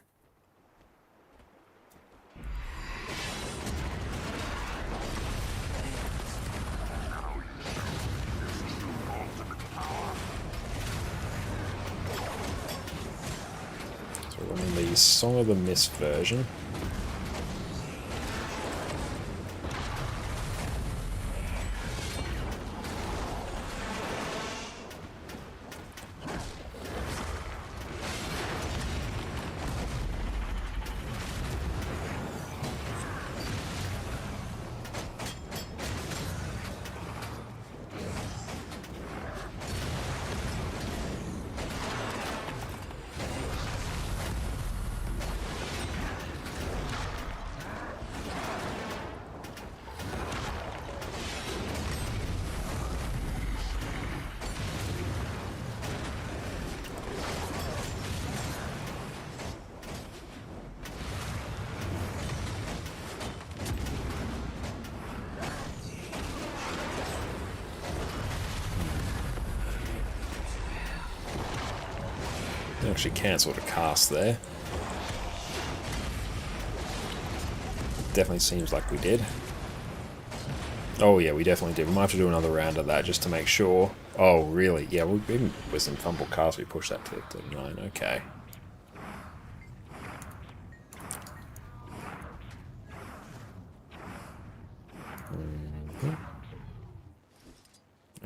So we're the Song of the Mist version. Actually cancelled a cast there. Definitely seems like we did. Oh yeah, we definitely did. We might have to do another round of that just to make sure. Oh really? Yeah, we even with some fumble cast we pushed that to 9. Okay.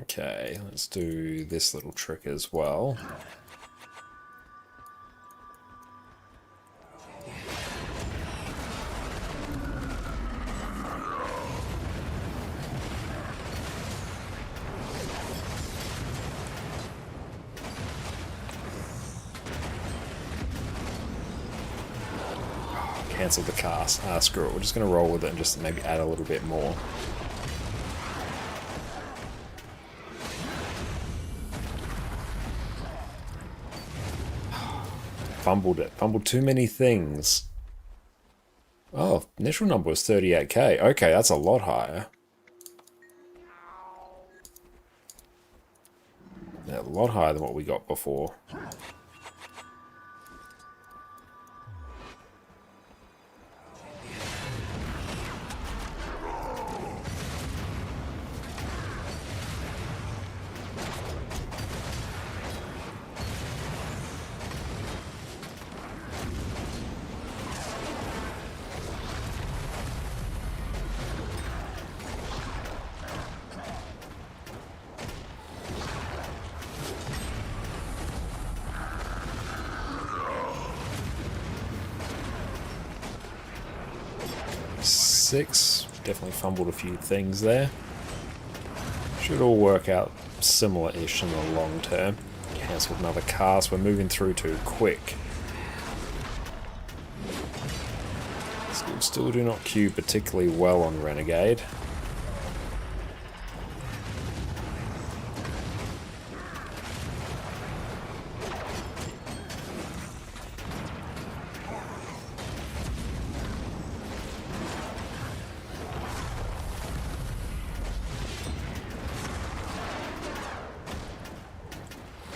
Okay, let's do this little trick as well. Cancel the cast. Ah, screw it. We're just going to roll with it and just maybe add a little bit more. Fumbled it. Fumbled too many things. Oh, initial number was 38k. Okay, that's a lot higher. Yeah, a lot higher than what we got before. Six. Definitely fumbled a few things there. Should all work out similar-ish in the long term. Cancelled another cast. We're moving through too quick. Still do not queue particularly well on Renegade.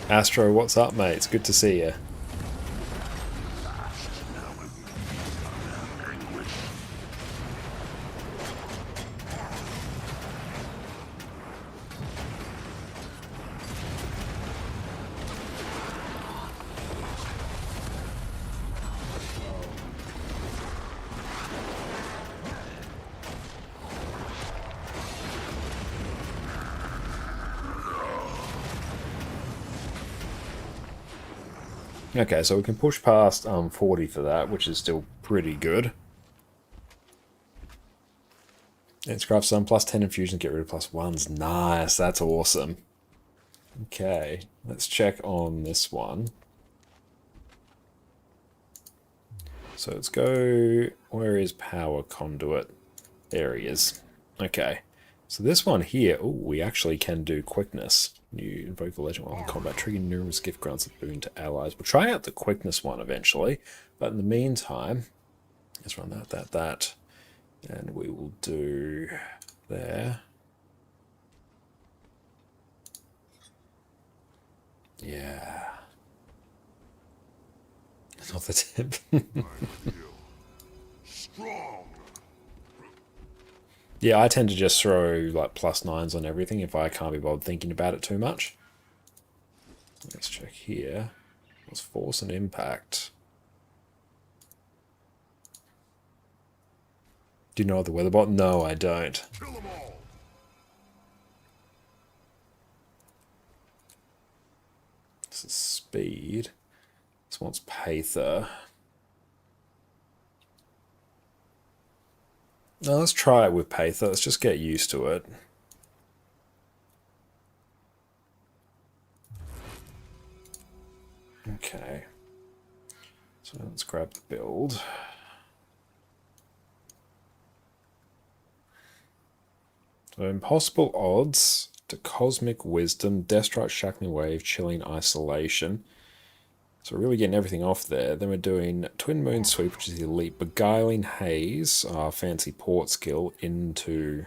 Astro, what's up, mate? It's good to see you. Okay, so we can push past 40 for that, which is still pretty good. Let's craft some plus 10 infusions, get rid of plus 1s. Nice, that's awesome. Okay, let's check on this one. So let's go... Where is Power Conduit? There he is. Okay, so this one here... Oh, we actually can do Quickness. You invoke a legend while in combat, trigger numerous gift grants of boon to allies. We'll try out the Quickness one eventually, but in the meantime, let's run that, and we will do there. Yeah. Not the tip. Yeah, I tend to just throw like +9s on everything if I can't be bothered thinking about it too much. Let's check here. What's force and impact? Do you know the weather bot? No, I don't. Kill them all. This is speed. This one's Pather. Now let's try it with Pather. Let's just get used to it. Okay. So let's grab the build. So impossible odds to Cosmic Wisdom, Deathstrike, Shackling Wave, Chilling Isolation. So we're really getting everything off there. Then we're doing Twin Moon Sweep, which is the elite. Beguiling Haze, our fancy port skill, into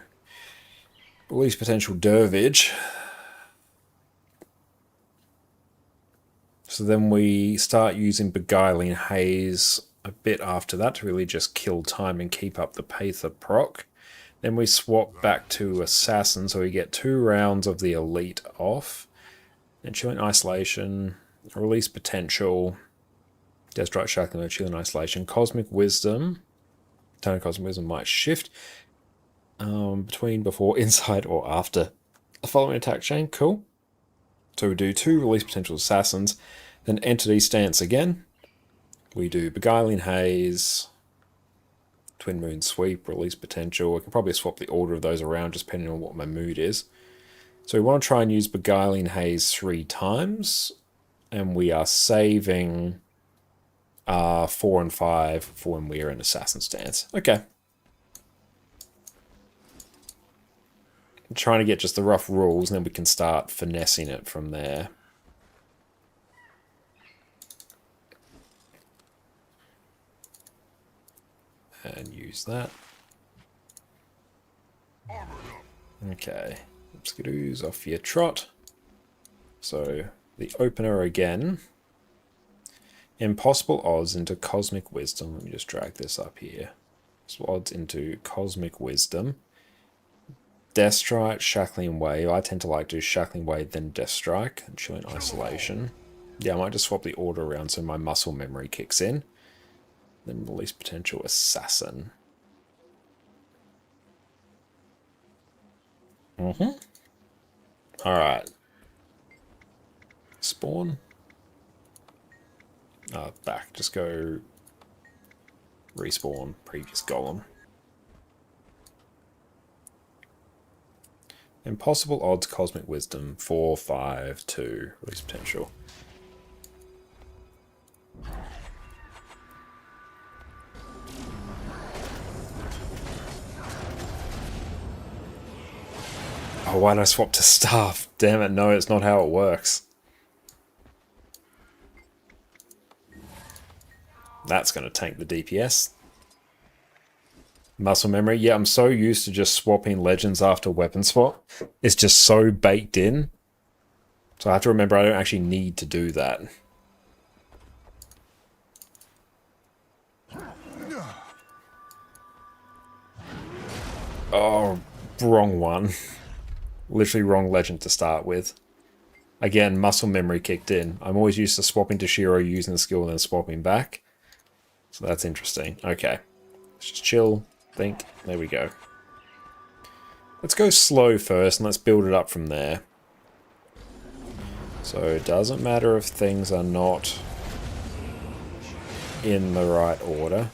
Release Potential Dervage. So then we start using Beguiling Haze a bit after that to really just kill time and keep up the Pather proc. Then we swap back to Assassin, so we get 2 rounds of the elite off. Then Chilling Isolation, Release Potential, Deathstrike, Shackling Wave, Chilling Isolation, Cosmic Wisdom. Tone of Cosmic Wisdom might shift between, before, inside, or after the following attack chain. Cool. So we do 2 Release Potential Assassins, then Entity Stance again. We do Beguiling Haze, Twin Moon Sweep, Release Potential. I can probably swap the order of those around just depending on what my mood is. So we want to try and use Beguiling Haze 3 times. And we are saving 4 and 5 for when we are in Assassin Stance. Okay. I'm trying to get just the rough rules, and then we can start finessing it from there. And use that. Okay. Skidoos off your trot. So the opener again. Impossible odds into Cosmic Wisdom. Let me just drag this up here. So odds into Cosmic Wisdom. Deathstrike, Shackling Wave. I tend to like to do Shackling Wave, then Deathstrike, and Chilling Isolation. Yeah, I might just swap the order around so my muscle memory kicks in. Then Release Potential Assassin. Alright. Spawn. Back. Just go respawn previous golem. Impossible odds, Cosmic Wisdom, 4, 5, 2, Release Potential. Oh, why did I swap to Staff? Damn it, no, it's not how it works. That's going to tank the DPS. Muscle memory. Yeah, I'm so used to just swapping legends after weapon swap. It's just so baked in. So I have to remember I don't actually need to do that. Oh, wrong one. Literally wrong legend to start with. Again, muscle memory kicked in. I'm always used to swapping to Shiro, using the skill, and then swapping back. So that's interesting. Okay. Let's just chill. Think. There we go. Let's go slow first, and let's build it up from there. So it doesn't matter if things are not in the right order.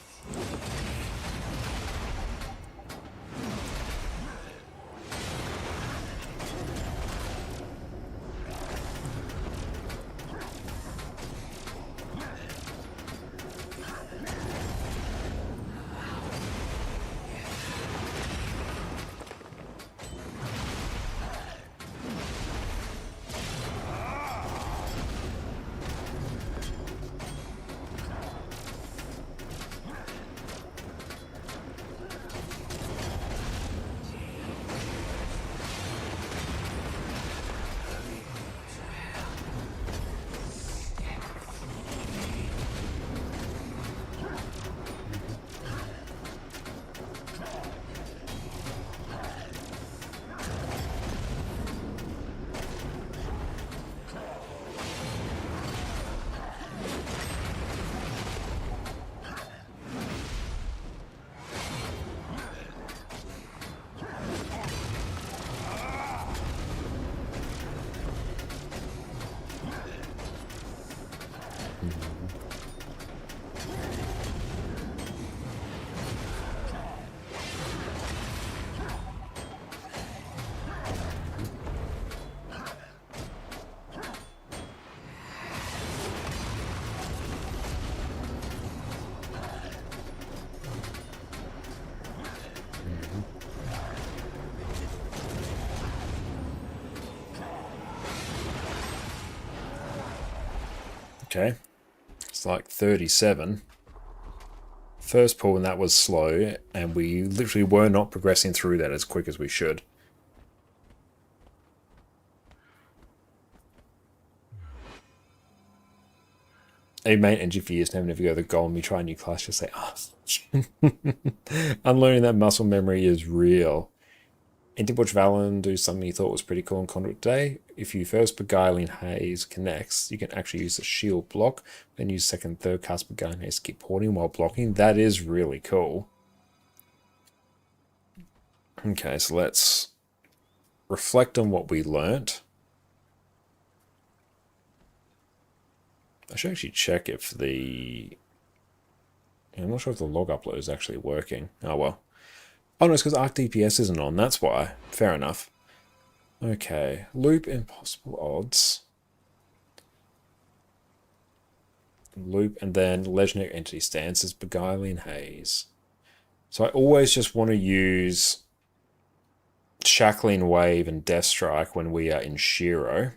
Okay. It's like 37. First pull, and that was slow, and we literally were not progressing through that as quick as we should. A main engine for years, never go the goal, and we try a new class, just say, unlearning that muscle memory is real. And did watch Valen do something he thought was pretty cool in Conduit today. If you first Beguiling Haze connects, you can actually use the shield block, then use second, third cast Beguiling Haze to keep porting while blocking. That is really cool. Okay, so let's reflect on what we learnt. I should actually check if the... I'm not sure if the log upload is actually working. Oh well. Oh no, it's because Arc DPS isn't on, that's why. Fair enough. Okay, loop impossible odds. Loop, and then legendary entity stance is Beguiling Haze. So I always just want to use Shackling Wave and Death Strike when we are in Shiro.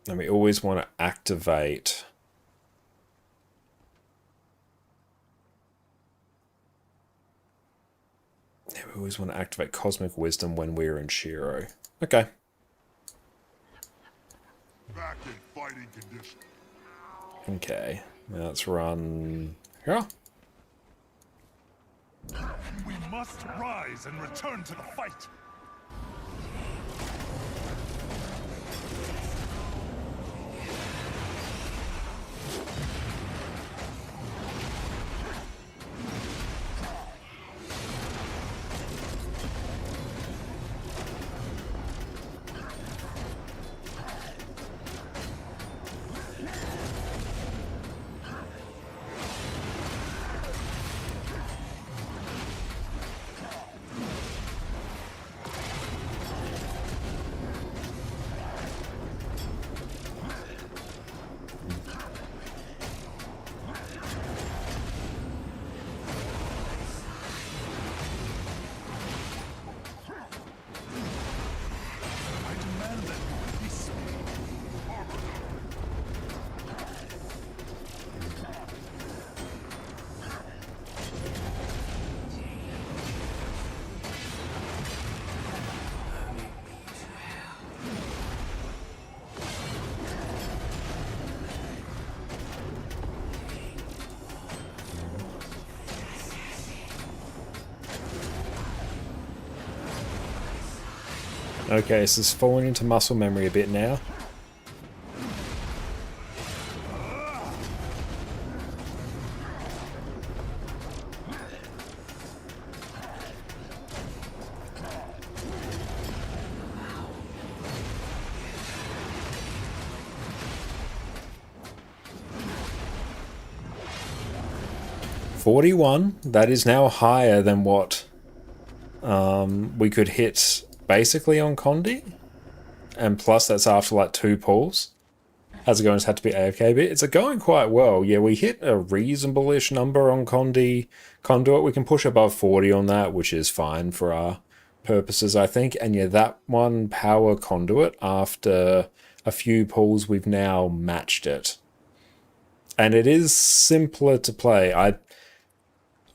And we always want to activate... Yeah, we always want to activate Cosmic Wisdom when we're in Shiro. Okay. Back in fighting condition. Okay. Now let's run... here. We must rise and return to the fight. Okay, so it's falling into muscle memory a bit now. $41. That is now higher than what we could hit basically on Condi. And plus that's after like 2 pulls. How's it going? It's had to be AFK a bit. It's going quite well. Yeah, we hit a reasonable-ish number on Conduit. We can push above 40 on that, which is fine for our purposes, I think. And yeah, that one power Conduit, after a few pulls, we've now matched it. And it is simpler to play.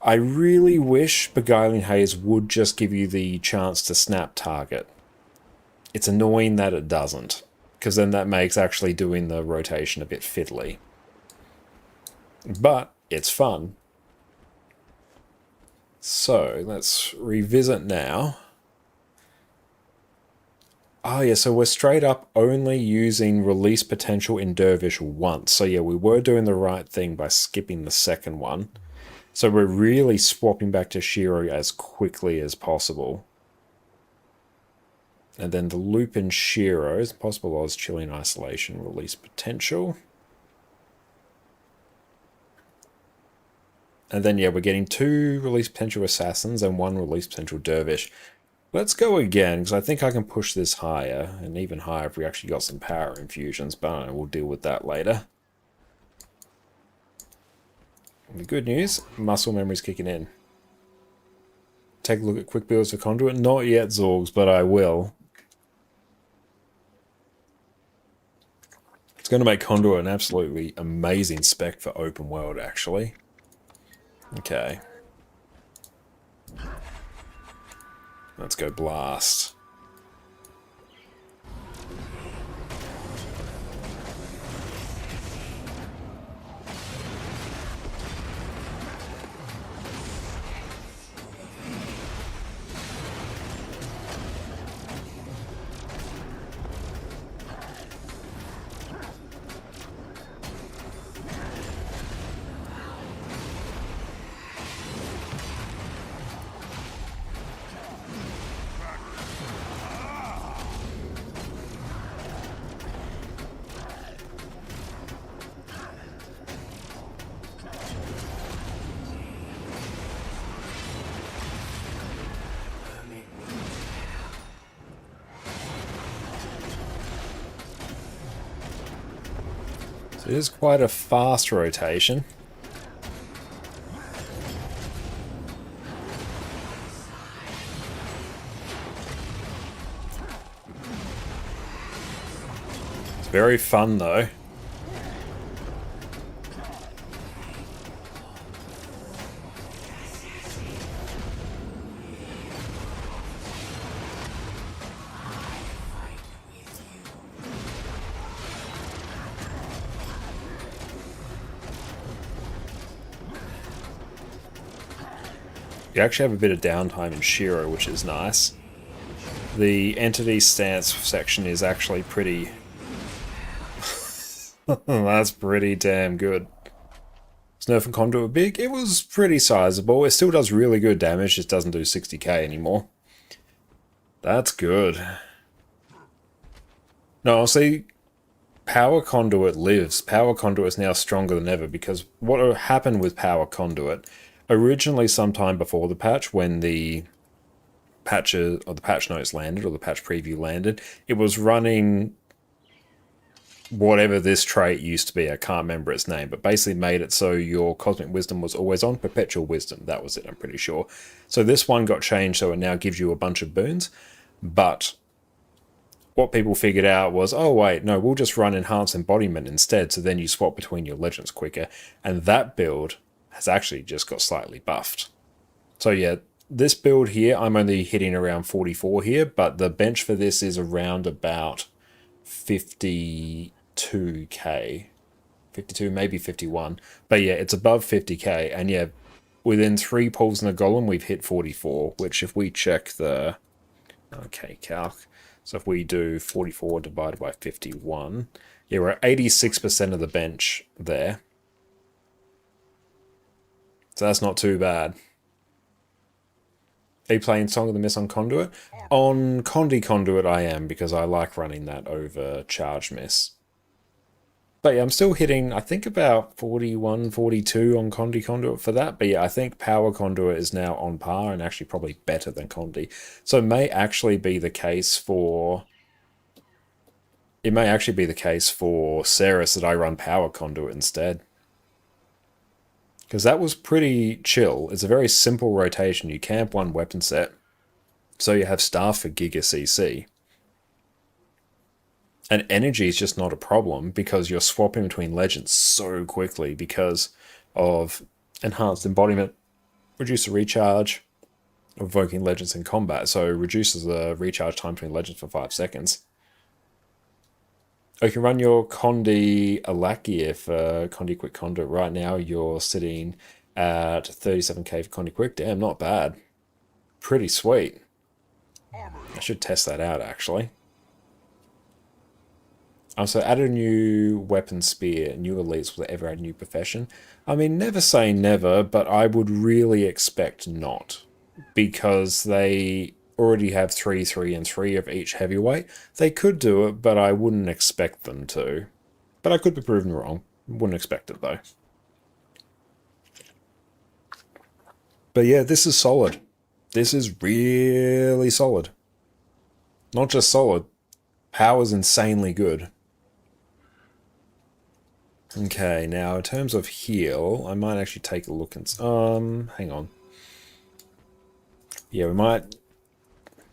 I really wish Beguiling Haze would just give you the chance to snap target. It's annoying that it doesn't, because then that makes actually doing the rotation a bit fiddly. But it's fun. So let's revisit now. Oh yeah, so we're straight up only using release potential in Dervish once. So yeah, we were doing the right thing by skipping the second one. So we're really swapping back to Shiro as quickly as possible. And then the loop in Shiro is possible odds, chilling isolation, release potential. And then yeah, we're getting 2 release potential assassins and 1 release potential dervish. Let's go again, because I think I can push this higher, and even higher if we actually got some power infusions, but I don't know, we'll deal with that later. The good news, muscle memory's kicking in. Take a look at quick builds for Conduit. Not yet, Zorgs, but I will. going to make Conduit an absolutely amazing spec for open world, actually. Okay. Let's go blast. So it is quite a fast rotation. It's very fun though. You actually have a bit of downtime in Shiro, which is nice. The entity stance section is actually pretty... That's pretty damn good. Is Nerf and Conduit big? It was pretty sizable. It still does really good damage, just doesn't do 60k anymore. That's good. No, I'll see. Power Conduit lives. Power Conduit is now stronger than ever because what happened with Power Conduit, originally sometime before the patch, when the patches or the patch notes landed or the patch preview landed, it was running whatever this trait used to be. I can't remember its name, but basically made it so your Cosmic Wisdom was always on. Perpetual Wisdom, that was it, I'm pretty sure. So this one got changed so it now gives you a bunch of boons, but what people figured out was, oh wait, no, we'll just run Enhanced Embodiment instead, so then you swap between your legends quicker, and that build has actually just got slightly buffed. So yeah, this build here, I'm only hitting around 44 here, but the bench for this is around about 52k. 52, maybe 51. But yeah, it's above 50k, and yeah, within 3 pulls and a golem, we've hit 44, which if we check the... Okay, calc. So if we do 44 divided by 51, yeah, we're at 86% of the bench there. So that's not too bad. Are you playing Song of the Mist on Conduit? On ConnorConCarne I am, because I like running that over Charge Miss. But yeah, I'm still hitting, I think, about 41, 42 on ConnorConCarne for that. But yeah, I think Power Conduit is now on par and actually probably better than Condi. So it may actually be the case for... It may actually be the case for Ceres that I run Power Conduit instead. Because that was pretty chill. It's a very simple rotation. You camp one weapon set, so you have staff for Giga CC. And energy is just not a problem because you're swapping between legends so quickly because of Enhanced Embodiment, reduce the recharge, evoking legends in combat, so it reduces the recharge time between legends for 5 seconds. You can run your Condi Alakia for Condi Quick Conduit. Right now you're sitting at 37k for Condi Quick. Damn, not bad. Pretty sweet. I should test that out actually. So added a new weapon spear, new elites will ever add a new profession. I mean, never say never, but I would really expect not. Because they already have 3, 3, and 3 of each heavyweight. They could do it, but I wouldn't expect them to. But I could be proven wrong. Wouldn't expect it though. But yeah, this is solid. This is really solid. Not just solid. Power's insanely good. Okay, now in terms of heal, I might actually take a look and... hang on. Yeah, we might...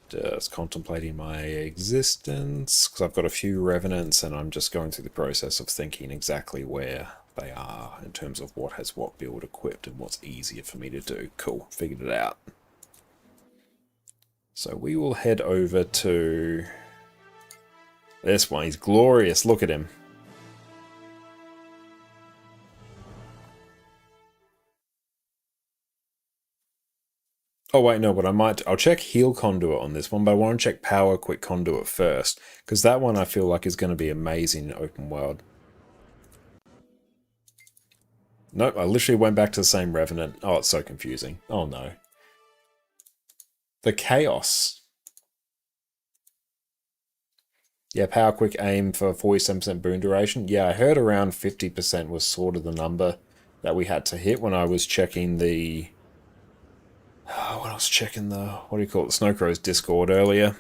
Just contemplating my existence, because I've got a few revenants and I'm just going through the process of thinking exactly where they are in terms of what has what build equipped and what's easier for me to do. Cool, figured it out. So we will head over to this one. He's glorious, look at him. Oh wait, no, but I'll check heal conduit on this one, but I want to check power quick conduit first, because that one I feel like is going to be amazing in open world. Nope, I literally went back to the same revenant. Oh, it's so confusing. Oh no. The chaos. Yeah, power quick aim for 47% boon duration. Yeah, I heard around 50% was sort of the number that we had to hit when I was checking the... when I was checking the, what do you call it, the Snowcrow's Discord earlier.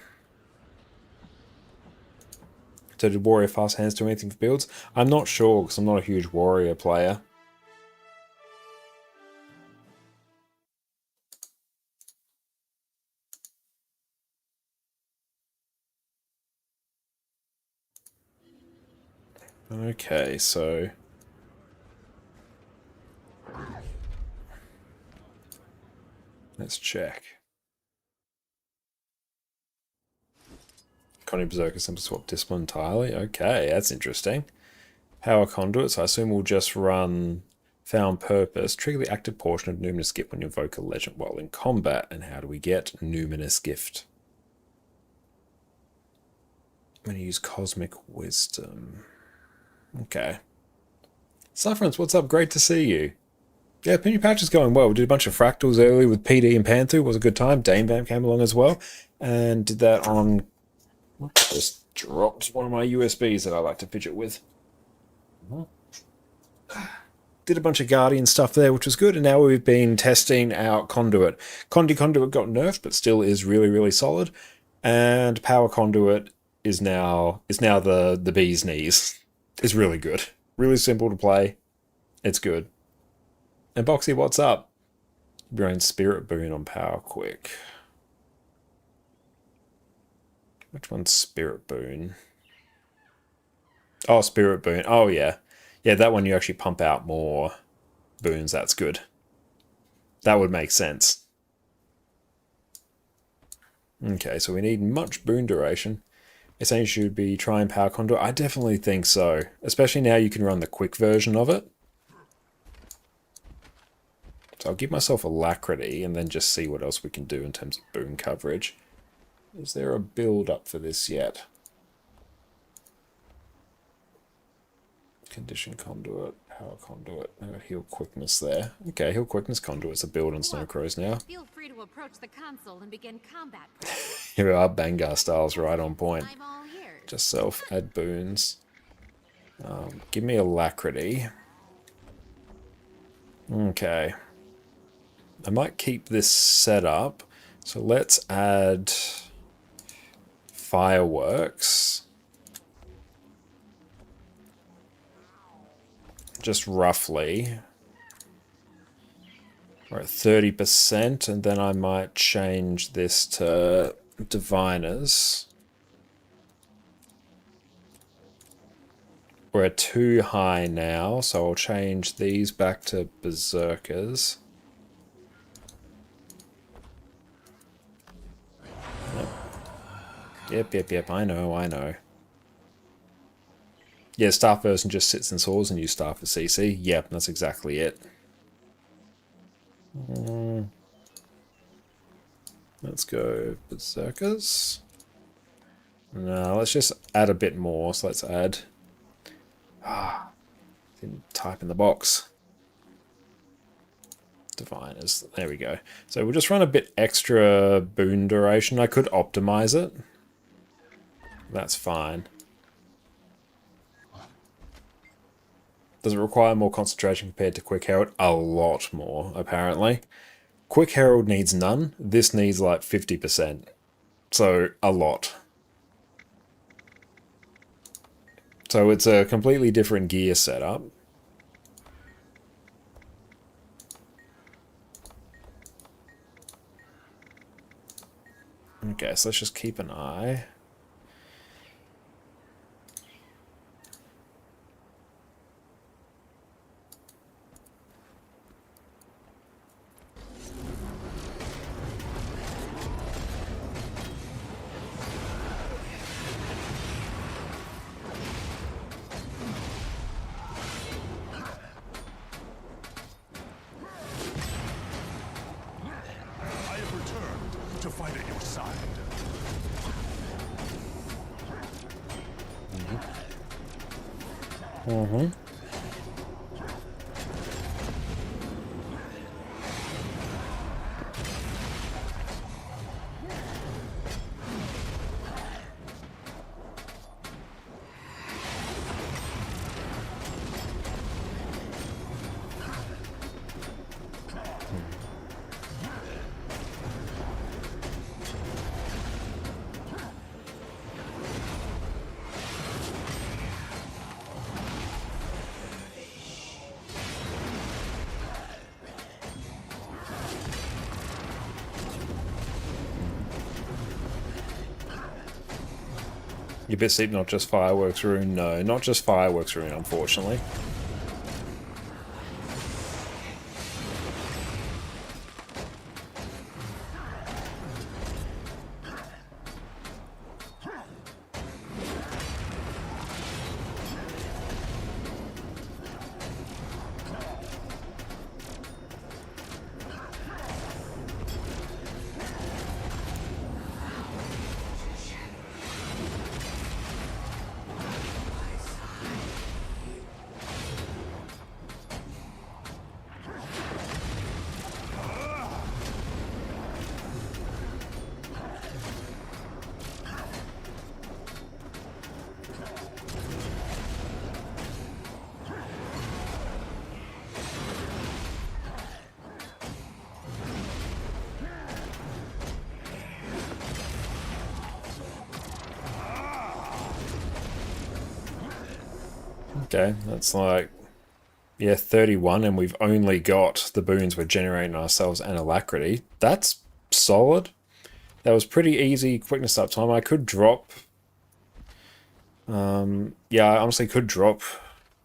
So did Warrior Fast Hands do anything for builds? I'm not sure, because I'm not a huge Warrior player. Okay, so... let's check. Connie Berserker simply swap discipline entirely. Okay, that's interesting. Power conduits, I assume we'll just run Found Purpose. Trigger the active portion of Numinous Gift when you invoke a legend while in combat. And how do we get Numinous Gift? I'm going to use Cosmic Wisdom. Okay. Sufferance, what's up? Great to see you. Yeah, Penny Patch is going well. We did a bunch of fractals earlier with PD and Panther. Was a good time. Dame Bam came along as well. And did that on... just dropped one of my USBs that I like to fidget with. Did a bunch of Guardian stuff there, which was good. And now we've been testing out Conduit. Conduit got nerfed, but still is really, really solid. And Power Conduit is now the bee's knees. It's really good. Really simple to play. It's good. And Boxy, what's up? Your own Spirit Boon on Power Quick. Which one's Spirit Boon? Oh, Spirit Boon. Oh, yeah. Yeah, that one you actually pump out more boons. That's good. That would make sense. Okay, so we need much boon duration. It's saying you should be trying Power Conduit. I definitely think so. Especially now you can run the quick version of it. So I'll give myself Alacrity and then just see what else we can do in terms of boon coverage. Is there a build up for this yet? Condition Conduit, Power Conduit, Heal Quickness there. Okay, Heal Quickness Conduit's a build on Snowcrows now. Feel free to approach the console and begin combat. Here are Bangar styles right on point. I'm all ears. Just self, add boons. Give me Alacrity. Okay. I might keep this set up. So let's add Fireworks. Just roughly. We're at 30%, and then I might change this to Diviners. We're at too high now, so I'll change these back to Berserkers. Yep, I know. Yeah, staff version just sits in swords and use staff for CC. Yep, that's exactly it. Let's go Berserkers. No, let's just add a bit more. So let's add... didn't type in the box. Diviners. There we go. So we'll just run a bit extra boon duration. I could optimize it. That's fine. Does it require more concentration compared to Quick Herald? A lot more, apparently. Quick Herald needs none. This needs like 50%. So, a lot. So it's a completely different gear setup. Okay, so let's just keep an eye. I have returned to fight at your side. Mm-hmm. You bit steep, not just fireworks rune. No, not just fireworks rune, unfortunately. Okay, that's like, yeah, 31, and we've only got the boons we're generating ourselves and alacrity. That's solid. That was pretty easy quickness uptime. I could drop... yeah, I honestly could drop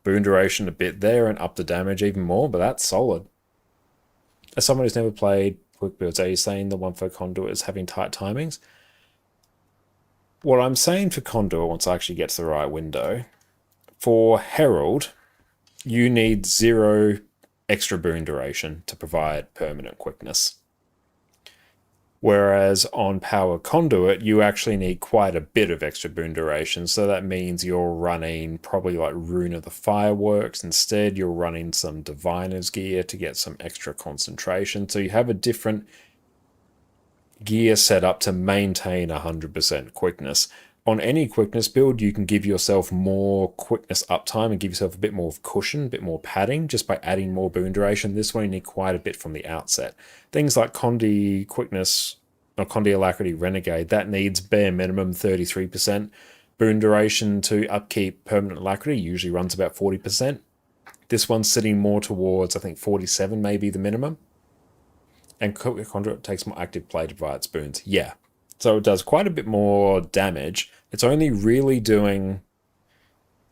boon duration a bit there and up the damage even more, but that's solid. As someone who's never played quick builds, are you saying the one for Conduit is having tight timings? What I'm saying for Conduit, once I actually get to the right window, for Herald, you need 0 extra boon duration to provide permanent quickness. Whereas on Power Conduit, you actually need quite a bit of extra boon duration, so that means you're running probably like Rune of the Fireworks. Instead, you're running some Diviner's gear to get some extra concentration. So you have a different gear set up to maintain 100% quickness. On any quickness build, you can give yourself more quickness uptime and give yourself a bit more cushion, a bit more padding, just by adding more boon duration. This one you need quite a bit from the outset. Things like Condi Quickness or Condi Alacrity Renegade, that needs bare minimum 33% boon duration to upkeep permanent alacrity, usually runs about 40%. This one's sitting more towards, I think, 47 maybe the minimum. And Conduit takes more active play to provide its boons. Yeah. So it does quite a bit more damage. It's only really doing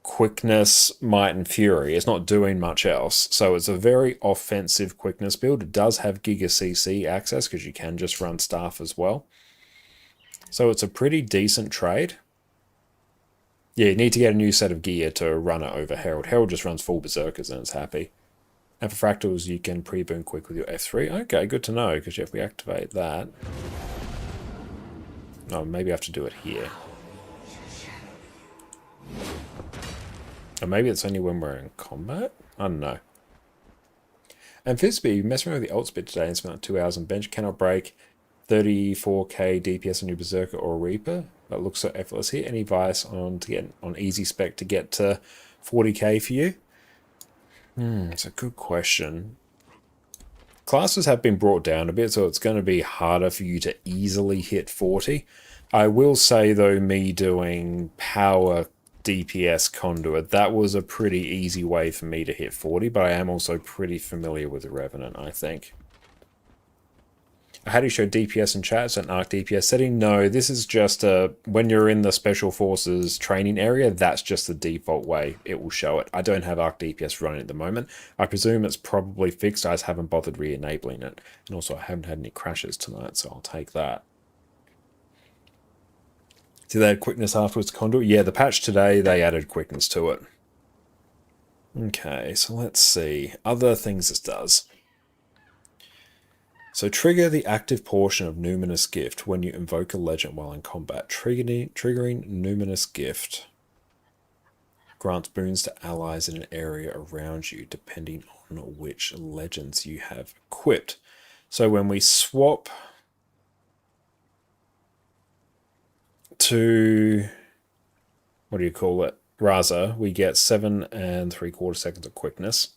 quickness, might, and fury. It's not doing much else. So it's a very offensive quickness build. It does have Giga CC access because you can just run staff as well. So it's a pretty decent trade. Yeah, you need to get a new set of gear to run it over Herald. Herald just runs full Berserkers and it's happy. And for Fractals, you can pre-boon quick with your F3. Okay, good to know, because if we activate that... Oh, maybe I have to do it here. Or maybe it's only when we're in combat? I don't know. And Fizby, messing around with the ult bit today and spent like 2 hours on bench. Cannot break 34k DPS on your Berserker or Reaper. That looks so effortless here. Any advice on to get on easy spec to get to 40k for you? It's a good question. Classes have been brought down a bit, so it's going to be harder for you to easily hit 40. I will say, though, me doing power DPS Conduit, that was a pretty easy way for me to hit 40, but I am also pretty familiar with the Revenant, I think. How do you show DPS in chat? It's an arc DPS setting. No, this is just when you're in the Special Forces training area, that's just the default way it will show it. I don't have arc DPS running at the moment. I presume it's probably fixed. I just haven't bothered re-enabling it. And also, I haven't had any crashes tonight, so I'll take that. Did they add quickness afterwards, Conduit? Yeah, the patch today, they added quickness to it. Okay, so let's see. Other things this does. So trigger the active portion of Numinous Gift when you invoke a legend while in combat. Triggering Numinous Gift grants boons to allies in an area around you, depending on which legends you have equipped. So when we swap to, what do you call it, Raza, we get 7 3/4 seconds of quickness.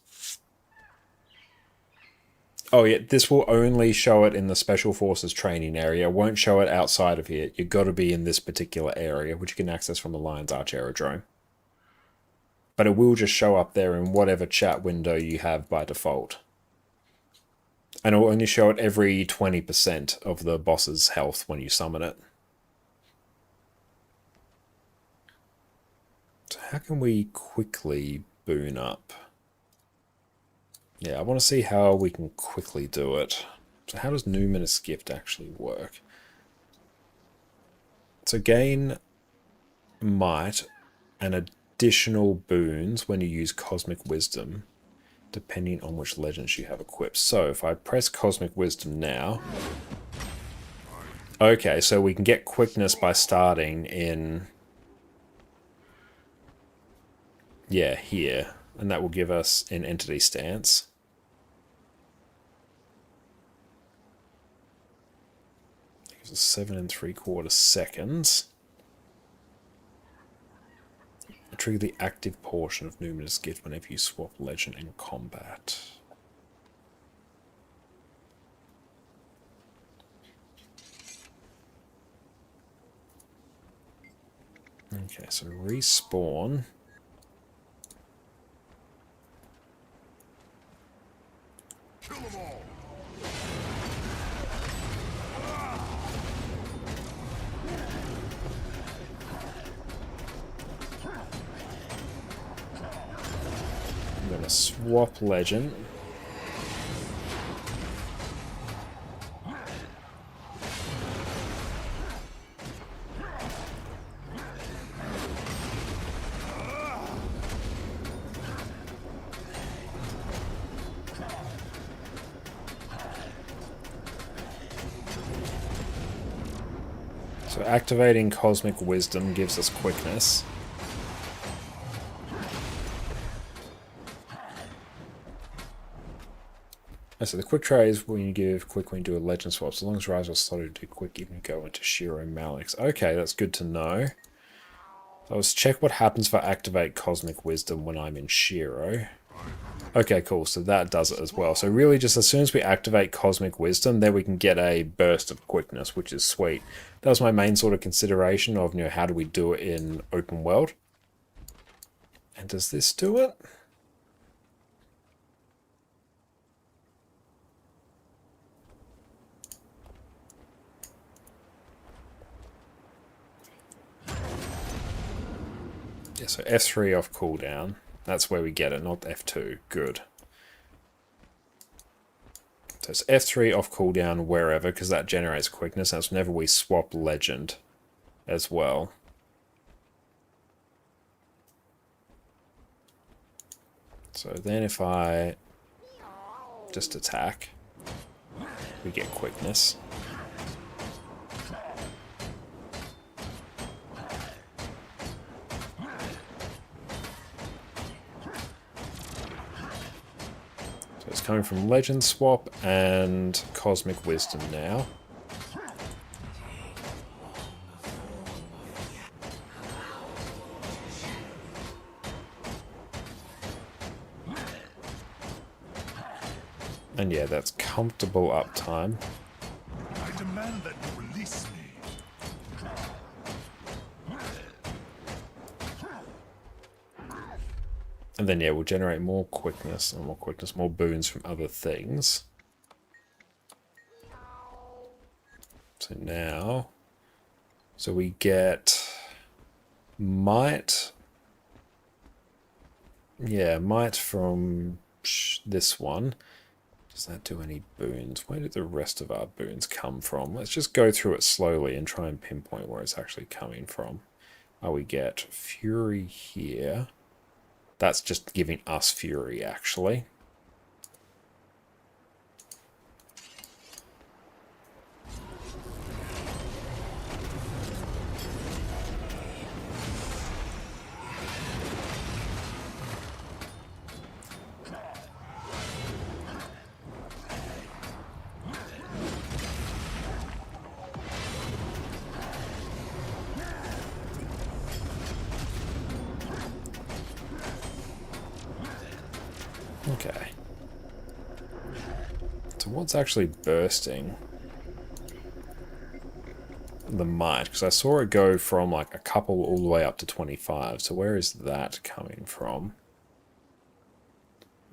Oh yeah, this will only show it in the Special Forces training area. It won't show it outside of here. You've got to be in this particular area, which you can access from the Lion's Arch Aerodrome. But it will just show up there in whatever chat window you have by default. And it will only show it every 20% of the boss's health when you summon it. So how can we quickly boon up? Yeah, I want to see how we can quickly do it. So how does Numinous Gift actually work? So gain might and additional boons when you use Cosmic Wisdom, depending on which legends you have equipped. So if I press Cosmic Wisdom now... Okay, so we can get quickness by starting in... Yeah, here. And that will give us an Entity Stance. It gives us 7 3/4 seconds. Trigger the active portion of Numinous Gift whenever you swap legend in combat. Okay, so respawn. Kill them all. I'm going to swap legend. So activating Cosmic Wisdom gives us quickness. So the quick tray is when you give quick when you do a legend swap. So long as Rise was slotted to do quick, even go into Shiro Malik's. Okay, that's good to know. So let's check what happens if I activate Cosmic Wisdom when I'm in Shiro. Okay, cool. So that does it as well. So really just as soon as we activate Cosmic Wisdom, then we can get a burst of quickness, which is sweet. That was my main sort of consideration of, you know, how do we do it in open world? And does this do it? Yeah, so F3 off cooldown. That's where we get it, not F2. Good. So it's F3 off cooldown wherever, because that generates quickness. That's whenever we swap legend as well. So then if I just attack, we get quickness. It's coming from Legend Swap and Cosmic Wisdom now. And yeah, that's comfortable uptime. I demand that you release me. And then yeah, we'll generate more quickness, more boons from other things. So now, so we get might. Yeah, might from this one. Does that do any boons? Where did the rest of our boons come from? Let's just go through it slowly and try and pinpoint where it's actually coming from. Oh, we get Fury here. That's just giving us Fury, actually. Okay. So what's actually bursting the might? Because I saw it go from like a couple all the way up to 25. So where is that coming from?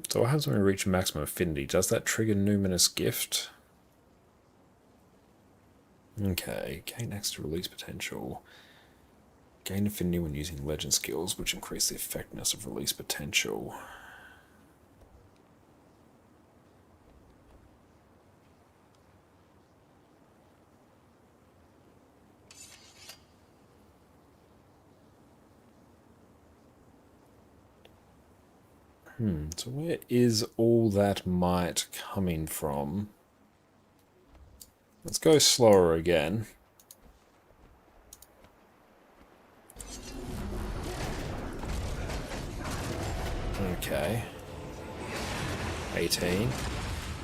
So what happens when we reach maximum affinity? Does that trigger Numinous Gift? Okay, gain extra release potential. Gain affinity when using legend skills, which increase the effectiveness of release potential. So where is all that might coming from? Let's go slower again. Okay. 18.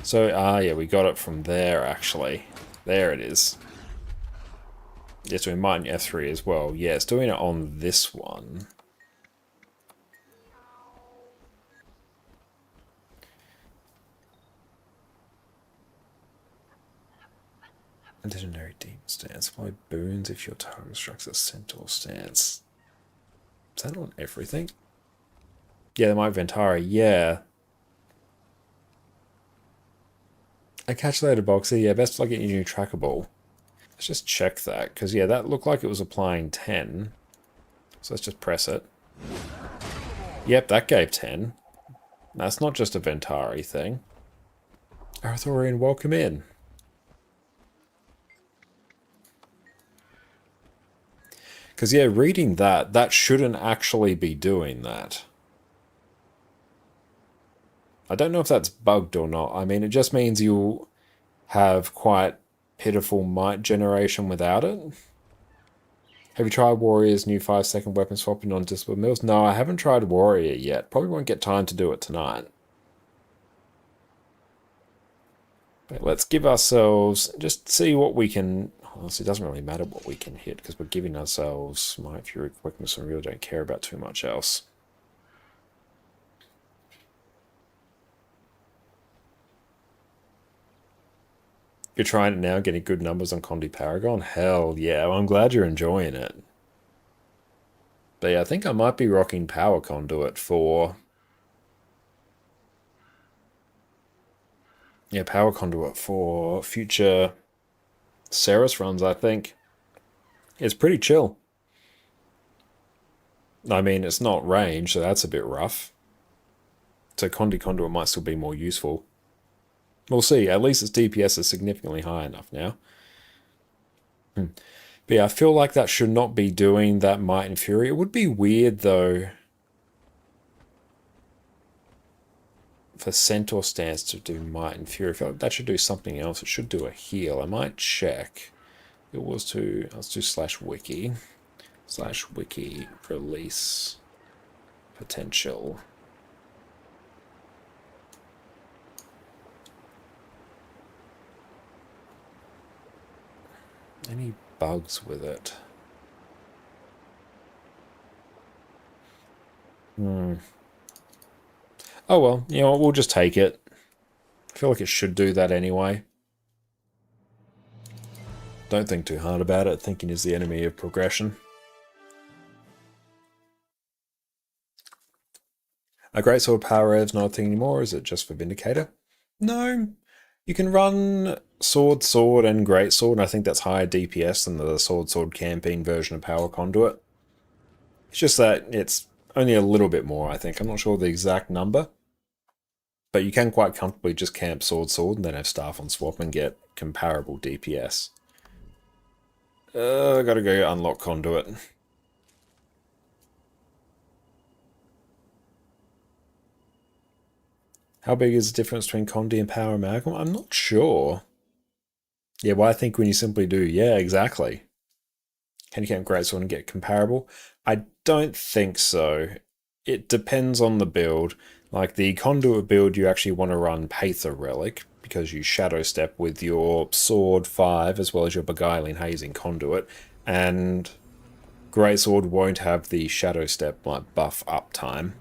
So, yeah, we got it from there, actually. There it is. Yes, we might in F3 as well. Yeah, it's doing it on this one. Legendary Demon Stance. Apply boons if your target strikes a Centaur stance. Is that on everything? Yeah, my Ventari, yeah. I catch later, Boxy. Yeah, best luck getting your new trackable. Let's just check that, because yeah, that looked like it was applying 10. So let's just press it. Yep, that gave 10. That's not just a Ventari thing. Arthurian, welcome in. Because yeah, reading that, that shouldn't actually be doing that. I don't know if that's bugged or not. I mean, it just means you'll have quite pitiful might generation without it. Have you tried Warrior's new 5-second weapon swapping on Discipline Mills? No, I haven't tried Warrior yet. Probably won't get time to do it tonight. But let's give ourselves, just see what we can. Honestly, it doesn't really matter what we can hit because we're giving ourselves Might, Fury, Quickness, and really don't care about too much else. You're trying it now, getting good numbers on Condi Paragon? Hell yeah, well, I'm glad you're enjoying it. But yeah, I think I might be rocking Power Conduit for... Yeah, Power Conduit for future Ceres runs, I think. It's pretty chill. I mean, it's not range, so that's a bit rough. So Condi Conduit might still be more useful. We'll see. At least its DPS is significantly high enough now. But yeah, I feel like that should not be doing that Might and Fury. It would be weird, though, for Centaur stance to do Might and Fury. I feel like that should do something else. It should do a heal. I might check. It was to... Let's do /wiki. /wiki release potential. Any bugs with it? Oh well, you know what, we'll just take it. I feel like it should do that anyway. Don't think too hard about it. Thinking is the enemy of progression. A great sword power rev's not a thing anymore, is it just for Vindicator? No. You can run sword, sword, and great sword, and I think that's higher DPS than the sword, sword camping version of Power Conduit. It's just that it's only a little bit more, I think. I'm not sure the exact number. But you can quite comfortably just camp sword, sword, and then have staff on swap and get comparable DPS. I gotta go unlock Conduit. How big is the difference between Condi and Power Amalgam? I'm not sure. Yeah, well, I think when you simply do, yeah, exactly. Can you camp Greatsword and get comparable? I don't think so. It depends on the build. Like the Conduit build, you actually want to run Paether Relic, because you Shadow Step with your Sword 5 as well as your Beguiling Hazing Conduit, and Greatsword won't have the Shadow Step like buff uptime.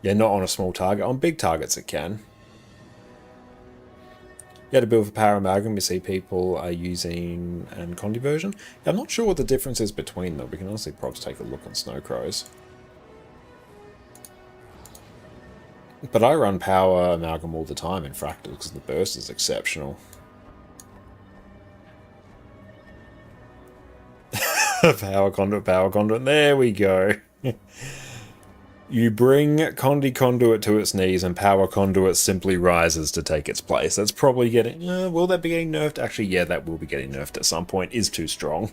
Yeah, not on a small target. On big targets it can. Yeah, to build for Power Amalgam, you see people are using an Condi version. Yeah, I'm not sure what the difference is between them. We can honestly probably take a look on Snowcrows. But I run Power Amalgam all the time in Fractal because the burst is exceptional. Power Conduit. There we go. You bring Condi Conduit to its knees and Power Conduit simply rises to take its place. That's probably getting... will that be getting nerfed? Actually, yeah, that will be getting nerfed at some point. Is too strong.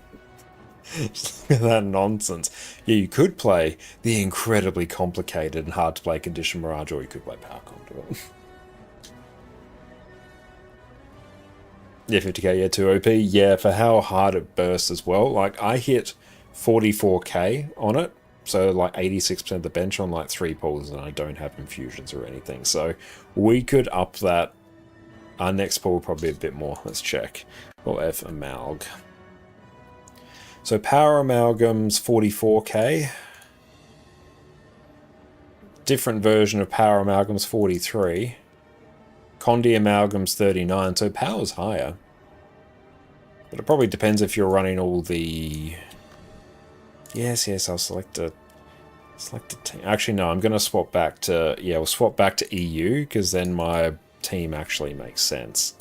Look at that nonsense. Yeah, you could play the incredibly complicated and hard to play Condition Mirage, or you could play Power Conduit. Yeah, 50k, yeah, 2 OP. Yeah, for how hard it bursts as well. Like, I hit 44k on it. So like 86% of the bench on like 3 pulls, and I don't have infusions or anything. So we could up that. Our next pull will probably be a bit more. Let's check. Or F Amalg. So Power Amalgam's 44k. Different version of Power Amalgam's 43. Condi Amalgam's 39. So Power's higher. But it probably depends if you're running all the... Yes, I'll select a team. Actually, no, I'm going to swap back to... Yeah, we'll swap back to EU, because then my team actually makes sense.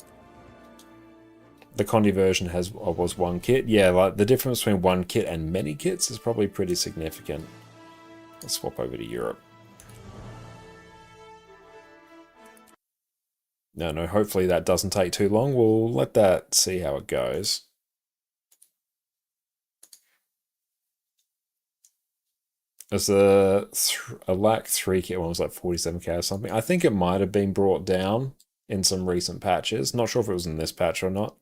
The Condi version was one kit. Yeah, like the difference between one kit and many kits is probably pretty significant. Let's swap over to Europe. No, hopefully that doesn't take too long. We'll let that see how it goes. There's a LAC 3 kit one was like 47k or something. I think it might have been brought down in some recent patches. Not sure if it was in this patch or not.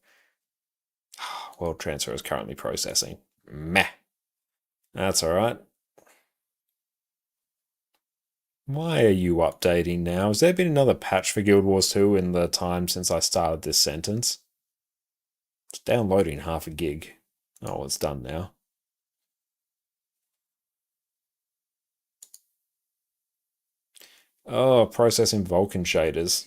World transfer is currently processing. Meh. That's alright. Why are you updating now? Has there been another patch for Guild Wars 2 in the time since I started this sentence? It's downloading half a gig. Oh, it's done now. Oh, processing Vulkan shaders.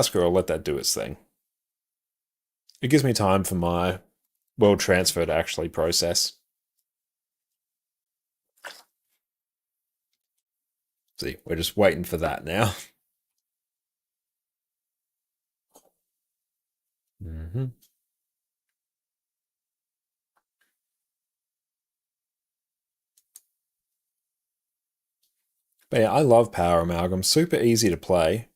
Screw it, I'll let that do its thing. It gives me time for my world transfer to actually process. See, we're just waiting for that now. But yeah, I love Power Amalgam. Super easy to play.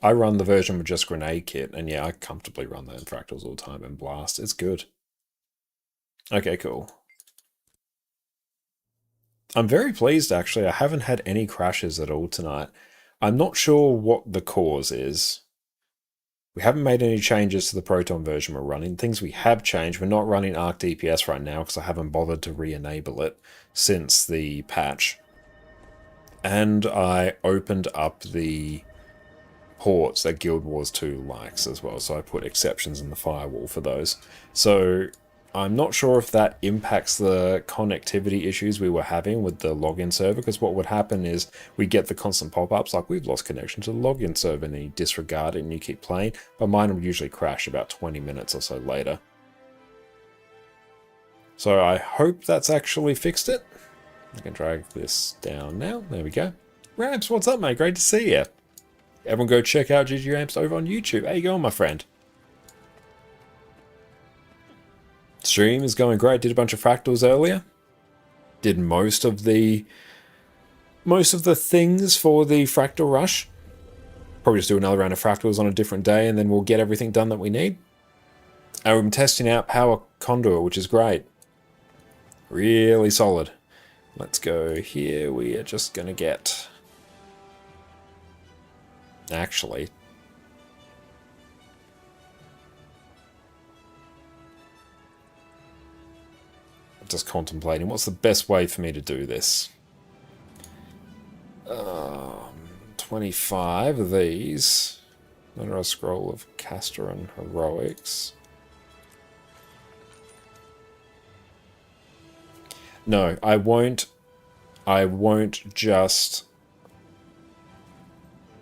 I run the version with just Grenade Kit, and yeah, I comfortably run that in Fractals all the time and Blast. It's good. Okay, cool. I'm very pleased, actually. I haven't had any crashes at all tonight. I'm not sure what the cause is. We haven't made any changes to the Proton version we're running. Things we have changed, we're not running Arc DPS right now because I haven't bothered to re-enable it since the patch. And I opened up the ports that Guild Wars 2 likes as well, so I put exceptions in the firewall for those. So I'm not sure if that impacts the connectivity issues we were having with the login server, because what would happen is we get the constant pop-ups like we've lost connection to the login server, and you disregard it and you keep playing, but mine would usually crash about 20 minutes or so later. So I hope that's actually fixed it. I can drag this down now. There we go. Ramps, what's up, mate? Great to see you. Everyone go check out GG Ramps over on YouTube. How you going, my friend? Stream is going great. Did a bunch of fractals earlier. Did most of the things for the fractal rush. Probably just do another round of fractals on a different day, and then we'll get everything done that we need. And we've been testing out Power Conduit, which is great. Really solid. Let's go here. We are just going to get... Actually... I'm just contemplating what's the best way for me to do this. 25 of these. Under a scroll of Castor and Heroics. No, I won't just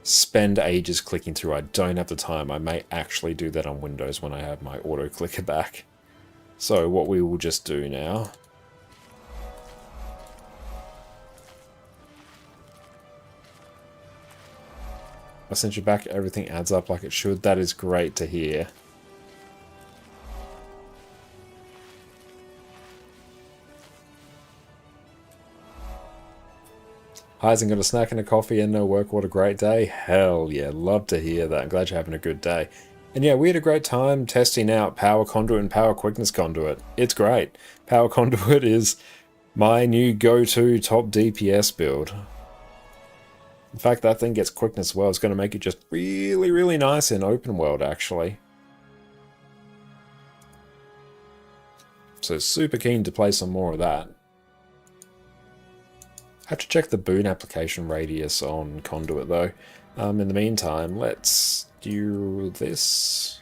spend ages clicking through. I don't have the time. I may actually do that on Windows when I have my auto clicker back. So what we will just do now... I sent you back, everything adds up like it should. That is great to hear. Heisen got a snack and a coffee and no work. What a great day. Hell yeah, love to hear that. I'm glad you're having a good day. And yeah, we had a great time testing out Power Conduit and Power Quickness Conduit. It's great. Power Conduit is my new go-to top DPS build. In fact, that thing gets quickness as well. It's going to make it just really, really nice in open world, actually. So super keen to play some more of that. Have to check the boon application radius on Conduit, though. In the meantime, let's do this.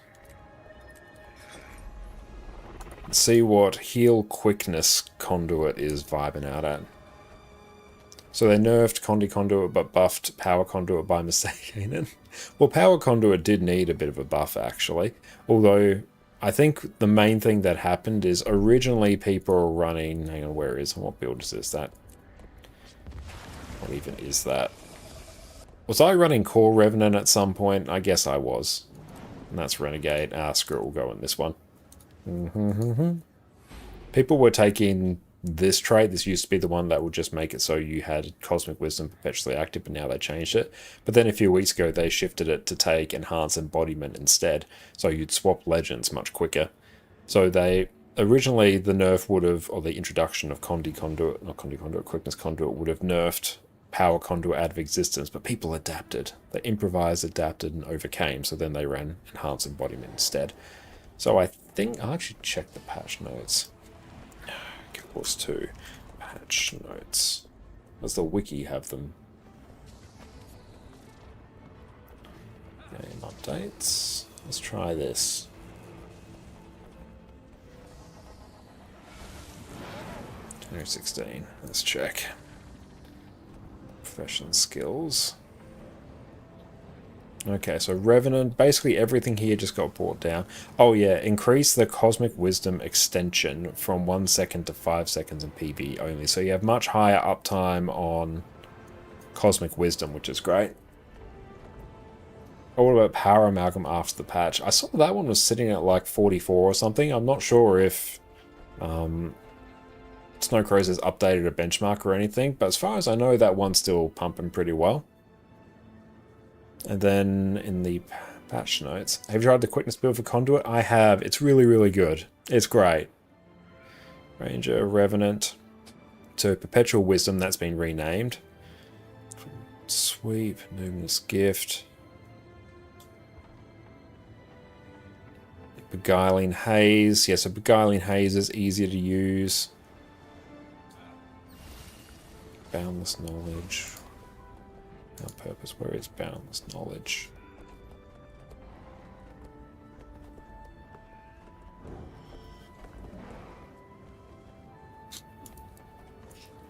Let's see what heal quickness Conduit is vibing out at. So they nerfed Conduit but buffed Power Conduit by mistake, ain't it? Well, Power Conduit did need a bit of a buff, actually. Although, I think the main thing that happened is originally people were running... Hang on, where is... What build is this? That... What even is that? Was I running Core Revenant at some point? I guess I was. And that's Renegade. Ah, screw it, we'll go in this one. People were taking... this trait. This used to be the one that would just make it so you had Cosmic Wisdom perpetually active, but now they changed it. But then a few weeks ago they shifted it to take Enhance Embodiment instead, so you'd swap legends much quicker. So they originally, the nerf would have, or the introduction of Quickness Conduit would have nerfed Power Conduit out of existence, but people adapted. They improvised, adapted, and overcame, so then they ran Enhance Embodiment instead. So I think, I'll actually check the patch notes. Course 2 patch notes. Does the wiki have them? Game updates. Let's try this. 2016. Let's check. Profession skills. Okay, so Revenant, basically everything here just got brought down. Oh yeah, increase the Cosmic Wisdom extension from 1 second to 5 seconds in PB only. So you have much higher uptime on Cosmic Wisdom, which is great. Oh, what about Power Amalgam after the patch? I saw that one was sitting at like 44 or something. I'm not sure if Snow Crows has updated a benchmark or anything, but as far as I know, that one's still pumping pretty well. And then in the patch notes, have you tried the quickness build for Conduit? I have. It's really, really good. It's great. Ranger, Revenant. To Perpetual Wisdom, that's been renamed. Sweep, Numinous Gift. Beguiling Haze. Yeah, so Beguiling Haze is easier to use. Boundless Knowledge. Our purpose, where is Boundless Knowledge?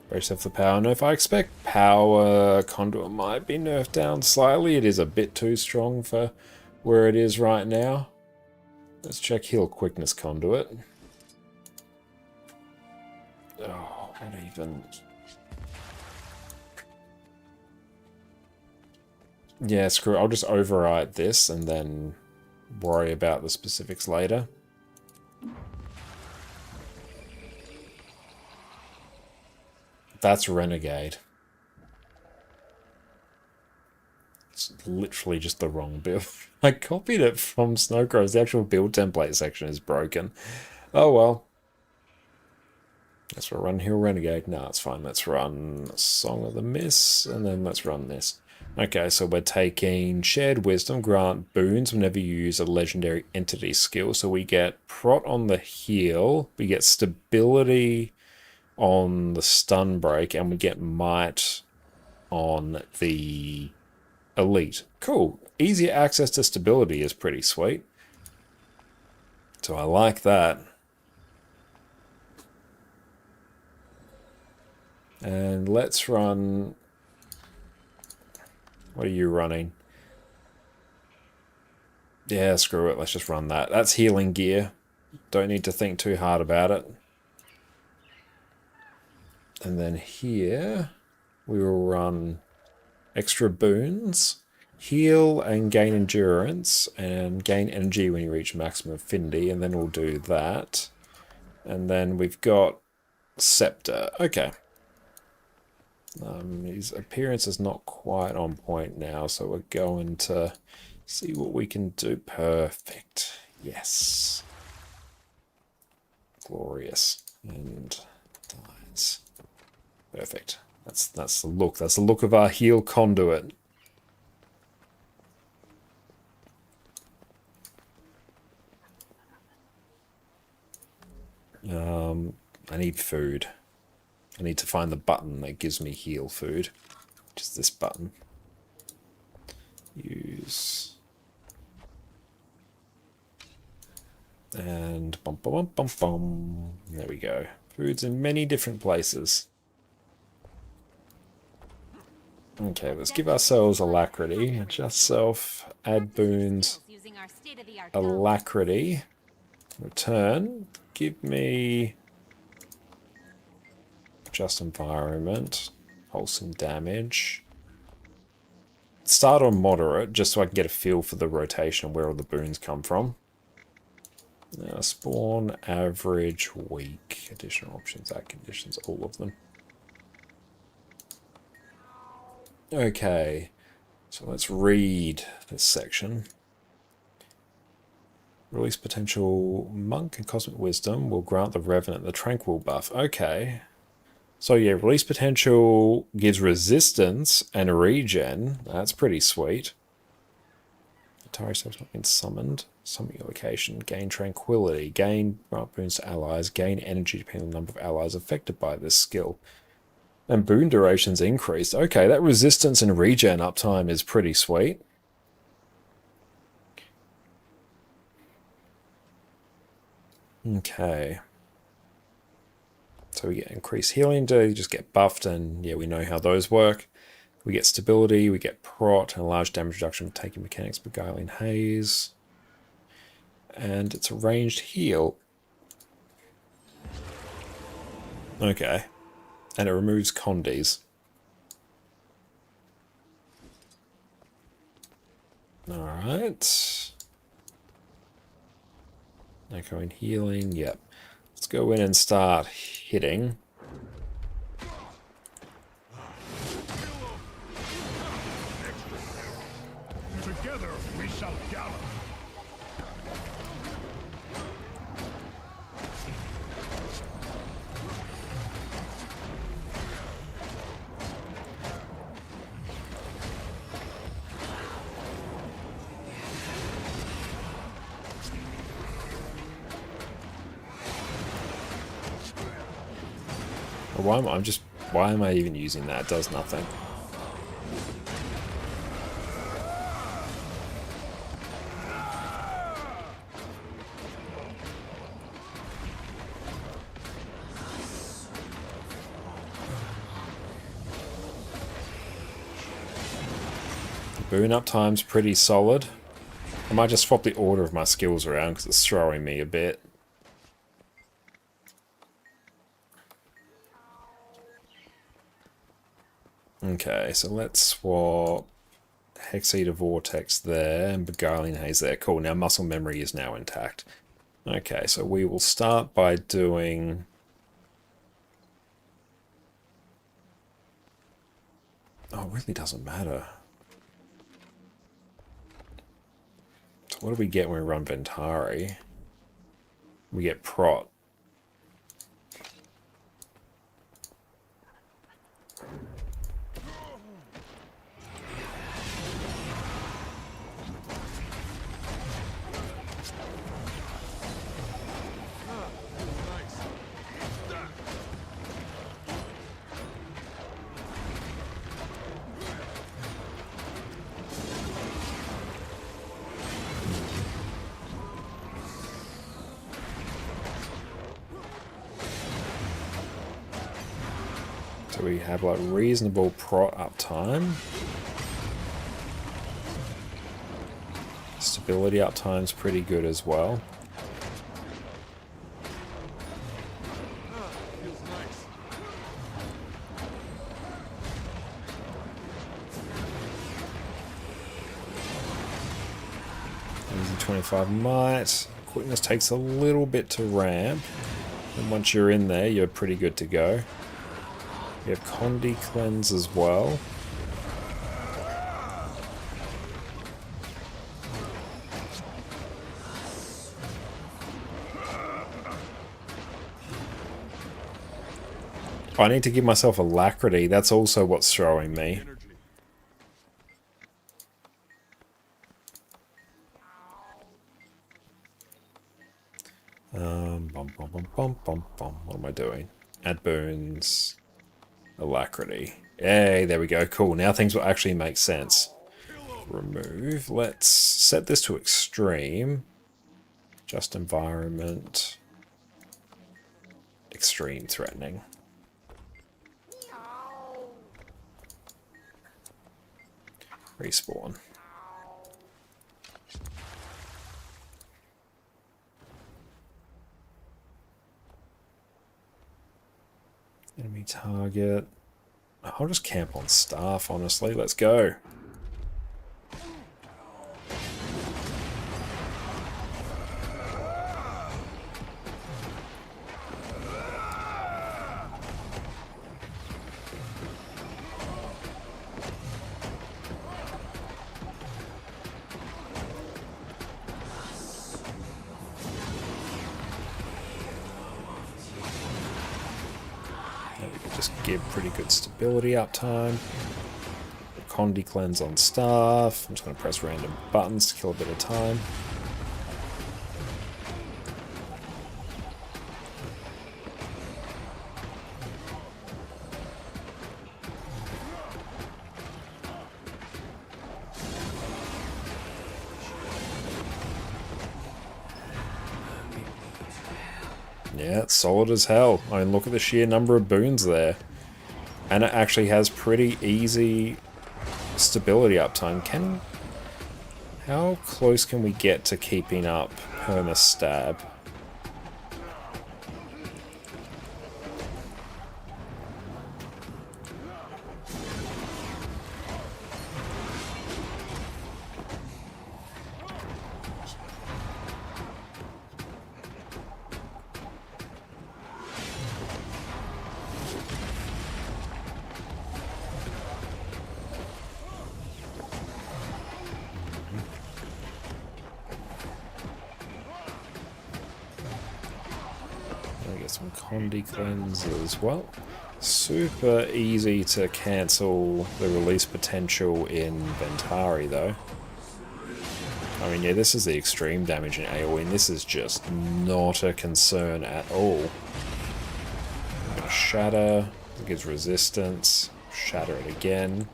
Brace yourself for power nerf. I expect Power Conduit might be nerfed down slightly. It is a bit too strong for where it is right now. Let's check Heal Quickness Conduit. Oh, what even... Yeah, screw it. I'll just override this and then worry about the specifics later. That's Renegade. It's literally just the wrong build. I copied it from Snowcrow's. The actual build template section is broken. Oh well. Let's run Hill Renegade. No, it's fine. Let's run Song of the Mist, and then let's run this. Okay, so we're taking Shared Wisdom, grant boons whenever you use a legendary entity skill. So we get Prot on the heal, we get Stability on the Stun Break, and we get Might on the Elite. Cool. Easier access to stability is pretty sweet. So I like that. And let's run... What are you running? Yeah, screw it. Let's just run that. That's healing gear. Don't need to think too hard about it. And then here, we will run extra boons. Heal and gain endurance, and gain energy when you reach maximum affinity, and then we'll do that. And then we've got Scepter. Okay. His appearance is not quite on point now, so we're going to see what we can do. Perfect. Yes. Glorious. And dies. Perfect. That's the look. That's the look of our heal conduit. I need food. I need to find the button that gives me heal food, which is this button. Use. And bum bum bum bum bum. There we go. Food's in many different places. Okay, let's give ourselves Alacrity. Adjust self, add boons, Alacrity. Return. Give me just environment, wholesome damage. Start on moderate, just so I can get a feel for the rotation and where all the boons come from. Spawn, average, weak, additional options, add conditions, all of them. Okay, so let's read this section. Release potential Monk and Cosmic Wisdom will grant the Revenant the Tranquil buff. Okay. So yeah, release potential gives resistance and regen. That's pretty sweet. Atari has not been summoned. Summon your location. Gain tranquility. Gain grant boons to allies. Gain energy depending on the number of allies affected by this skill. And boon durations increased. Okay, that resistance and regen uptime is pretty sweet. Okay. So we get increased healing, you just get buffed, and yeah, we know how those work. We get stability, we get prot, and a large damage reduction for taking mechanics, beguiling haze. And it's a ranged heal. Okay. And it removes condies. Alright. Echoing healing, yep. Let's go in and start hitting. Together we shall gallop. Why am I even using that? It does nothing. Boon up time's pretty solid. I might just swap the order of my skills around because it's throwing me a bit. Okay, so let's swap Hex Eater Vortex there, and Beguiling Haze there. Cool, now muscle memory is now intact. Okay, so we will start by doing... Oh, it really doesn't matter. So what do we get when we run Ventari? We get Prot. So we have like reasonable prot uptime. Stability uptime's pretty good as well. Easy 25 might. Quickness takes a little bit to ramp. And once you're in there, you're pretty good to go. We have Condi Cleanse as well. I need to give myself Alacrity. That's also what's throwing me. What am I doing? Add boons. Alacrity. Hey, there we go. Cool. Now things will actually make sense. Remove. Let's set this to extreme. Just environment. Extreme threatening. Respawn. Enemy target. I'll just camp on staff, honestly. Let's go. Just give pretty good stability uptime. Condi Cleanse on staff. I'm just going to press random buttons to kill a bit of time. Yeah, it's solid as hell. I mean, look at the sheer number of boons there. And it actually has pretty easy stability uptime. How close can we get to keeping up Perma Stab? Some Condi Cleanse as well. Super easy to cancel the release potential in Ventari though. I mean, yeah, this is the extreme damage in AoE, and this is just not a concern at all. Shatter, it gives resistance. Shatter it again.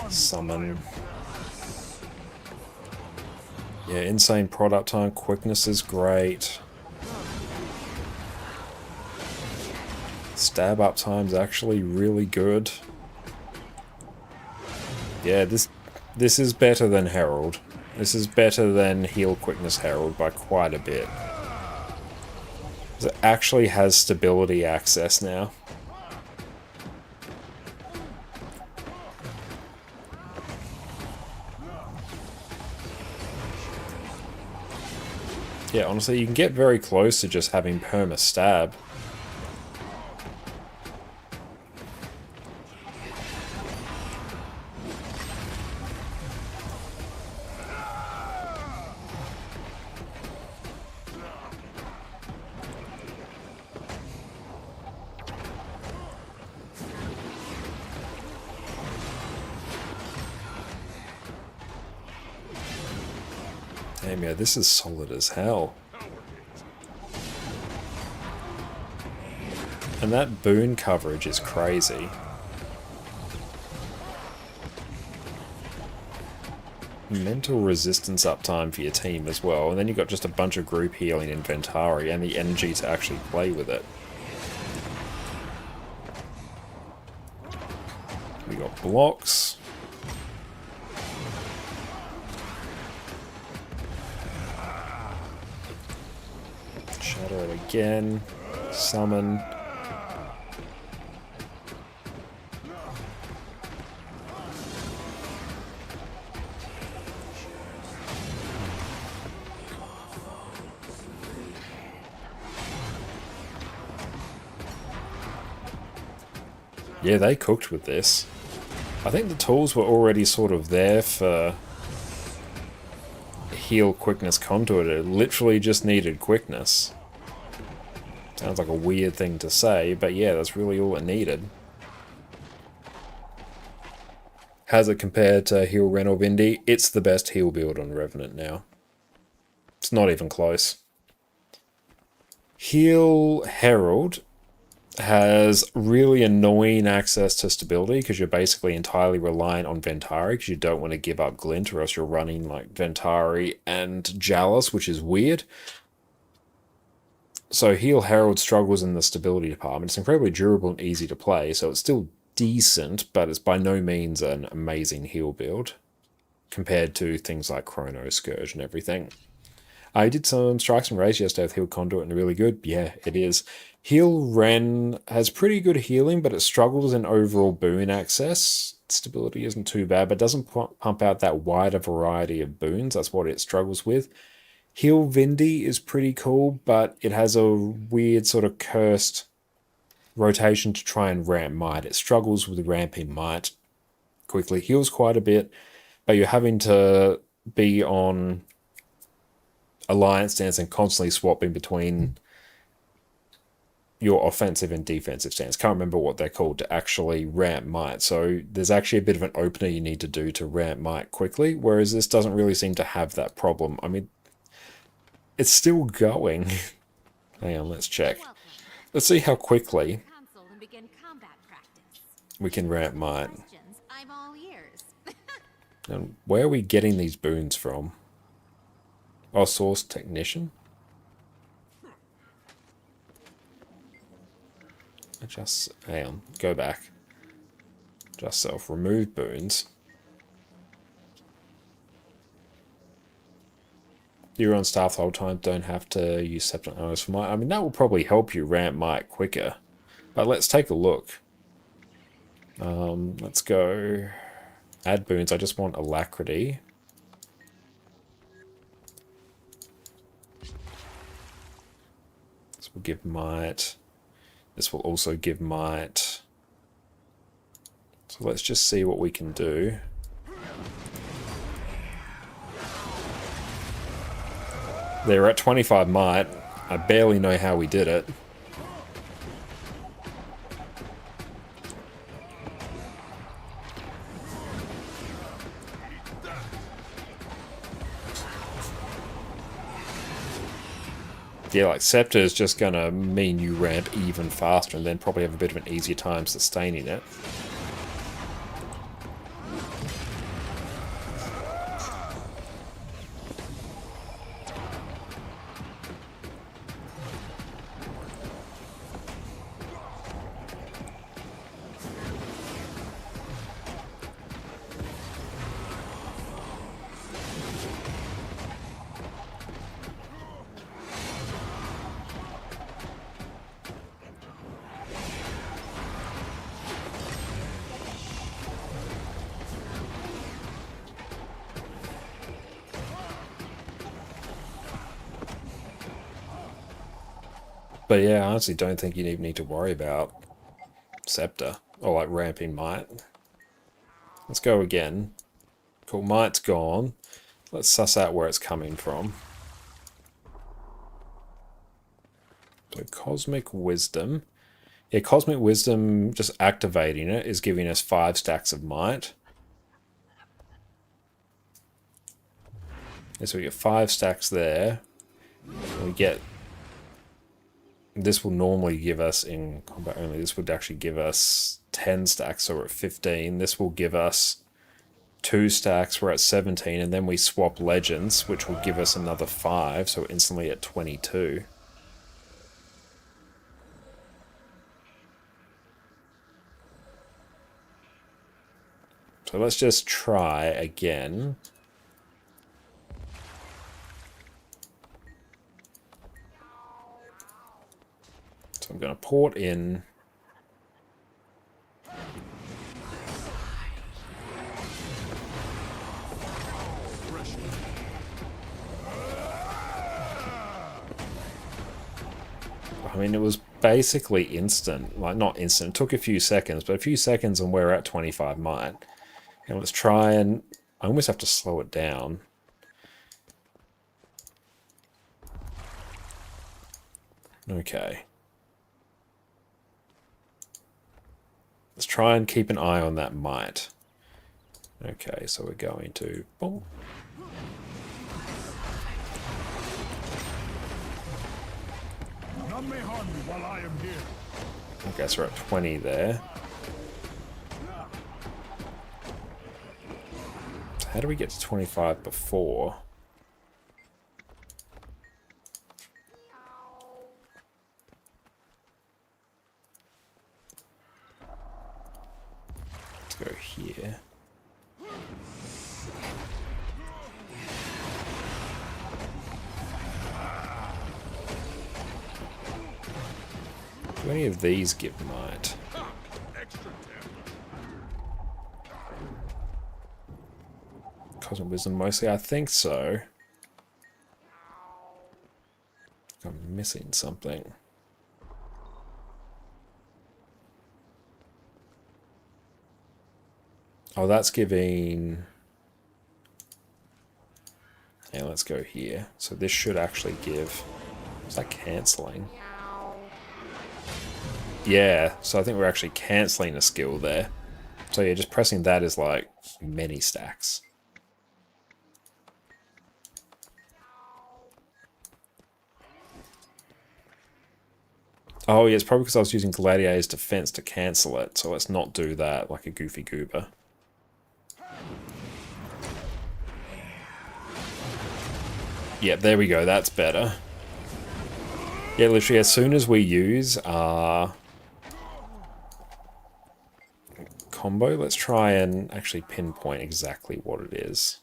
Summon. Yeah, insane product time. Quickness is great. Stab uptime's actually really good. Yeah, this is better than Herald. This is better than Heal Quickness Herald by quite a bit. It actually has stability access now. Yeah, honestly, you can get very close to just having perma stab. Damn, yeah, this is solid as hell. And that boon coverage is crazy. Mental resistance uptime for your team as well, and then you've got just a bunch of group healing in Ventari and the energy to actually play with it. We got blocks. Shatter it again. Summon. Yeah, they cooked with this. I think the tools were already sort of there for heal, quickness, contour. It literally just needed quickness. Sounds like a weird thing to say, but yeah, that's really all it needed. How's it compared to Heal Ren or Vindy? It's the best heal build on Revenant now. It's not even close. Heal Herald has really annoying access to stability because you're basically entirely reliant on Ventari because you don't want to give up Glint or else you're running like Ventari and Jalis, which is weird. So Heal Herald struggles in the stability department. It's incredibly durable and easy to play, so it's still decent, but it's by no means an amazing heal build compared to things like Chrono Scourge and everything. I did some Strikes and Rays yesterday with Heal Conduit and really good. Yeah, it is. Heal Ren has pretty good healing, but it struggles in overall boon access. Stability isn't too bad, but doesn't pump out that wider variety of boons. That's what it struggles with. Heal Vindy is pretty cool, but it has a weird sort of cursed rotation to try and ramp Might. It struggles with ramping Might quickly. Heals quite a bit, but you're having to be on Alliance stance and constantly swapping between your offensive and defensive stance. Can't remember what they're called to actually ramp Might. So there's actually a bit of an opener you need to do to ramp Might quickly, whereas this doesn't really seem to have that problem. I mean, it's still going. Hang on, let's check. Let's see how quickly we can ramp Might. And where are we getting these boons from? Oh, Source Technician? Adjust, hang on, go back. Adjust self, remove boons. You're on staff the whole time, don't have to use Septon Arrows for Might. I mean, that will probably help you ramp Might quicker. But let's take a look. Let's go add boons. I just want Alacrity. This will give Might. This will also give Might. So let's just see what we can do. They're at 25 Might. I barely know how we did it. Yeah, like Scepter is just going to mean you ramp even faster and then probably have a bit of an easier time sustaining it. But yeah, I honestly don't think you even need to worry about Scepter or like ramping Might. Let's go again. Cool, Might's gone. Let's suss out where it's coming from. So Cosmic Wisdom. Yeah, Cosmic Wisdom, just activating it, is giving us 5 stacks of Might. And so we get 5 stacks there. We get... This will normally give us, in combat only, this would actually give us 10 stacks, so we're at 15. This will give us 2 stacks, we're at 17, and then we swap Legends, which will give us another 5, so we're instantly at 22. So let's just try again. So I'm going to port in. I mean, it was basically instant. Like, not instant. It took a few seconds, but a few seconds and we're at 25 might. And let's try and... I almost have to slow it down. Okay. Let's try and keep an eye on that might. Okay, so we're going to... Boom. None may harm me while I am here. Okay, so we're at 20 there. So how do we get to 25 before? Let's go here. Do any of these give might? Cosmic Wisdom mostly? I think so. I'm missing something. Oh, that's giving... Yeah, let's go here. So this should actually give... Is that cancelling? Yeah, so I think we're actually cancelling a skill there. So yeah, just pressing that is like many stacks. Oh yeah, it's probably because I was using Gladiator's Defense to cancel it, so let's not do that like a goofy goober. Yep, there we go, that's better. Yeah, literally as soon as we use our combo, let's try and actually pinpoint exactly what it is.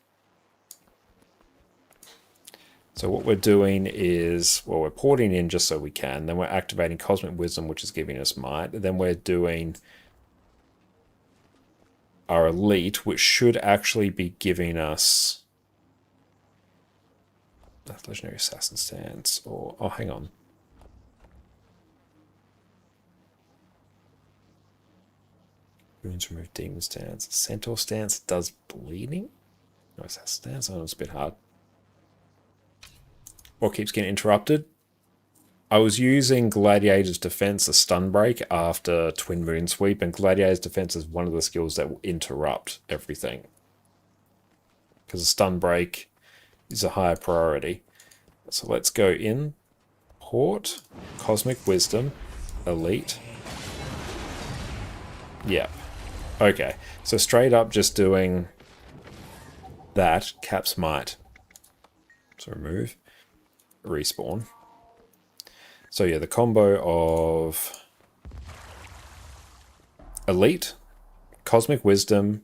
So what we're doing is, well, we're porting in just so we can, then we're activating Cosmic Wisdom, which is giving us might, then we're doing our Elite, which should actually be giving us Legendary Assassin Stance, or, oh, hang on. Runes remove Demon Stance. Centaur Stance does bleeding? No, Assassin Stance, oh, it's a bit hard. What keeps getting interrupted? I was using Gladiator's Defense, a stun break, after Twin Moon Sweep, and Gladiator's Defense is one of the skills that will interrupt everything. Because a stun break is a higher priority. So let's go in, port, Cosmic Wisdom, Elite. Yep. Okay, so straight up just doing that, caps might. So remove, respawn. So yeah, the combo of Elite, Cosmic Wisdom,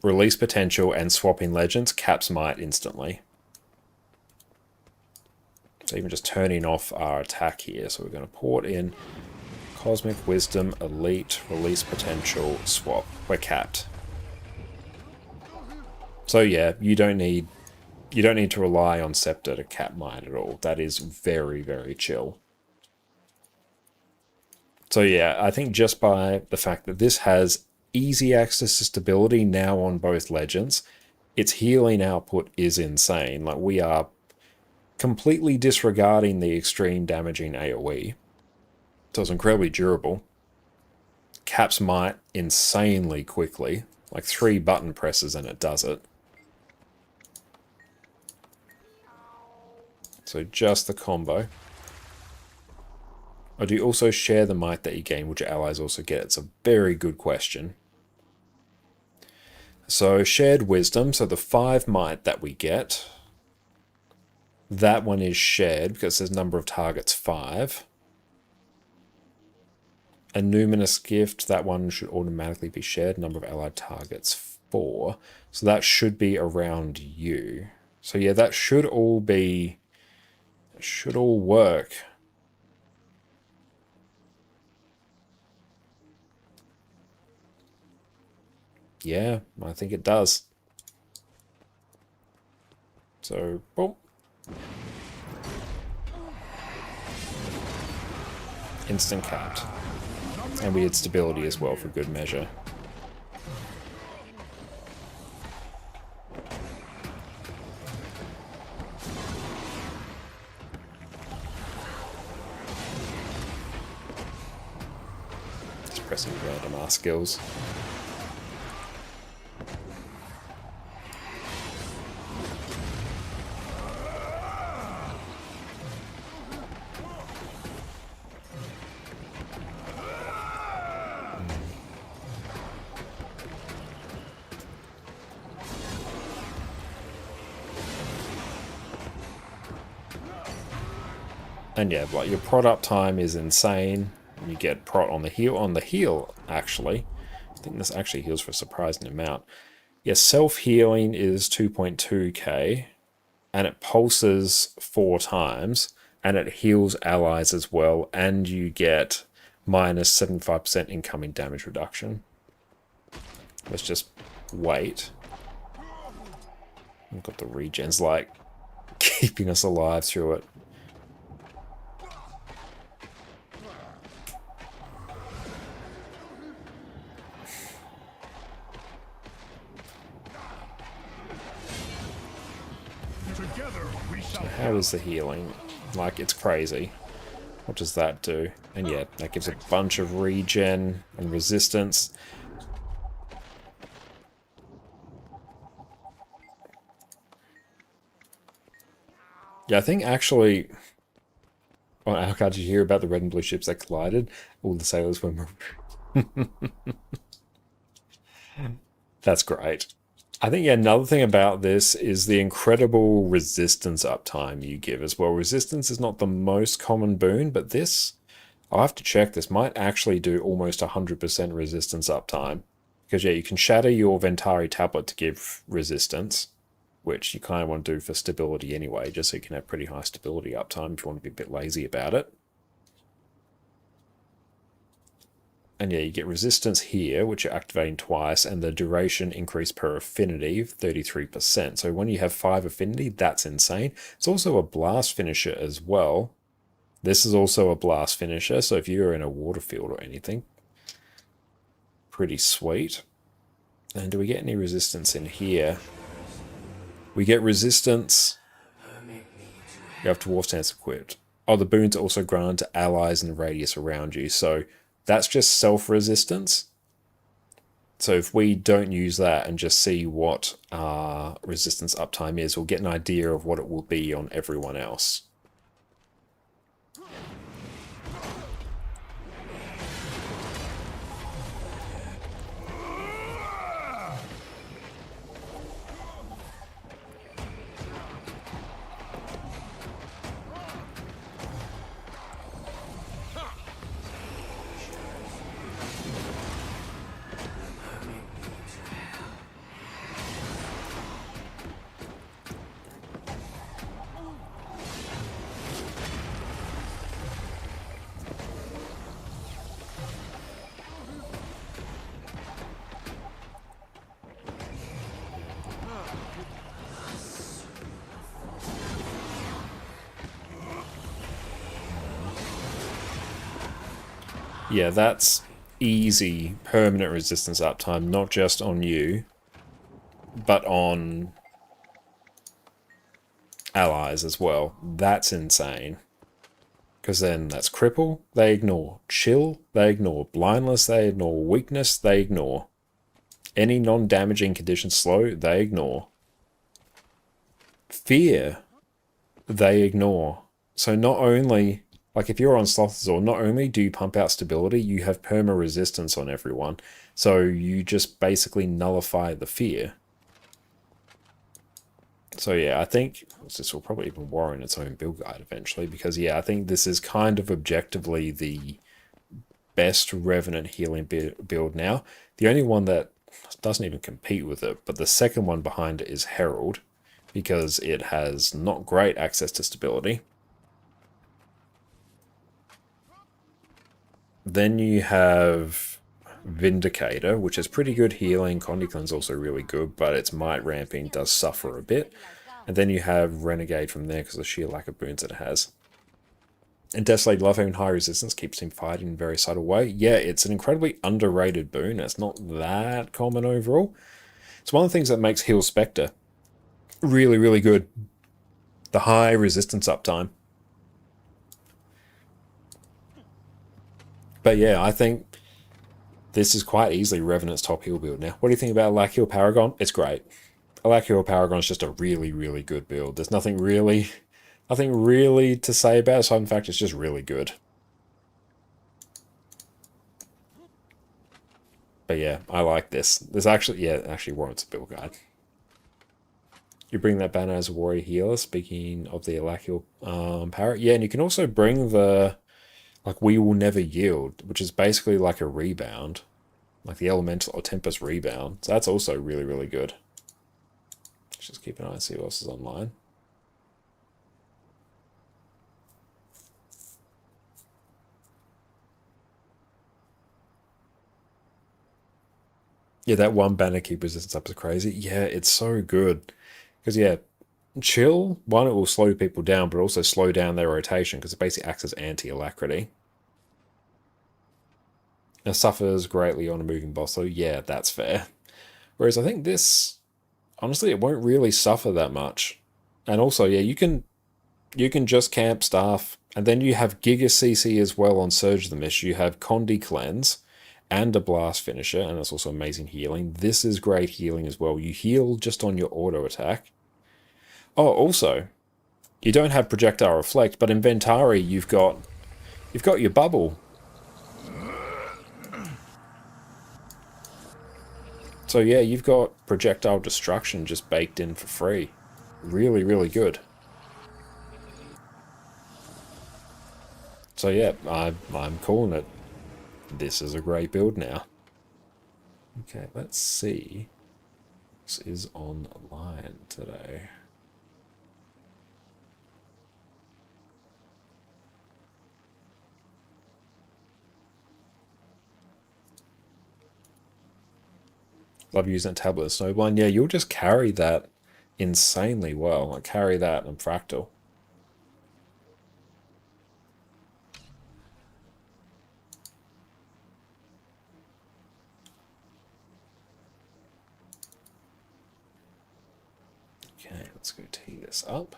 Release Potential, and swapping Legends caps might instantly. So even just turning off our attack here. So we're going to port in Cosmic Wisdom, Elite, Release Potential, swap. We're capped. So yeah, you don't need you don't need to rely on Scepter to cap Might at all. That is very, very chill. So yeah, I think just by the fact that this has easy access to stability now on both legends, its healing output is insane. Like, we are completely disregarding the extreme damaging AoE. So it's incredibly durable. Caps Might insanely quickly. Like 3 button presses and it does it. So just the combo. Oh, do you also share the might that you gain? Would your allies also get it? It's a very good question. So shared wisdom. So the 5 might that we get, that one is shared because there's number of targets 5. A numinous gift, that one should automatically be shared. Number of allied targets 4. So that should be around you. So yeah, that should all be, should all work. Yeah, I think it does. So, boom. Instant capped. And we had stability as well for good measure. Just pressing random R skills. And yeah, like your prot up time is insane. You get prot on the heal, actually. I think this actually heals for a surprising amount. Yeah, self-healing is 2.2k, and it pulses 4 times, and it heals allies as well, and you get minus 75% incoming damage reduction. Let's just wait. We've got the regens, like, keeping us alive through it. How is the healing? Like, it's crazy. What does that do? And yeah, that gives a bunch of regen and resistance. Yeah, I think actually... Oh, how did you hear about the red and blue ships that collided? All the sailors were... That's great. I think, yeah, another thing about this is the incredible resistance uptime you give as well. Resistance is not the most common boon, but this, I'll have to check, this might actually do almost 100% resistance uptime. Because, yeah, you can shatter your Ventari tablet to give resistance, which you kind of want to do for stability anyway, just so you can have pretty high stability uptime if you want to be a bit lazy about it. And yeah, you get resistance here, which you're activating twice, and the duration increase per affinity, 33%. So when you have 5 affinity, that's insane. It's also a blast finisher as well. This is also a blast finisher, so if you're in a water field or anything, pretty sweet. And do we get any resistance in here? We get resistance. You have Dwarf Stance equipped. Oh, the boons are also granted to allies in the radius around you, so that's just self-resistance. So if we don't use that and just see what our resistance uptime is, we'll get an idea of what it will be on everyone else. Yeah, that's easy permanent resistance uptime, not just on you, but on allies as well. That's insane. Because then that's cripple, they ignore. Chill, they ignore. Blindness, they ignore. Weakness, they ignore. Any non-damaging condition slow, they ignore. Fear, they ignore. So not only, like if you're on Slothazor, not only do you pump out stability, you have perma resistance on everyone. So you just basically nullify the fear. So yeah, I think this will probably even warrant its own build guide eventually, because yeah, I think this is kind of objectively the best Revenant healing build now. The only one that doesn't even compete with it, but the second one behind it is Herald, because it has not great access to stability. Then you have Vindicator, which is pretty good healing. ConnorConCarne's also really good, but its might ramping does suffer a bit. And then you have Renegade from there because of the sheer lack of boons it has. And Desolate Love having high resistance keeps him fighting in a very subtle way. Yeah, it's an incredibly underrated boon. It's not that common overall. It's one of the things that makes Heal Spectre really, really good. The high resistance uptime. But yeah, I think this is quite easily Revenant's top heal build now. What do you think about Alakiel Paragon? It's great. Alakiel Paragon is just a really, really good build. There's nothing really to say about it, so in fact it's just really good. But yeah, I like this. There's actually, yeah, it actually warrants a build guide. You bring that banner as a warrior healer, speaking of the Alakiel Parrot. Yeah, and you can also bring the, like, We Will Never Yield, which is basically like a rebound. Like the Elemental or Tempest rebound. So that's also really, really good. Let's just keep an eye and see what else is online. Yeah, that one banner keep resistance up is crazy. Yeah, it's so good. Because, yeah, Chill, one, it will slow people down, but also slow down their rotation, because it basically acts as anti-alacrity. Now, suffers greatly on a moving boss, so yeah, that's fair. Whereas I think this, honestly, it won't really suffer that much. And also, yeah, you can just camp staff, and then you have Giga CC as well on Surge the Mist. You have Condi Cleanse and a Blast Finisher, and it's also amazing healing. This is great healing as well. You heal just on your auto attack. Oh, also, you don't have Projectile Reflect, but in Ventari you've got your bubble. So yeah, you've got Projectile Destruction just baked in for free. Really, really good. So yeah, I'm calling it. This is a great build now. Okay, let's see. This is online today. Love using a tablet and Snowblind. Yeah, you'll just carry that insanely well. Like carry that and Fractal. Okay, let's go tee this up.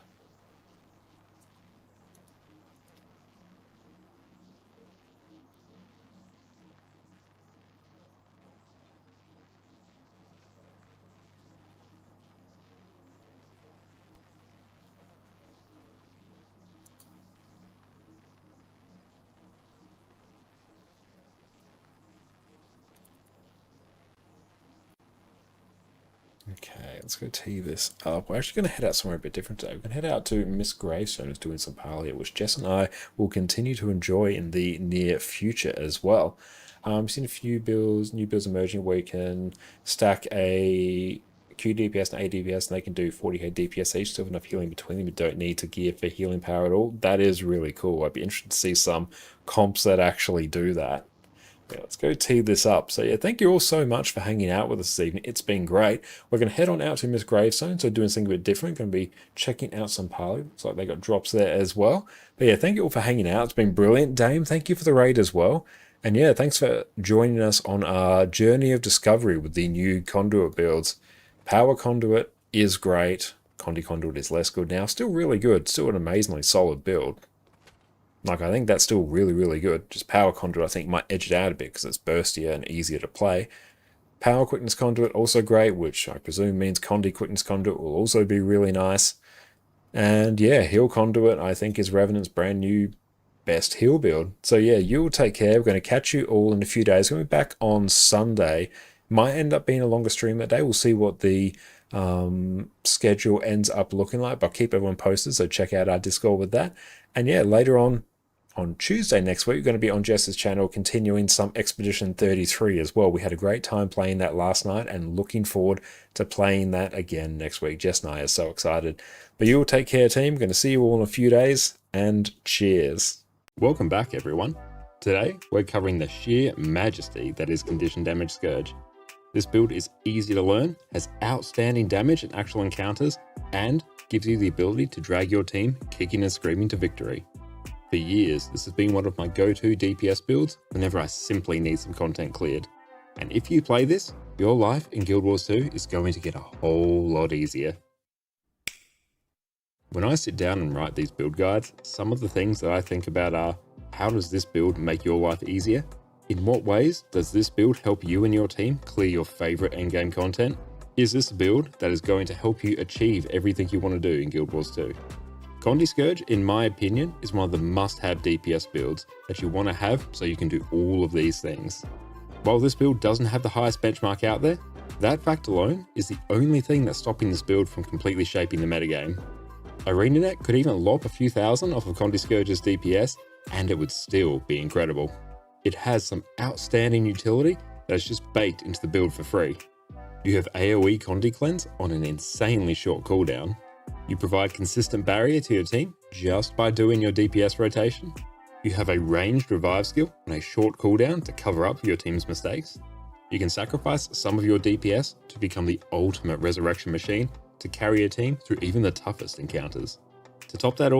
Okay, let's go tee this up. We're actually going to head out somewhere a bit different today. We're going to head out to Miss Gravestone, who's doing some parley, which Jess and I will continue to enjoy in the near future as well. I've seen a few new builds emerging where you can stack a Q DPS and A DPS, and they can do 40k DPS each, still have enough healing between them. You don't need to gear for healing power at all. That is really cool. I'd be interested to see some comps that actually do that. Yeah, let's go tee this up. So yeah, thank you all so much for hanging out with us this evening. It's been great. We're going to head on out to Miss Gravestone, so doing something a bit different. Going to be checking out some parley. Looks like they got drops there as well. But yeah, thank you all for hanging out. It's been brilliant. Dame, thank you for the raid as well. And yeah, thanks for joining us on our journey of discovery with the new conduit builds. Power conduit is great. Condi conduit is less good now. Still really good. Still an amazingly solid build. Like, I think that's still really, really good. Just power conduit, I think, might edge it out a bit because it's burstier and easier to play. Power quickness conduit, also great, which I presume means Condi quickness conduit will also be really nice. And yeah, heal conduit, I think, is Revenant's brand new best heal build. So yeah, you'll take care. We're going to catch you all in a few days. We'll be back on Sunday. Might end up being a longer stream that day. We'll see what the schedule ends up looking like, but I'll keep everyone posted, so check out our Discord with that. And yeah, later on Tuesday next week, we're going to be on Jess's channel continuing some Expedition 33 as well. We had a great time playing that last night and looking forward to playing that again next week. Jess and I are so excited. But you all take care, team. Going to see you all in a few days, and cheers. Welcome back, everyone. Today, we're covering the sheer majesty that is Condition Damage Scourge. This build is easy to learn, has outstanding damage in actual encounters, and gives you the ability to drag your team kicking and screaming to victory. For years, this has been one of my go-to DPS builds whenever I simply need some content cleared. And if you play this, your life in Guild Wars 2 is going to get a whole lot easier. When I sit down and write these build guides, some of the things that I think about are, how does this build make your life easier? In what ways does this build help you and your team clear your favorite endgame content? Is this a build that is going to help you achieve everything you want to do in Guild Wars 2? Condi Scourge, in my opinion, is one of the must-have DPS builds that you want to have so you can do all of these things. While this build doesn't have the highest benchmark out there, that fact alone is the only thing that's stopping this build from completely shaping the metagame. ArenaNet could even lop a few thousand off of Condi Scourge's DPS, and it would still be incredible. It has some outstanding utility that is just baked into the build for free. You have AoE Condi Cleanse on an insanely short cooldown. You provide consistent barrier to your team just by doing your DPS rotation. You have a ranged revive skill on a short cooldown to cover up your team's mistakes. You can sacrifice some of your DPS to become the ultimate resurrection machine to carry a team through even the toughest encounters. To top that all